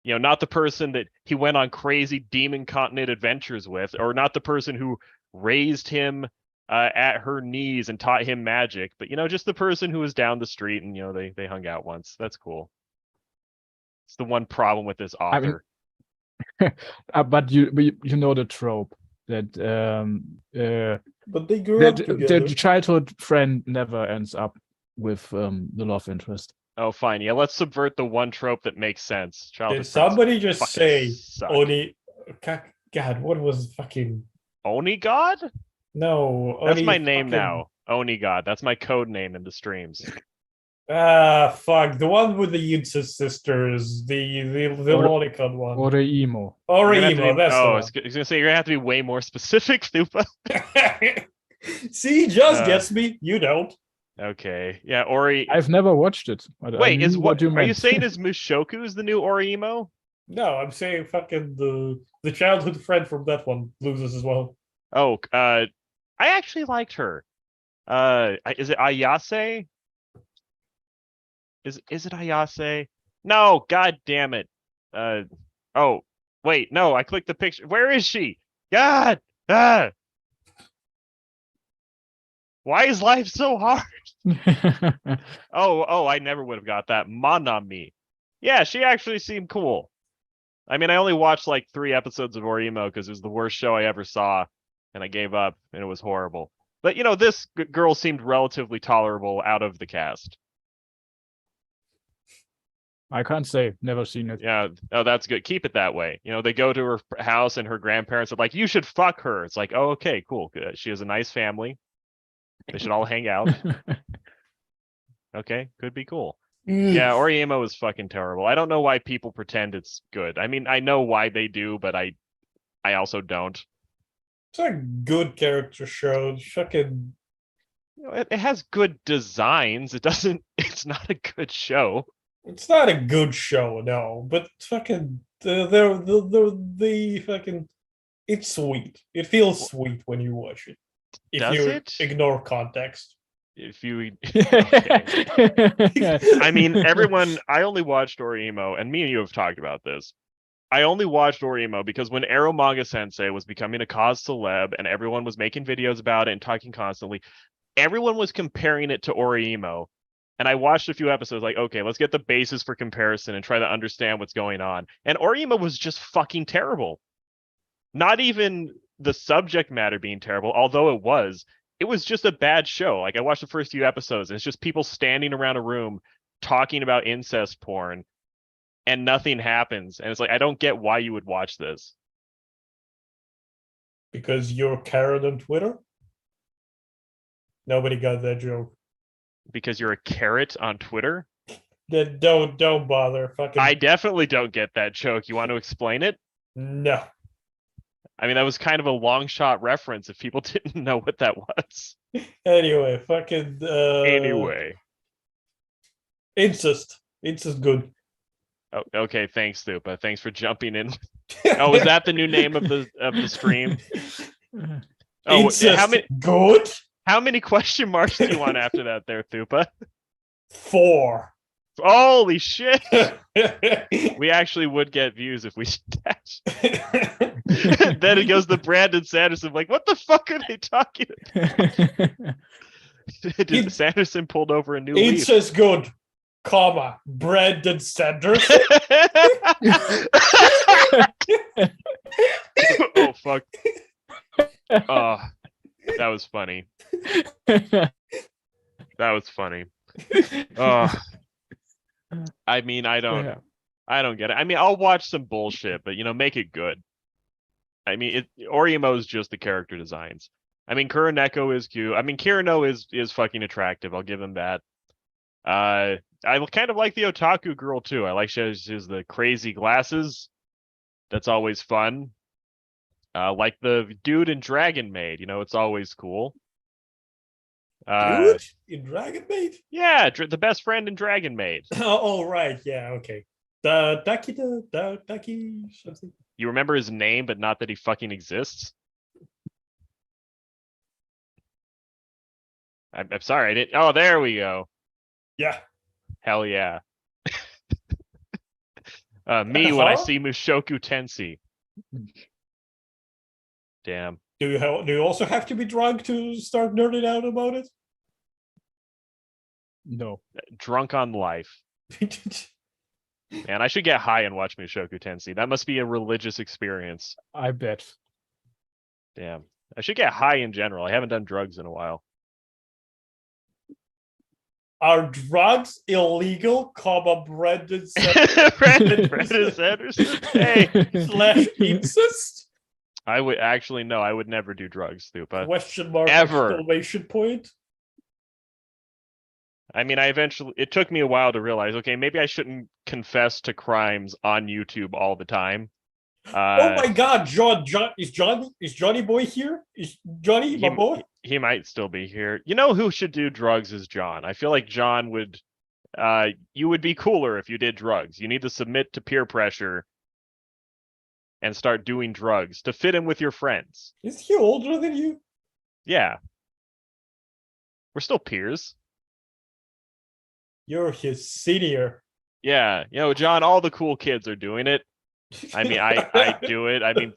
You know, not the person that he went on crazy demon continent adventures with, or not the person who raised him at her knees and taught him magic, but, you know, just the person who was down the street and, you know, they hung out once. That's cool. It's the one problem with this author. I mean, but you know the trope that but they grew up together. The childhood friend never ends up with the love interest. Oh, fine. Yeah, let's subvert the one trope that makes sense. Did somebody just say suck. Oni? God, what was fucking Oni God? No, that's my name now. Oni God. That's my code name in the streams. Fuck, the one with the incest sisters, the lolicon one. Oreimo. Oreimo, that's I was gonna say you're gonna have to be way more specific, Thupa. See, just gets me. You don't. Okay, yeah, Ori. I've never watched it. Wait, is what you are you saying? Is Mushoku is the new Oreimo? No, I'm saying fucking the childhood friend from that one loses as well. Oh, I actually liked her. Is it Ayase? Is it Ayase? No, god damn it. Oh, wait, no, I clicked the picture. Where is she? God! Why is life so hard? Oh, I never would have got that. Manami. Yeah, she actually seemed cool. I mean, I only watched like 3 episodes of Oreimo because it was the worst show I ever saw, and I gave up, and it was horrible. But, you know, this girl seemed relatively tolerable out of the cast. I can't say. Never seen it. Yeah. Oh, that's good. Keep it that way. You know, they go to her house, and her grandparents are like, you should fuck her. It's like, oh, okay, cool. Good. She has a nice family. They should all hang out. Okay, could be cool. Yeah, Oreimo is fucking terrible. I don't know why people pretend it's good. I mean, I know why they do, but I also don't. It's a good character show. Fucking, you know, it has good designs. It's not a good show. It's not a good show, no. But fucking, the fucking, it's sweet. It feels sweet when you watch it. If you ignore context. If you I mean, I only watched Oreimo, and me and you have talked about this. I only watched Oreimo because when Arrow Manga Sensei was becoming a cause celeb and everyone was making videos about it and talking constantly, everyone was comparing it to Oreimo. And I watched a few episodes like, okay, let's get the basis for comparison and try to understand what's going on. And Oreimo was just fucking terrible. Not even the subject matter being terrible, although it was just a bad show. Like, I watched the first few episodes, and it's just people standing around a room talking about incest porn, and nothing happens. And it's like, I don't get why you would watch this. Because you're Karen on Twitter? Nobody got that joke. Because you're a carrot on Twitter? Then don't bother. Fucking. I definitely don't get that joke. You want to explain it? No. I mean, that was kind of a long shot reference if people didn't know what that was. Anyway, fucking. Anyway. Incest. Incest good. Oh, okay, thanks, Thupa. Thanks for jumping in. Oh, is that the new name of the stream? Oh, Incest how many good? How many question marks do you want after that there, Thupa? 4. Holy shit! We actually would get views if we dash. Then it goes to Brandon Sanderson. Like, what the fuck are they talking about? Sanderson pulled over a new leaf. It's as good, comma, Brandon Sanderson. Oh fuck. Oh, that was funny. That was funny. Oh, I mean, I don't get it. I mean, I'll watch some bullshit, but make it good. I mean, Orimo's just the character designs. I mean, Kuroneko is cute. I mean, Kirino is fucking attractive. I'll give him that. I kind of like the otaku girl too. I like she has the crazy glasses. That's always fun. Like the dude in Dragon Maid. It's always cool. Dude in Dragon Maid? Yeah, the best friend in Dragon Maid. Oh, right. Yeah, okay. The Taki something. You remember his name, but not that he fucking exists? I'm sorry, I didn't. Oh, there we go. Yeah. Hell yeah. Me when I see Mushoku Tensei. Damn. Do you also have to be drunk to start nerding out about it? No. Drunk on life. Man, I should get high and watch Mushoku Tensei. That must be a religious experience. I bet. Damn. I should get high in general. I haven't done drugs in a while. Are drugs illegal, comma, Brandon Sanderson? Brandon Sanderson? Hey. / incest? I would actually no, I would never do drugs, Stupa. Question mark, Ever. Exclamation point. I mean, it took me a while to realize, okay, maybe I shouldn't confess to crimes on YouTube all the time. Oh my god, is Johnny Boy here? Is Johnny my boy? He might still be here. You know who should do drugs is John. I feel like John would you would be cooler if you did drugs. You need to submit to peer pressure and start doing drugs to fit in with your friends. Is he older than you? Yeah. We're still peers. You're his senior. Yeah. John, all the cool kids are doing it. I mean, I do it. I mean,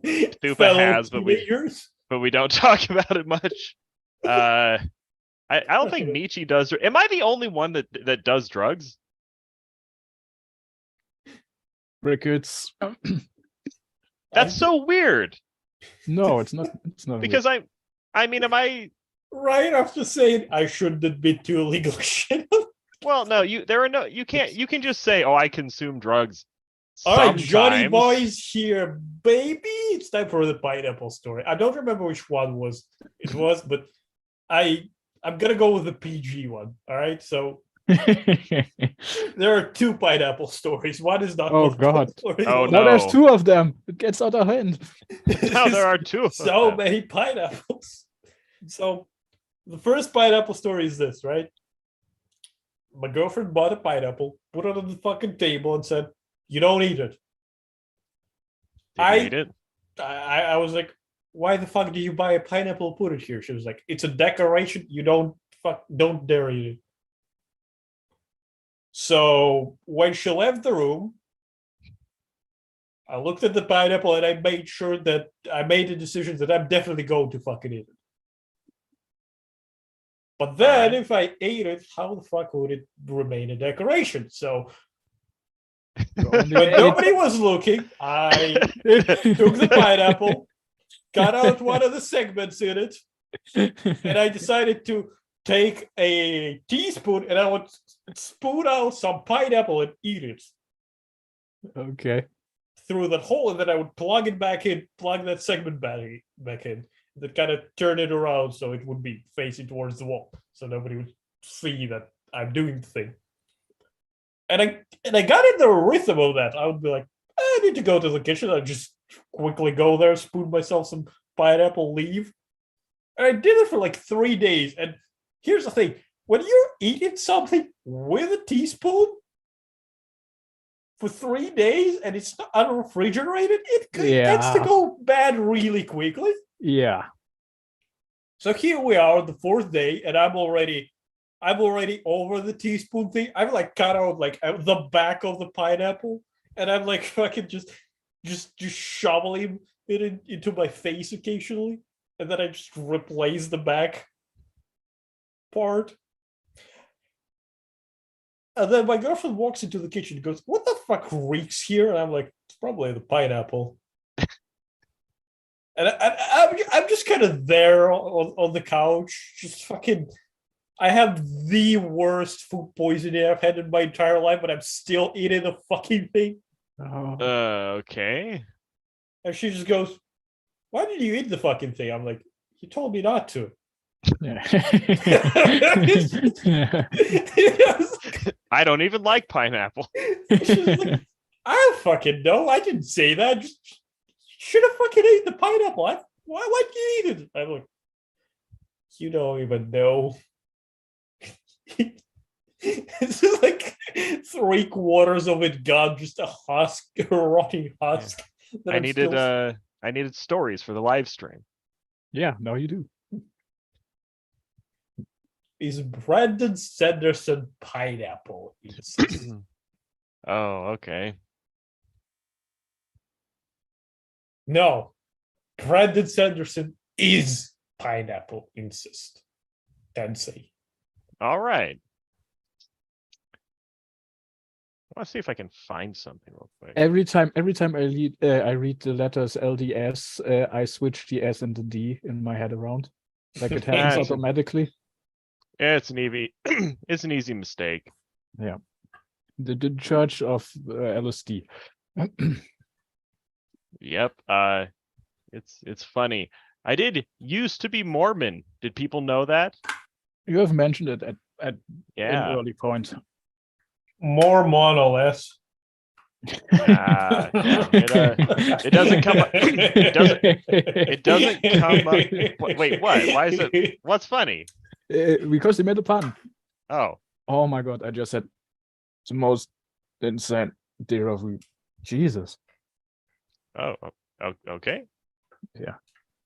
Stupa has, but we don't talk about it much. I don't think Nietzsche does. Am I the only one that does drugs? Rickets. That's so weird. No, it's not. It's not because weird. I mean, am I right after saying I shouldn't admit to illegal shit? Well, no, you can just say, "Oh, I consume drugs." All right, Johnny Boy's here, baby. It's time for the pineapple story. I don't remember which one it was, but I'm gonna go with the PG one. All right, so there are 2 pineapple stories. One is not. Oh god! Oh no, there's 2 of them. It gets out of hand. No, there are 2. So many pineapples. So the first pineapple story is this, right? My girlfriend bought a pineapple, put it on the fucking table, and said, "You don't eat it." Eat it? I was like, "Why the fuck do you buy a pineapple? Put it here." She was like, "It's a decoration. You don't dare eat it." So when she left the room, I looked at the pineapple and I made sure that I made a decision that I'm definitely going to fucking eat it. But then, if I ate it, how the fuck would it remain a decoration? So, when nobody was looking, I took the pineapple, cut out one of the segments in it, and I decided to take a teaspoon and I would spoon out some pineapple and eat it. Okay. Through that hole, and then I would plug it back in, plug that segment back in. That kind of turn it around so it would be facing towards the wall, so nobody would see that I'm doing the thing. And I got in the rhythm of that. I would be like, I need to go to the kitchen. I'd just quickly go there, spoon myself some pineapple, leave. And I did it for like 3 days. And here's the thing: when you're eating something with a teaspoon for 3 days and it's not unrefrigerated, it gets to go bad really quickly. Yeah. So here we are, the 4th day, and I'm already I'm already over the teaspoon thing. I'm like cut out like the back of the pineapple, and I'm like fucking just shoveling it into my face occasionally, and then I just replace the back part. And then my girlfriend walks into the kitchen and goes, "What the fuck reeks here?" And I'm like, "It's probably the pineapple." And I'm just kind of there on the couch, just fucking. I have the worst food poisoning I've had in my entire life, but I'm still eating the fucking thing. Oh. Okay. And she just goes, "Why did you eat the fucking thing?" I'm like, "You told me not to." Yeah. I don't even like pineapple. She's like, "I don't fucking know. I didn't say that. Just should have fucking ate the pineapple. Why did you eat it?" I'm like, "You don't even know." It's just like 3/4 of it gone, just a husk, a rotting husk. that I I'm needed still- I needed stories for the live stream. Yeah, now you do. Is Brandon Sanderson pineapple? Oh, okay. No, Brandon Sanderson is pineapple incest. Tensei. All right. I want to see if I can find something real quick. Every time I read the letters LDS, I switch the S and the D in my head around. Like it happens Gotcha. automatically. Yeah, it's an easy it's an easy mistake. The Church of LSD. Yep. It's funny. I did used to be Mormon. Did people know that? You have mentioned it at an Yeah. early point. More less. It doesn't come up. It doesn't come up. Wait, what? Why is it? What's funny? Because they made a pun. Oh, Oh my god! I just said the most insane deer of Jesus. oh, okay. Yeah.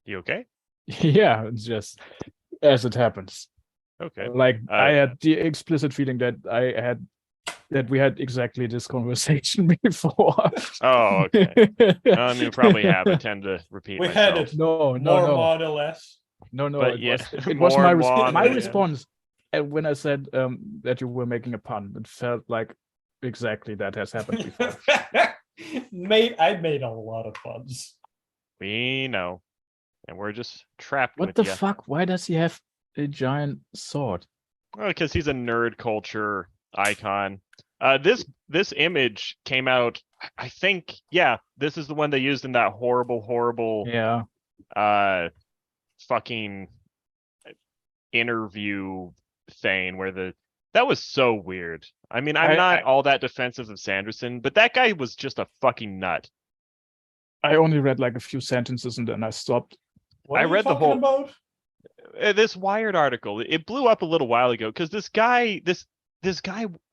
You okay? Yeah, it's just as it happens. Okay. Like I had the explicit feeling that we had exactly this conversation before. Oh, okay. I mean, we probably have. I tend to repeat We myself. had it. No. More less. No, But it yeah, was my more my yeah. response. And when I said that you were making a pun, it felt like exactly that has happened before. I made a lot of puns. We know, and we're just trapped What with the you. fuck? Why does he have a giant sword? Well, because he's a nerd culture icon. This image came out. I think, yeah, this is the one they used in that horrible, Yeah. fucking interview thing where that was so weird. I mean, I'm not all that defensive of Sanderson, but that guy was just a fucking nut. I only read like a few sentences and then I stopped. What I are you read the talking whole- about? This Wired article, it blew up a little while ago because this guy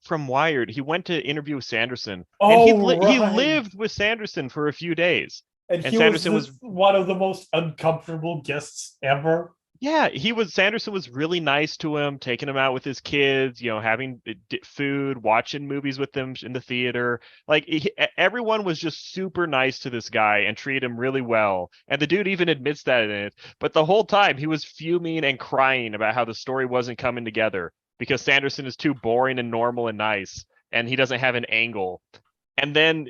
from Wired, he went to interview with Sanderson, and he right. lived with Sanderson for a few days. And he Sanderson was one of the most uncomfortable guests ever. Yeah, Sanderson was really nice to him, taking him out with his kids, having food, watching movies with them in the theater. Like everyone was just super nice to this guy and treated him really well. And the dude even admits that in it. But the whole time he was fuming and crying about how the story wasn't coming together because Sanderson is too boring and normal and nice, and he doesn't have an angle. And then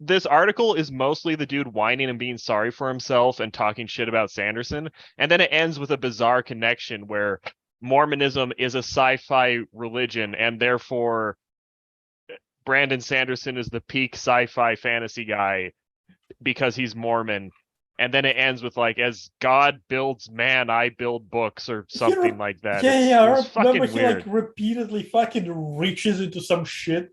this article is mostly the dude whining and being sorry for himself and talking shit about Sanderson. And then it ends with a bizarre connection where Mormonism is a sci-fi religion, and therefore Brandon Sanderson is the peak sci-fi fantasy guy because he's Mormon. And then it ends with like, as God builds man, I build books, or something like that. Yeah, It was I remember fucking he weird. like repeatedly fucking reaches into some shit.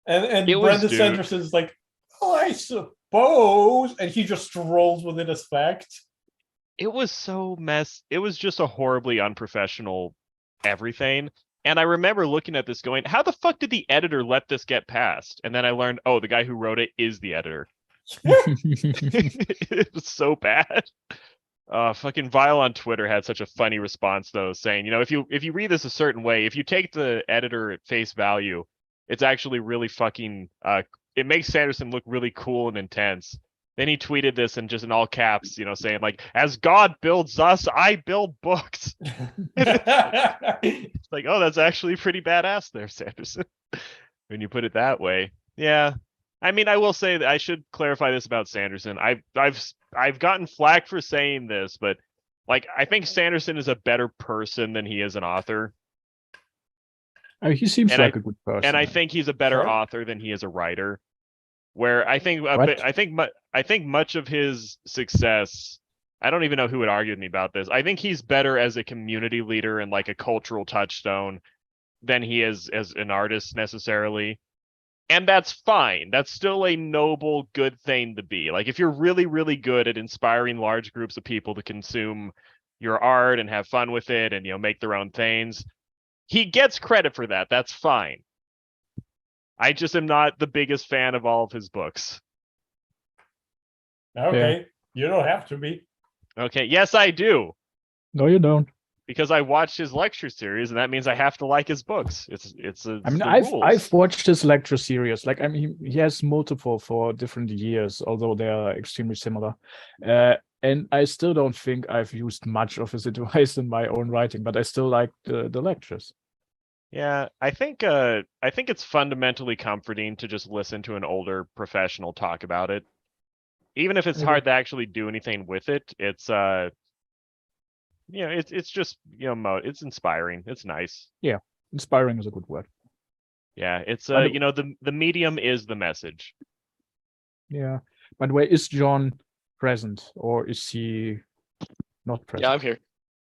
And It was, Brandon dude. Sanderson's like, "Oh, I suppose," and he just rolls with it as fact. It was it was just a horribly unprofessional everything. And I remember looking at this going, how the fuck did the editor let this get past? And then I learned, oh, the guy who wrote it is the editor. It was so bad. Fucking Vile on Twitter had such a funny response though, saying, if you read this a certain way, if you take the editor at face value, it's actually really fucking it makes Sanderson look really cool and intense. Then he tweeted this and just in all caps, saying like, as God builds us, I build books. It's like, oh, that's actually pretty badass there, Sanderson. When you put it that way. Yeah. I mean, I will say that I should clarify this about Sanderson. I've gotten flack for saying this, but like I think Sanderson is a better person than he is an author. He seems And like a good person. And I think he's a better Sure. author than he is a writer. Where I think What? I think much of his success, I don't even know who would argue with me about this. I think he's better as a community leader and like a cultural touchstone than he is as an artist necessarily. And that's fine. That's still a noble, good thing to be. Like if you're really, really good at inspiring large groups of people to consume your art and have fun with it and make their own things, he gets credit for that. That's fine. I just am not the biggest fan of all of his books. Okay, you don't have to be. Okay, yes, I do. No, you don't. Because I watched his lecture series, and that means I have to like his books. I mean, I've watched his lecture series. Like, I mean, he has multiple for different years, although they are extremely similar. And I still don't think I've used much of his advice in my own writing, but I still like the lectures. Yeah, I think it's fundamentally comforting to just listen to an older professional talk about it. Even if it's hard to actually do anything with it, it's it's just it's inspiring. It's nice. Yeah, inspiring is a good word. Yeah, it's the medium is the message. Yeah. By the way, is John present or is he not present? Yeah, I'm here.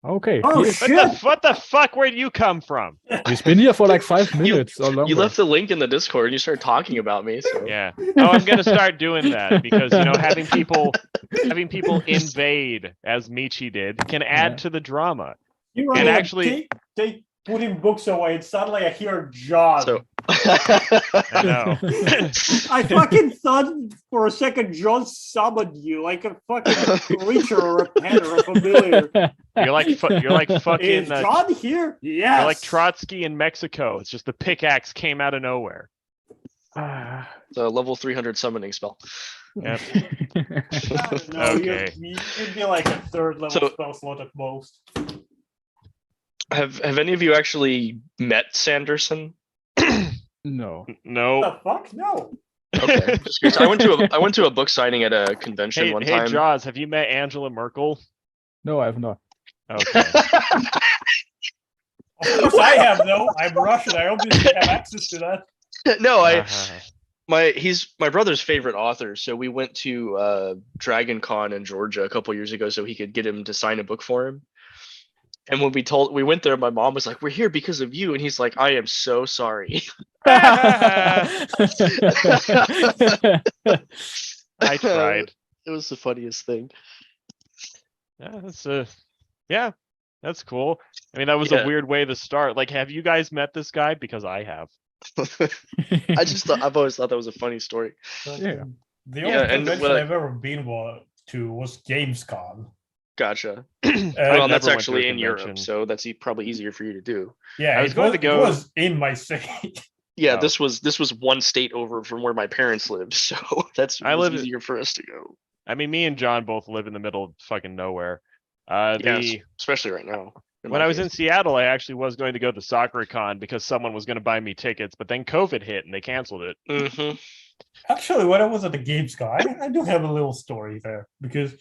Okay. Oh, shit! What the fuck? Where did you come from? He's been here for like 5 minutes or longer. You left the link in the Discord and you started talking about me. So Yeah. Oh, I'm gonna start doing that because having people invade as Michi did can add to the drama. You And actually- they putting books away, and suddenly I hear John. So I know. I fucking thought for a second John summoned you like a fucking creature or a pet or a familiar. You're like fucking. Is John here? Yes. You're like Trotsky in Mexico. It's just the pickaxe came out of nowhere. the level 300 summoning spell. Yep. No, Okay. you'd be like a third level So- spell slot at most. Have any of you actually met Sanderson? No. No. The fuck? No. Okay, just curious. I went to a book signing at a convention Hey, one hey, time. Jaws, have you met Angela Merkel? No, I have not. Okay. Of course I have no. I'm Russian. I obviously have access to that. No, Uh-huh. he's my brother's favorite author, so we went to Dragon Con in Georgia a couple years ago so he could get him to sign a book for him. And when we went there, my mom was like, "We're here because of you," and he's like, "I am so sorry." I tried. It was the funniest thing. Yeah, that's cool. I mean, that was Yeah. a weird way to start. Like, have you guys met this guy? Because I have. I've always thought that was a funny story. Yeah. The only Yeah, and convention what I- I've ever been to was Gamescom. Gotcha. I Well, never that's went to a actually in Europe, convention. so that's probably easier for you to do. Yeah, I was going to go- It was in my city. Yeah, Oh. this was one state over from where my parents live, so that's I live- easier for us to go. I mean, me and John both live in the middle of fucking nowhere. Yes, especially right now. When I was in Seattle, I actually was going to go to SoccerCon because someone was going to buy me tickets, but then COVID hit and they canceled it. Mm-hmm. Actually, when I was at the Gamescom, I do have a little story there because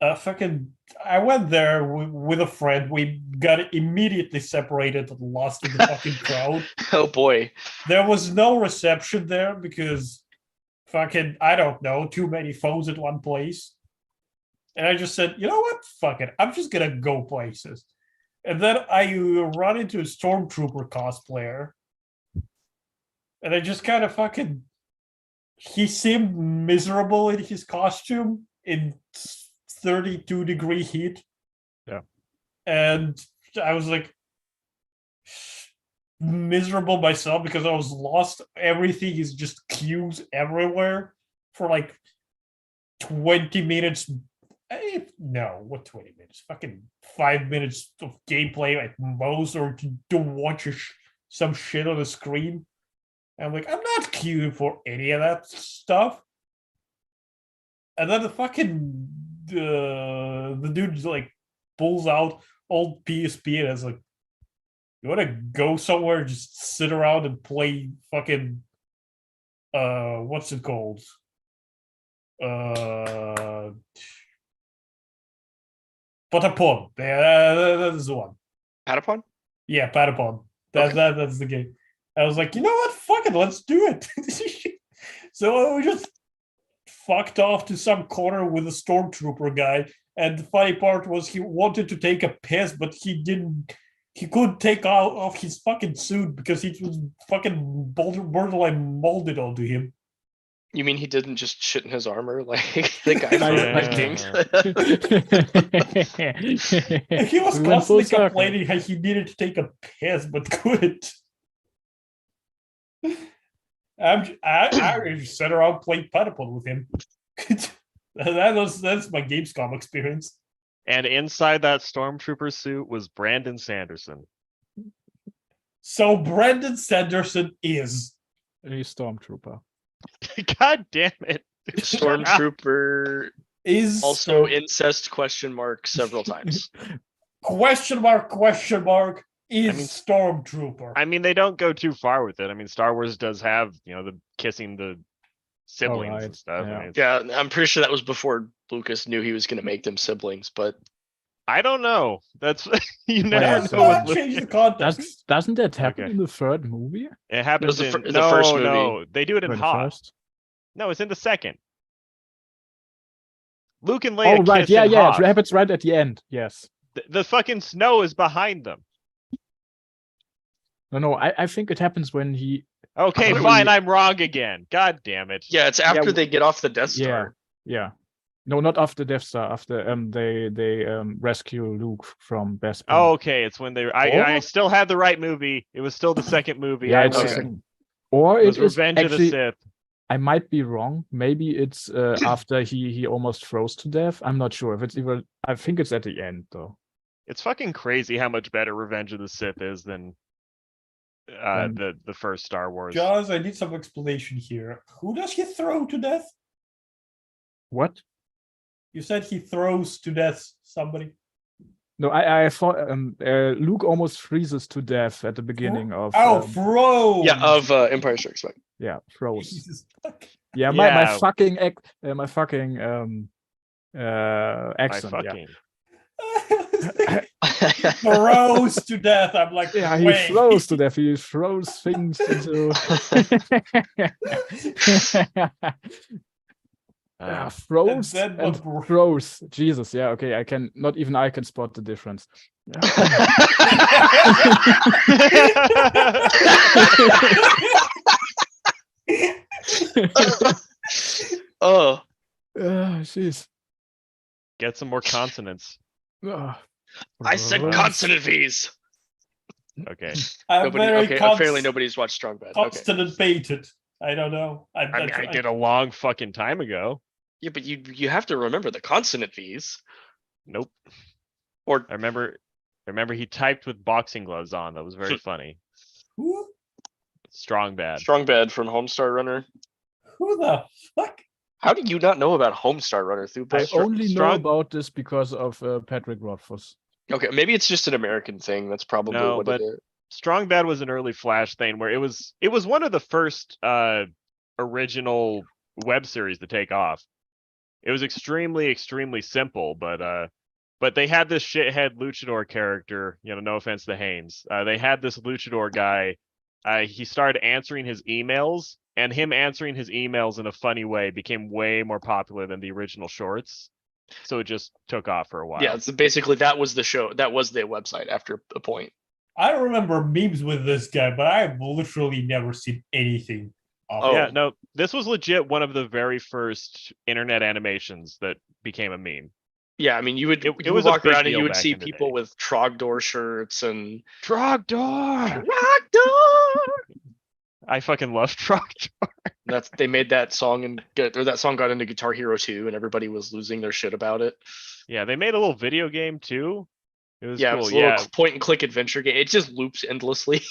I went there with a friend. We got immediately separated and lost in the fucking crowd. Oh boy. There was no reception there because fucking, I don't know, too many phones at one place. And I just said, you know what? Fuck it. I'm just gonna go places. And then I run into a Stormtrooper cosplayer. And I just kind of fucking, he seemed miserable in his costume in 32-degree heat. Yeah. And I was like miserable myself because I was lost. Everything is just queues everywhere for like 20 minutes No, what 20 minutes? Fucking 5 minutes of gameplay at most, or to watch some shit on the screen. And I'm like, I'm not queuing for any of that stuff. And then the dude like pulls out old PSP and is like, "You want to go somewhere? Just sit around and play fucking what's it called? Patapon. That is the one. Patapon? Yeah, Patapon. Okay. That's the game. I was like, you know what? Fuck it, let's do it. So we just fucked off to some corner with a stormtrooper guy. And the funny part was he wanted to take a piss, but he didn't. He couldn't take off his fucking suit because it was fucking borderline molded onto him. You mean he didn't just shit in his armor like the guy from Vikings? And he was We went full constantly circle. complaining how he needed to take a piss but couldn't. I just sat around playing Patapon with him. That's my Gamescom experience. And inside that stormtrooper suit was Brandon Sanderson. So Brandon Sanderson is A stormtrooper. God damn it. Stormtrooper, is also incest question mark several times. question mark is I mean- Stormtrooper. I mean, they don't go too far with it. I mean, Star Wars does have, the kissing the siblings right, and stuff. yeah. I mean, Yeah, I'm pretty sure that was before Lucas knew he was going to make them siblings, but I don't know. That's you Wait, never so- know. Don't With change the Lucas. context. Doesn't that happen Okay. in the third movie? It happens the in fir- the no, first movie. no. They do it in Or the Hoth. first? No, it's in the second. Luke and Leia Oh right, kiss yeah, in yeah. Hoth. It happens right at the end. Yes. The fucking snow is behind them. No, I think it happens when he. Okay, thought fine. we- I'm wrong again. God damn it. yeah, it's after w- they get off the Death Yeah, Star. yeah. No, not after Death Star. After they rescue Luke from Bespin. Oh, okay. It's when they. I Or- still had the right movie. It was still the second movie. yeah, I it's the win. second. Or It it was is Revenge of the actually. Sith. I might be wrong. Maybe it's after he almost froze to death. I'm not sure if it's even. I think it's at the end though. It's fucking crazy how much better Revenge of the Sith is than Then- the first Star Wars. Jaws, I need some explanation here. Who does he throw to death? What? You said he throws to death somebody. No, I thought Luke almost freezes to death at the beginning of. Oh, froze. Yeah, of Empire Strikes Back. Yeah, froze. Jesus. fuck. Yeah, my Yeah. fucking I accent. fucking. Throws to death. I'm like, Yeah, he wait. froze to death. He throws things into. Yeah, froze then and what- froze. Jesus, yeah, okay. I can not even I can spot the difference. Oh, Jeez. Get some more consonants. I said consonant V's. Okay. I'm Nobody, very okay, apparently nobody's watched Strong Bad. Okay. constant baited. I don't know. I mean, I did a long fucking time ago. Yeah, but you have to remember the consonant V's. Nope. Or I remember he typed with boxing gloves on. That was very funny. Who Strong bad. Strong Bad from Homestar Runner. the fuck? How do you not know about Homestar Runner through I both? only know strong- about this because of Patrick Rothfuss. Okay, maybe it's just an American thing. That's probably No, what but- it is. Strong Bad was an early Flash thing where it was one of the first original web series to take off. It was extremely simple, but they had this shithead luchador character, no offense to Haynes. They had this luchador guy. He started answering his emails, and him answering his emails in a funny way became way more popular than the original shorts. So it just took off for a while. Yeah, so basically that was the show. That was the website after a point. I remember memes with this guy, but I've literally never seen anything of Oh. it. Yeah, no, this was legit one of the very first internet animations that became a meme. Yeah, I mean, you would It you was would a walk big around and deal you would back see in the people day. with Trogdor shirts and Trogdor! Trogdor. I fucking love Trogdor. They made that song and that song got into Guitar Hero 2 and everybody was losing their shit about it. Yeah, they made a little video game too. It was Yeah, cool. it's a little Yeah, point and click adventure game. It just loops endlessly.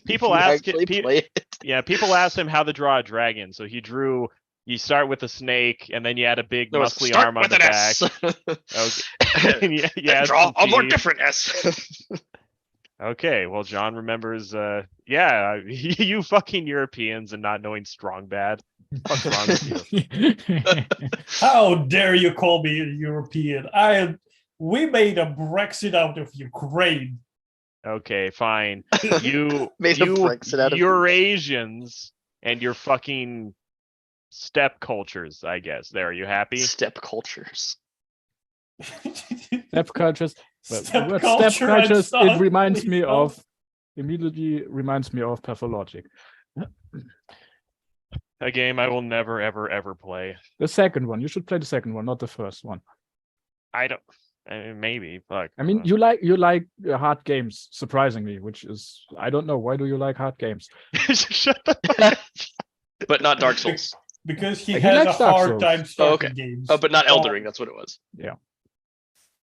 People if you ask it- actually pe- play it. yeah. People asked him how to draw a dragon, so he drew. You start with a snake, and then you add a big No, it's muscly start arm on with the an back. S. Okay. And yeah, Draw a more different S. Okay, well, John remembers. Yeah, you fucking Europeans and not knowing strong bad. What's wrong with you? How dare you call me a European? We made a Brexit out of Ukraine. Okay, fine. You, Made a you Brexit out of Eurasians and your fucking steppe cultures. I guess. There, are you happy? Step cultures. Step cultures. But the Step word culture step and cultures, stuff, it reminds please me don't. of immediately reminds me of Pathologic. A game I will never, ever play. The second one. You should play the second one, not the first one. I don't. Maybe. Fuck. I mean, you like hard games, surprisingly, which is I don't know. Why do you like hard games? Shut the. But not Dark Souls. Because he He has a likes Dark hard Souls. time starting okay. games. Oh, but not Eldering. That's what it was.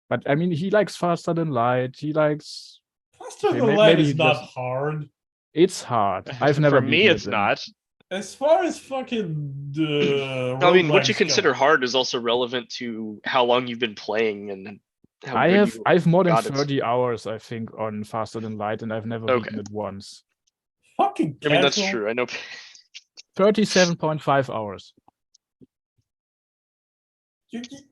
But I mean, he likes Faster Than Light. He likes. Faster Okay, Than maybe Light he is not just- hard. It's hard. I've never. For me, beaten it's it, and- not. As far as fucking the I mean, what you roguelikes consider go. hard is also relevant to how long you've been playing and how I good have you I've more than got it. 30 hours, I think, on Faster Than Light, and I've never Okay. beaten it once. Fucking I mean, that's casual. true. I know. 37.5 hours.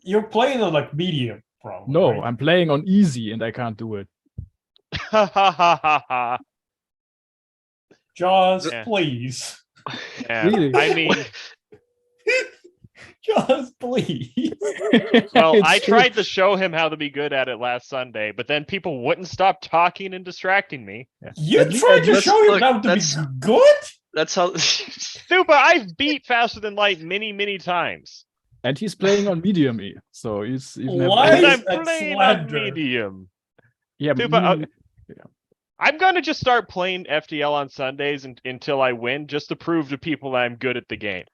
You're playing on like medium, probably. No, right? I'm playing on easy and I can't do it. Ha ha ha ha ha. Just Yeah. please. Yeah, Really? I mean, Just please. well, It's I true. tried to show him how to be good at it last Sunday, but then people wouldn't stop talking and distracting me. Yeah. You At le- tried at to least- show him look, how to be that's- good? That's how. Super, I've beat Faster Than Light many times. And he's playing on medium E, so he's never. Lies And I'm and playing on slander. medium. Yeah, Super, medium- I'm gonna just start playing FTL on Sundays until I win, just to prove to people that I'm good at the game.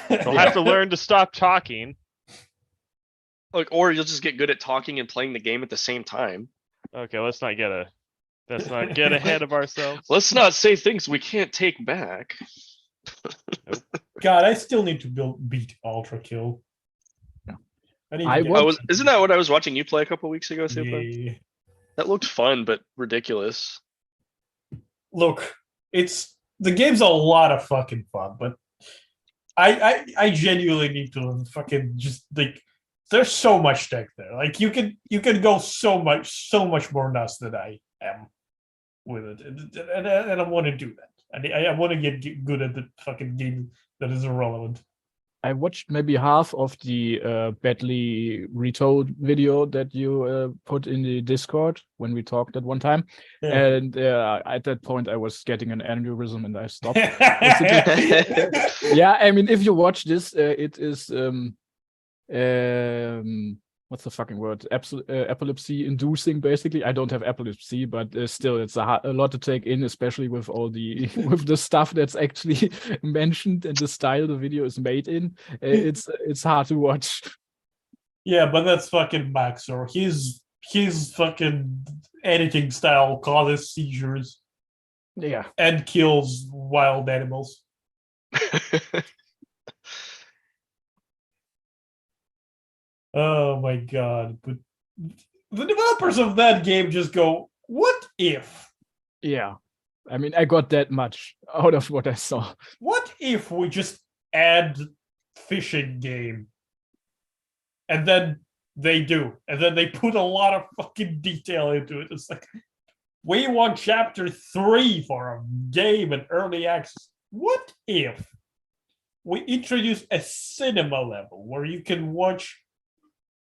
They'll have to learn to stop talking. Like, or you'll just get good at talking and playing the game at the same time. Okay, let's not get ahead of ourselves. Let's not say things we can't take back. God, I still need to beat Ultra Kill. Yeah. I need to I get- want- Isn't that what I was watching you play a couple weeks ago, Super? Yeah. That looked fun, but ridiculous. Look, the game's a lot of fucking fun, but I genuinely need to fucking just like there's so much tech there. Like you can go so much more nuts than I am with it, and I want to do that. I want to get good at the fucking game that is irrelevant. I watched maybe half of the badly retold video that you put in the Discord when we talked at one time, Yeah. and at that point I was getting an aneurysm and I stopped. Yeah, I mean, if you watch this, it is what's the fucking word? Epilepsy inducing, basically. I don't have epilepsy, but still, it's a lot to take in, especially with all the with the stuff that's actually mentioned and the style the video is made in. It's hard to watch. Yeah, but that's fucking Max, or his fucking editing style causes seizures Yeah, and kills wild animals. Oh my god! But the developers of that game just go, "What if? yeah. I mean, I got that much out of what I saw. What if we just add fishing game?" And then they do, and then they put a lot of fucking detail into it. It's like, we want chapter 3 for a game and early access. What if we introduce a cinema level where you can watch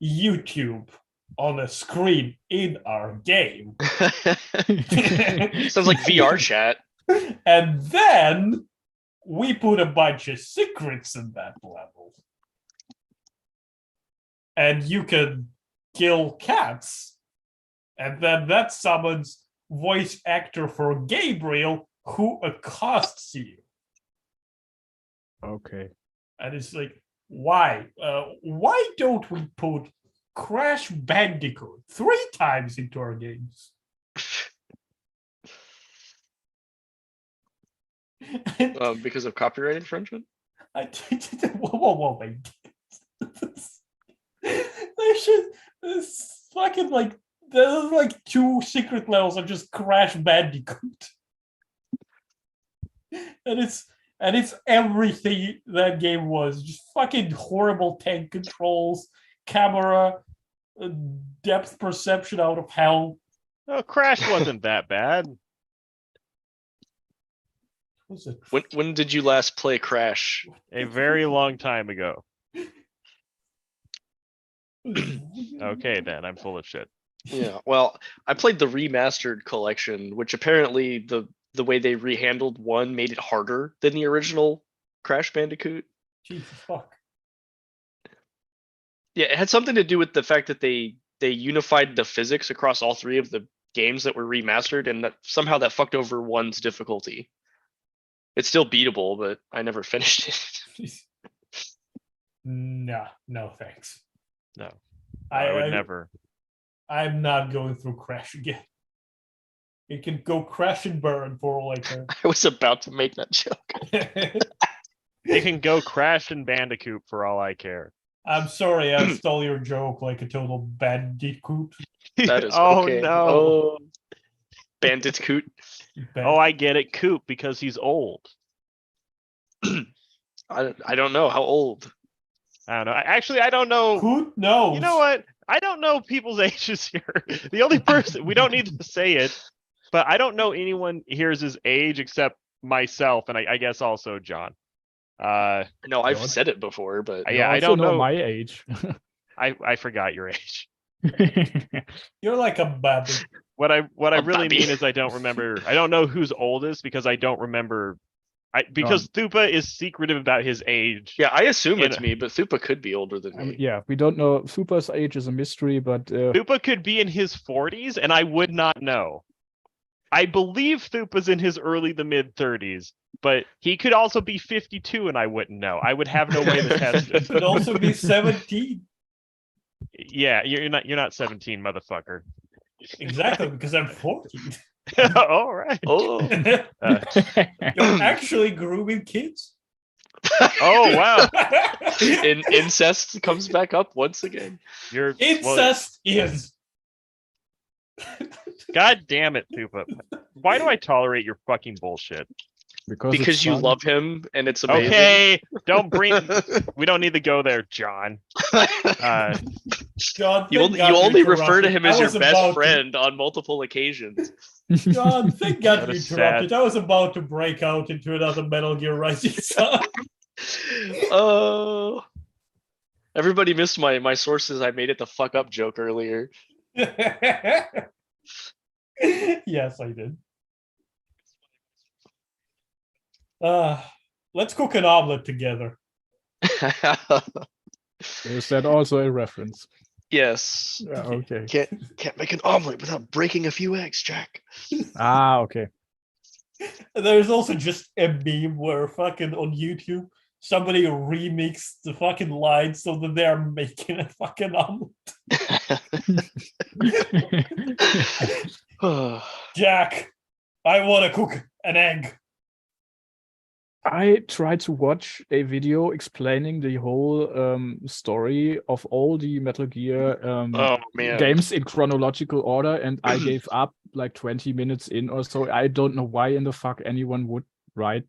YouTube on a screen in our game? Sounds like VR chat. And then we put a bunch of secrets in that level. And you can kill cats. And then that summons voice actor for Gabriel, who accosts you. Okay. And it's like, why? Why don't we put Crash Bandicoot 3 times into our games? Because of copyright infringement. Whoa, wait. They should. This fucking like there's like 2 secret levels of just Crash Bandicoot, and it's everything that game was. Just fucking horrible tank controls, camera, depth perception out of hell. Oh, Crash wasn't that bad. Was it? When did you last play Crash? A very long time ago. Okay, then I'm full of shit. Yeah, well, I played the remastered collection, which apparently the way they rehandled 1 made it harder than the original Crash Bandicoot. Jesus fuck. Yeah, it had something to do with the fact that they unified the physics across all 3 of the games that were remastered, and that somehow that fucked over 1's difficulty. It's still beatable, but I never finished it. Nah, no thanks. No, I would I never. I'm not going through Crash again. It can go crash and burn for all I care. I was about to make that joke. It can go Crash and Bandicoot for all I care. I'm sorry, I stole your joke like a total bandicoot. That is Oh okay. no. Oh, Bandicoot. Oh, I get it, Coop, because he's old. I don't know how old. I don't know. Actually, I don't know. Who knows? You know what? I don't know people's ages here. The only person, we don't need to say it, but I don't know anyone here's his age except myself, and I guess also John. No, I've What? said it before, but Yeah, I also don't know. my age. I forgot your age. You're like a baby. What I A really baby. mean is I don't remember. I don't know who's oldest because I don't remember. Because Thupa is secretive about his age. yeah, I assume In it's a- me, but Thupa could be older than me. Yeah, we don't know. Fupa's age is a mystery, but Thupa could be in his 40s, and I would not know. I believe Thupa's in his early to mid 30s, but he could also be 52, and I wouldn't know. I would have no way to test it. Could also be 17. Yeah, you're not 17, motherfucker. Exactly, because I'm 14. All right. Oh, You're actually grooming kids. Oh wow. incest comes back up once again. You're well, Incest is. God damn it, Thupa. Why do I tolerate your fucking bullshit? because it's Because you fun. love him and it's amazing. Okay, don't bring. We don't need to go there, John. John, You thank only, God you you only refer to interrupted. him I as your was best about to- friend on multiple occasions. John, thank God What you a interrupted. sad- I was about to break out into another Metal Gear Rising song. Oh, everybody missed my sources. I made it the fuck up joke earlier. Yes, I did. Let's cook an omelet together. Is that also a reference? Yes. Yeah, okay. Can't make an omelet without breaking a few eggs, Jack. Ah, okay. There's also just a meme where fucking on YouTube somebody remixed the fucking lines so that they're making a fucking omelet. Jack, I want to cook an egg. I tried to watch a video explaining the whole story of all the Metal Gear Oh man. games in chronological order, and I gave up like 20 minutes in or so. I don't know why in the fuck anyone would write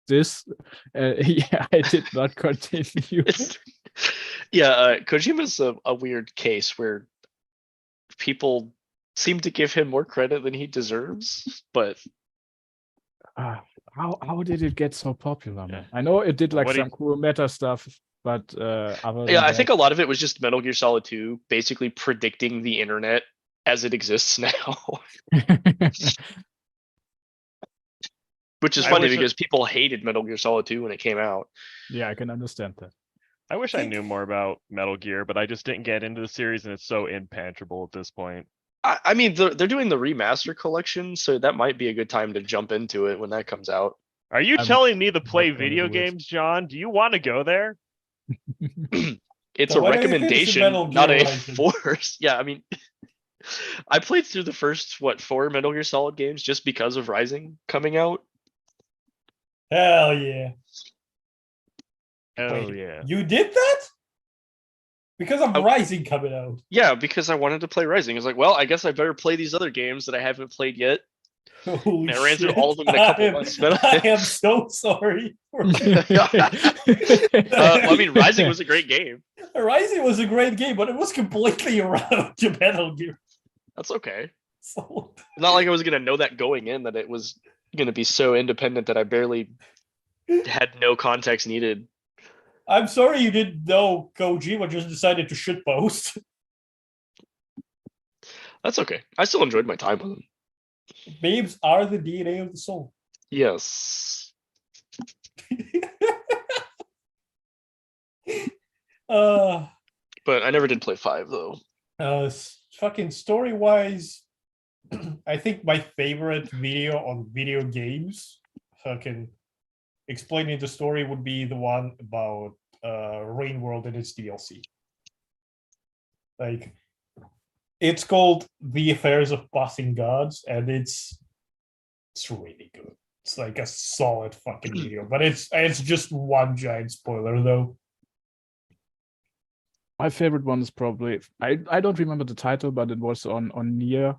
this. Yeah, I did not continue. Yeah, Kojima's a weird case where people seem to give him more credit than he deserves, but How did it get so popular, man? Yeah. I know it did like What do some cool meta stuff, but other than yeah, I that- think a lot of it was just Metal Gear Solid 2 basically predicting the internet as it exists now. Which is I funny wish it- because people hated Metal Gear Solid 2 when it came out. Yeah, I can understand that. I wish I knew more about Metal Gear, but I just didn't get into the series, and it's so impenetrable at this point. I mean, they're doing the remaster collection, so that might be a good time to jump into it when that comes out. Are you I'm telling me to not play gonna video do it. games, John? Do you want to go there? It's So a when are you finishing recommendation, Metal not Gear a Rising? force. Yeah, I mean, I played through the first 4 Metal Gear Solid games just because of Rising coming out. Hell yeah. Oh Wait, yeah. you did that? Because of Oh. Rising coming out. Yeah, because I wanted to play Rising. I was like, well, I guess I better play these other games that I haven't played yet. Holy And I ran through shit. all of them in a couple months. I am so sorry. Well, I mean, Rising was a great game. Rising was a great game, but it was completely around to Metal Gear. That's okay. So, Not like I was gonna know that going in that it was gonna be so independent that I barely had no context needed. I'm sorry you didn't know Kojima just decided to shitpost. That's okay. I still enjoyed my time with him. Memes are the DNA of the soul. Yes. uh, But I never did play 5 though. fucking story wise, I think my favorite video on video games, fucking explaining the story, would be the one about Rain World and its DLC. Like, it's called The Affairs of Passing Gods, and it's really good. It's like a solid fucking video, but it's just one giant spoiler though. My favorite one is probably I don't remember the title, but it was on Nier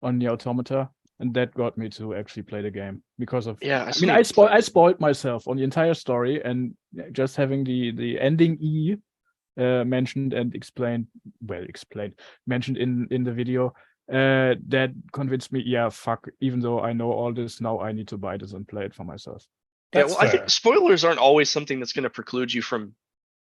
Automata, and that got me to actually play the game because of Yeah, I mean I spoiled myself on the entire story, and just having the ending E mentioned and mentioned in the video, that convinced me, yeah, fuck, even though I know all this now, I need to buy this and play it for myself. Yeah, That's well, I think fair. spoilers aren't always something that's gonna preclude you from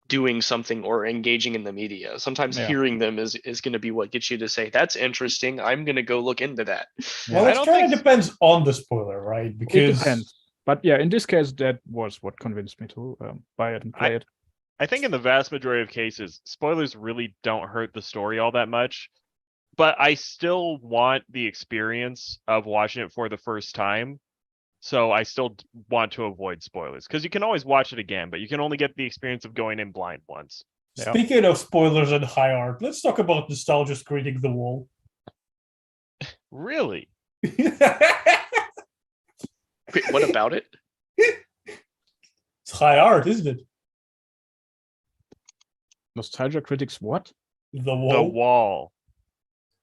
doing something or engaging in the media. Sometimes Yeah. hearing them is gonna be what gets you to say, that's interesting. I'm gonna go look into that. Well, I it don't kind of think- depends on the spoiler, right? It Because depends. But yeah, in this case, that was what convinced me to buy it and play it. I think in the vast majority of cases, spoilers really don't hurt the story all that much. But I still want the experience of watching it for the first time. So I still want to avoid spoilers because you can always watch it again, but you can only get the experience of going in blind once. Yeah. speaking of spoilers and high art, let's talk about nostalgia screening the wall. Really? It's Wait, what about it? high art, isn't it? Nostalgia critics, what? The The wall. wall.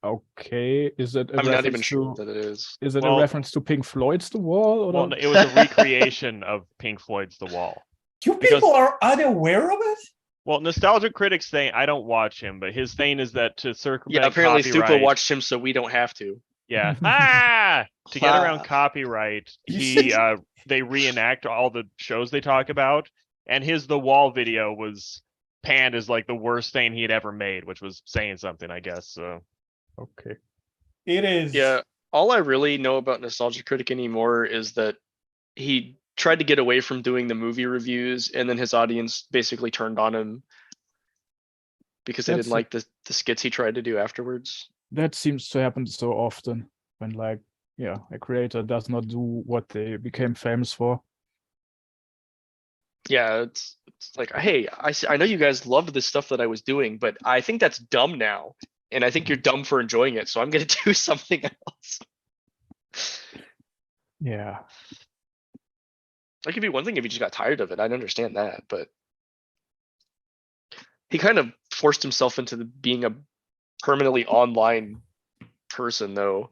Okay, is it a I'm not even reference sure to? that it is. Is it Well- a reference to Pink Floyd's The Wall? Or Well, it was a recreation of Pink Floyd's The Wall. You because- people are unaware of it? Well, Nostalgia Critics thing, I don't watch him, but his thing is that to circumvent Yeah, apparently copyright, Thupa watched him, so we don't have to. yeah, to get around copyright, You they reenact all the shows they talk about, and his The Wall video was panned as like the worst thing he had ever made, which was saying something, I guess. So okay. It is. Yeah, all I really know about Nostalgia Critic anymore is that he tried to get away from doing the movie reviews, and then his audience basically turned on him because they That's didn't like the skits he tried to do afterwards. That seems to happen so often when, like, yeah, a creator does not do what they became famous for. Yeah, it's like, hey, I know you guys loved the stuff that I was doing, but I think that's dumb now, and I think you're dumb for enjoying it, so I'm gonna do something else. Yeah. That could be one thing if you just got tired of it. I'd understand that, but he kind of forced himself into being a permanently online person, though.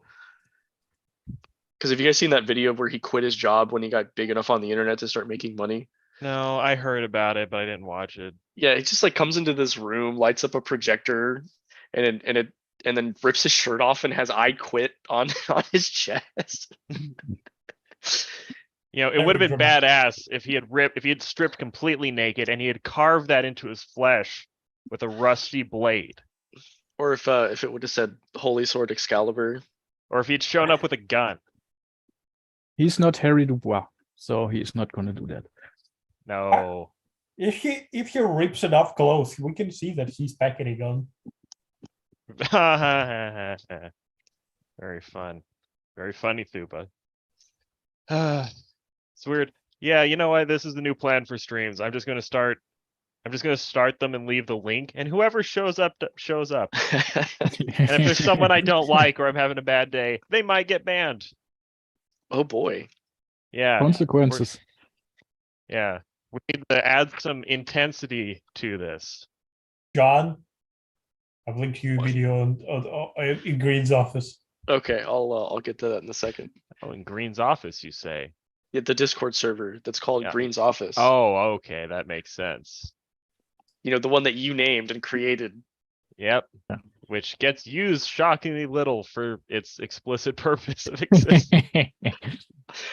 Because have you guys seen that video where he quit his job when he got big enough on the internet to start making money? no, I heard about it, but I didn't watch it. Yeah, he just like comes into this room, lights up a projector, and then rips his shirt off and has "I quit" on his chest. You know, it Very would have been dramatic. badass if he had stripped completely naked and he had carved that into his flesh with a rusty blade, Or if it would have said "Holy Sword Excalibur." or if he'd shown up with a gun. He's not Harry Dubois, so he's not gonna do that. No. If he rips enough clothes, we can see that he's packing a gun. Very fun. Very funny, Thupa. It's weird. Yeah, you know what? This is the new plan for streams. I'm just gonna start them and leave the link, and whoever shows up shows up. And if there's someone I don't like or I'm having a bad day, they might get banned. Oh boy. Yeah. Consequences. Yeah. We need to add some intensity to this. John, I've linked you a What? video in Green's office. Okay, I'll get to that in a second. Oh, in Green's office, you say? Yeah, the Discord server that's called Yeah. Green's Office. Oh, okay, that makes sense. You know, the one that you named and created. Yep. Yeah. Which gets used shockingly little for its explicit purpose of existence.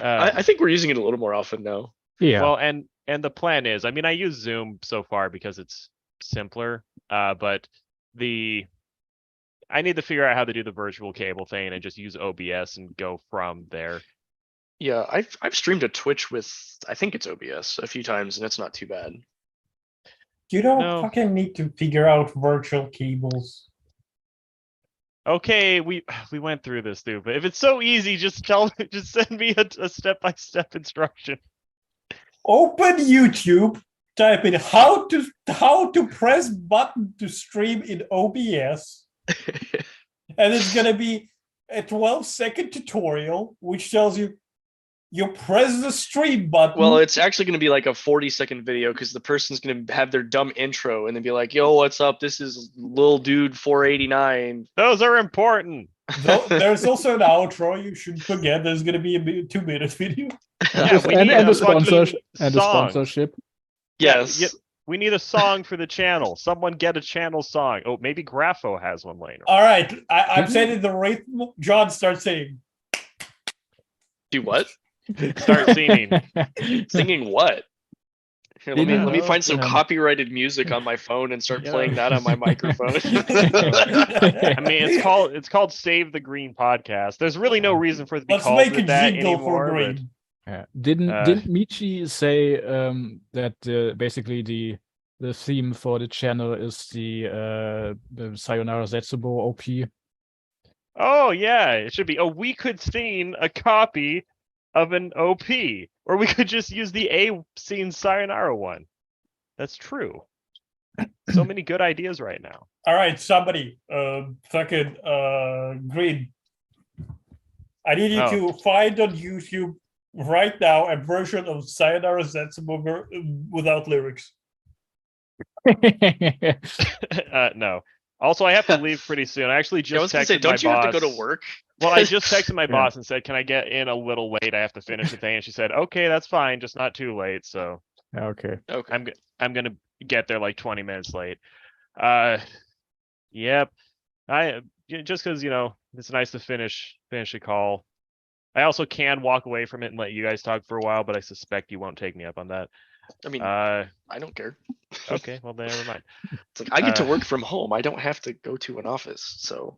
I think we're using it a little more often now. Yeah. Well, and the plan is, I mean, I use Zoom so far because it's simpler, but I need to figure out how to do the virtual cable thing and just use OBS and go from there. Yeah, I've streamed a Twitch with, I think it's OBS a few times, and it's not too bad. You don't No. fucking need to figure out virtual cables. Okay, we went through this, dude. But if it's so easy, just send me a step-by-step instruction. Open YouTube, type in how to press button to stream in OBS, and it's gonna be a 12-second tutorial which tells you press the stream button. Well, it's actually going to be like a 40-second video because the person's going to have their dumb intro and then be like, yo, what's up? This is Lil Dude 489. Those are important. There's also an outro. You shouldn't forget. There's gonna be a 2-minute video. Yeah, we need and a a sponsorship. fucking And a song. sponsorship. Yes. Yeah, we need a song for the channel. Someone get a channel song. Oh, maybe Grapho has one later. All right, I'm setting the rhythm. John, start saying. Do what? Start singing. Singing what? Here, let Didn't me know, find some you know. copyrighted music on my phone and start You playing know. that on my microphone. I mean, it's called Save the Green podcast. There's really no reason for it to be Let's called make a with that jingle anymore. for but- Green. Yeah. Didn't Michi say that basically the theme for the channel is the Sayonara Zetsubo OP? Oh yeah, it should be. Oh, we could sing a copy of an OP, or we could just use the A scene Sayonara one. That's true. So many good ideas right now. All right, somebody, fucking Green. I need you to find on YouTube right now a version of Sayonara Zetsubo without lyrics. No. Also, I have to leave pretty soon. I actually Yeah, I was just gonna say, texted don't my you boss. have to go to work? Well, I just texted my Yeah. boss and said, "Can I get in a little late? I have to finish the thing." And she said, "Okay, that's fine, just not too late." So Okay. Okay. I'm gonna get there like 20 minutes late. Yep. Just because it's nice to finish a call. I also can walk away from it and let you guys talk for a while, but I suspect you won't take me up on that. I mean, Uh, I don't care. okay, well then never mind. It's like I get to Uh, work from home. I don't have to go to an office. So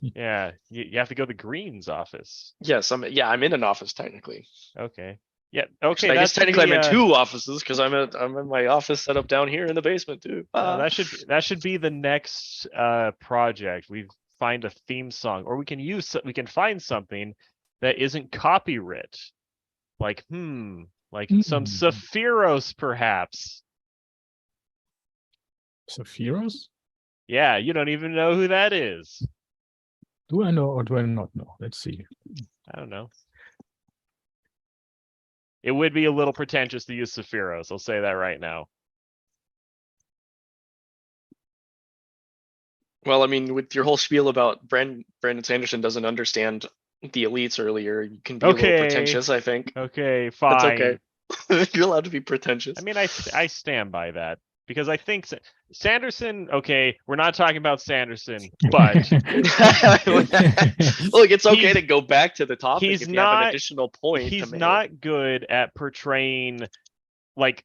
Yeah, you have to go to Green's office. yes, I'm in an office technically. Okay. Yeah. Okay. I guess that should technically be, I'm in 2 offices because I'm in my office set up down here in the basement too. that should be the next project. We find a theme song, or we can find something that isn't copyright. Like some Sephiros perhaps. Sephiros? Yeah, you don't even know who that is. Do I know or do I not know? Let's see. I don't know. It would be a little pretentious to use Sephiros. I'll say that right now. Well, I mean, with your whole spiel about Brandon Sanderson doesn't understand the elites earlier, you can be a little Okay. pretentious, I think. Okay, fine. That's okay. You're allowed to be pretentious. I mean, I stand by that because I think Sanderson. Okay, we're not talking about Sanderson, but Look, it's okay He's- to go back to the topic he's if you have an not- additional point. to he's make. not good at portraying like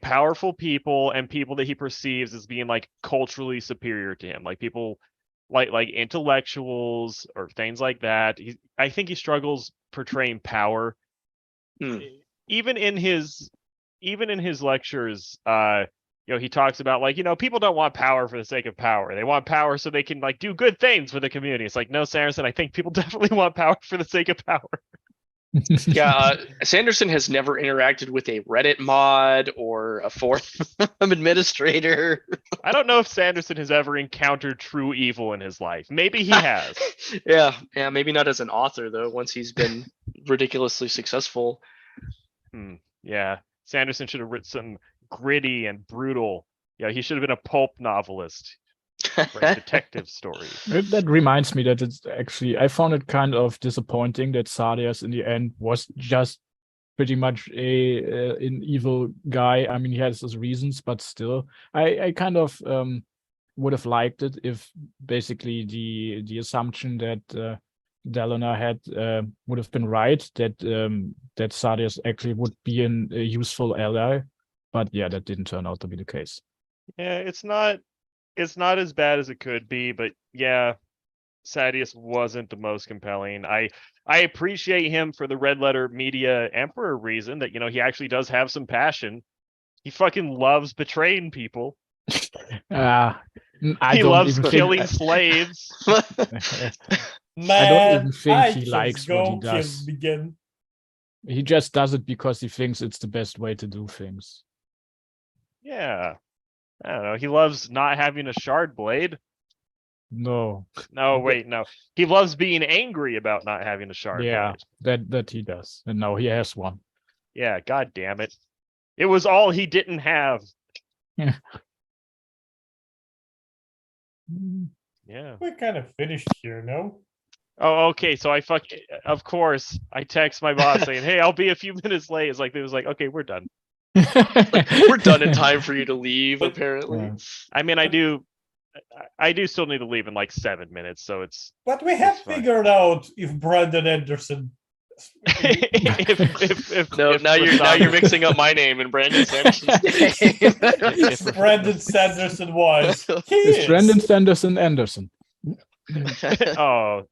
powerful people and people that he perceives as being like culturally superior to him, like people like intellectuals or things like that. I think he struggles portraying power. Hmm. Even in his lectures, he talks about like, people don't want power for the sake of power. They want power so they can like do good things for the community. It's like, no, Sanderson, I think people definitely want power for the sake of power. Yeah, Sanderson has never interacted with a Reddit mod or a forum administrator. I don't know if Sanderson has ever encountered true evil in his life. Maybe he has. Yeah, maybe not as an author though. Once he's been ridiculously successful. Yeah, Sanderson should have written some gritty and brutal. Yeah, he should have been a pulp novelist. Write detective stories. That reminds me that it's actually, I found it kind of disappointing that Sardius in the end was just pretty much an evil guy. I mean, he has his reasons, but still, I kind of would have liked it if basically the assumption that Dallona had would have been right, that that Sardius actually would be a useful ally. But yeah, that didn't turn out to be the case. Yeah, it's not as bad as it could be, but yeah, Sardius wasn't the most compelling. I appreciate him for the Red Letter Media Emperor reason that, you know, he actually does have some passion. He fucking loves betraying people. I He don't loves even killing think, slaves. Man, even think I he just likes what he go kill does. again. He just does it because he thinks it's the best way to do things. Yeah. I don't know. He loves not having a shard blade. No. No, wait, no. He loves being angry about not having a shard Yeah, blade. that he does. And now he has one. Yeah, god damn it. It was all he didn't have. Yeah. Yeah. We kind of finished here, no? Oh, okay. So of course, I text my boss saying, "Hey, I'll be a few minutes late." It's like, it was like, okay, we're done. We're done in time for you to leave, But- apparently. Yeah. I mean, I do still need to leave in like 7 minutes, so it's But we have That's fine. figured out if Brandon Anderson. if No, now you're mixing up my name and Brandon Sanderson's name. If- Brandon Sanderson was. He It's is. Brandon Sanderson Anderson. Oh,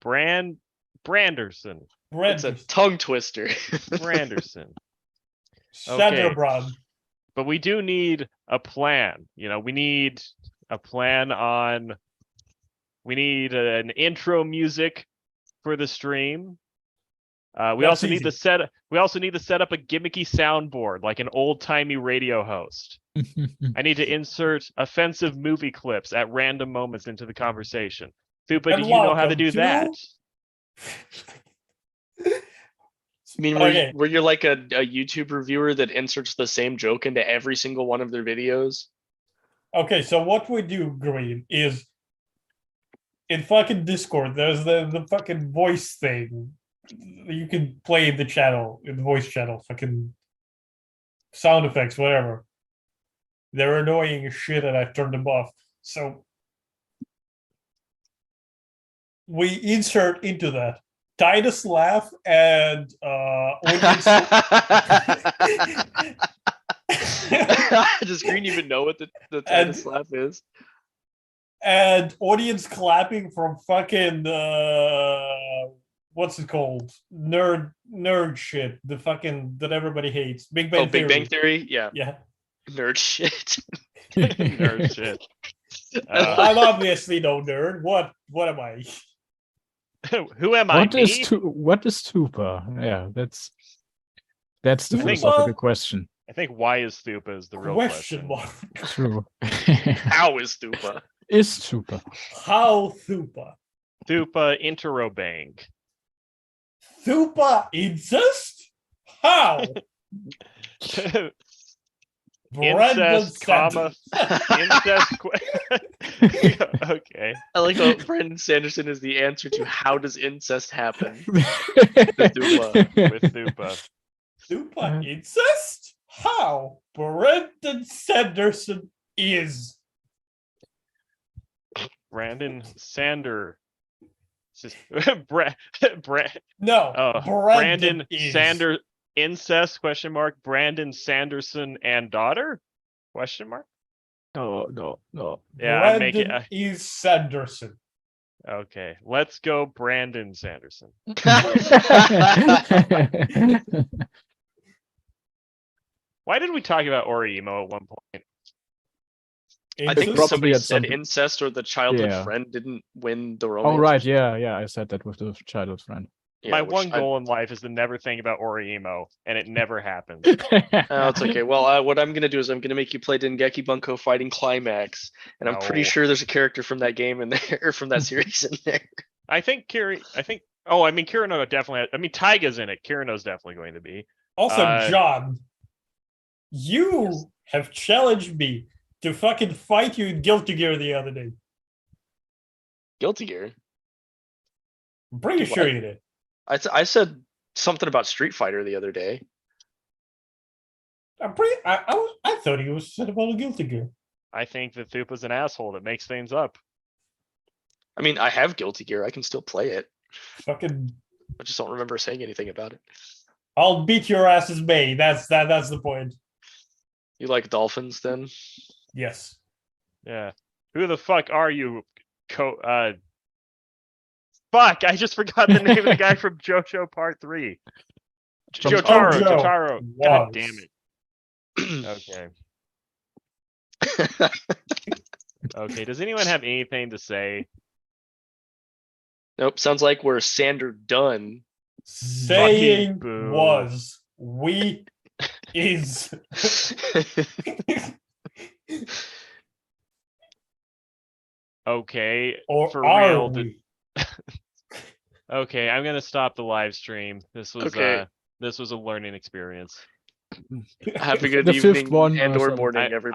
Branderson. It's a Brandon tongue twister. Branderson. Shatterbrand. But we do need a plan. You know, we need a plan on. We need an intro music for the stream. We That's also need easy. to set. We also need to set up a gimmicky soundboard, like an old-timey radio host. I need to insert offensive movie clips at random moments into the conversation. Thupa, And do you know how to welcome do to- that? I mean, Okay. were you like a YouTube reviewer that inserts the same joke into every single one of their videos? Okay, so what we do, Green, is in fucking Discord, there's the fucking voice thing. You can play in the channel, in the voice channel, fucking sound effects, whatever. They're annoying as shit, and I've turned them off. So we insert into that Titus laugh and audience. Does Green even know what the Titus laugh is? And audience clapping from fucking what's it called? Nerd shit. The fucking that everybody hates. Big Bang Big Theory. Bang Theory? Yeah. Yeah. Nerd shit. Nerd shit. I'm obviously no nerd. What am I? Who am I? What is Tupa? Yeah, that's the Tupa? philosophical question. I think why is Thupa is the real Question question. mark. True. How is Stupa? Is Tupa? How Thupa? Thupa interrobang. Thupa incest? How? Brandon Incest, comma, incest. Okay. I like how Brandon Sanderson is the answer to how does incest happen? With Thupa. Thupa incest? How? Brandon Sanderson is. Brandon Sander. It's just No. Brandon is. Sander incest question mark Brandon Sanderson and daughter question mark. No. Yeah, I'm Brandon making. is Sanderson. Okay, let's go, Brandon Sanderson. Why did we talk about Orimo at one point? I think Incest? somebody at said some- incest or the childhood Yeah. friend didn't win the romance. Oh right, yeah. I said that with the childhood friend. Yeah, My which one goal in life is to never think about Oriimo, and it never happens. Oh, it's okay. Well, what I'm gonna do is I'm gonna make you play Dengeki Bunko Fighting Climax, and I'm pretty No. sure there's a character from that game in there, or from that series in there. I think oh, I mean, Kirino definitely, I mean, Taiga's in it. Kirino's definitely going to be. Also, John, you have challenged me to fucking fight you in Guilty Gear the other day. Guilty Gear. I'm pretty What? sure you did. I said something about Street Fighter the other day. I thought he was said about a Guilty Gear. I think that Thupa's an asshole that makes things up. I mean, I have Guilty Gear. I can still play it. Fucking, I just don't remember saying anything about it. I'll beat your asses, May. That's the point. You like dolphins then? Yes. Yeah. Who the fuck are you? Fuck, I just forgot the name of the guy from JoJo Part 3. Jotaro, Joe Jotaro. God was. damn it. Okay. Okay, does anyone have anything to say? Nope. Sounds like we're Sander done. Saying boo. was we is Okay, or for are real. we? Okay, I'm gonna stop the live stream. This was Okay. This was a learning experience. Have a good The fifth evening one and or or something. morning, everybody.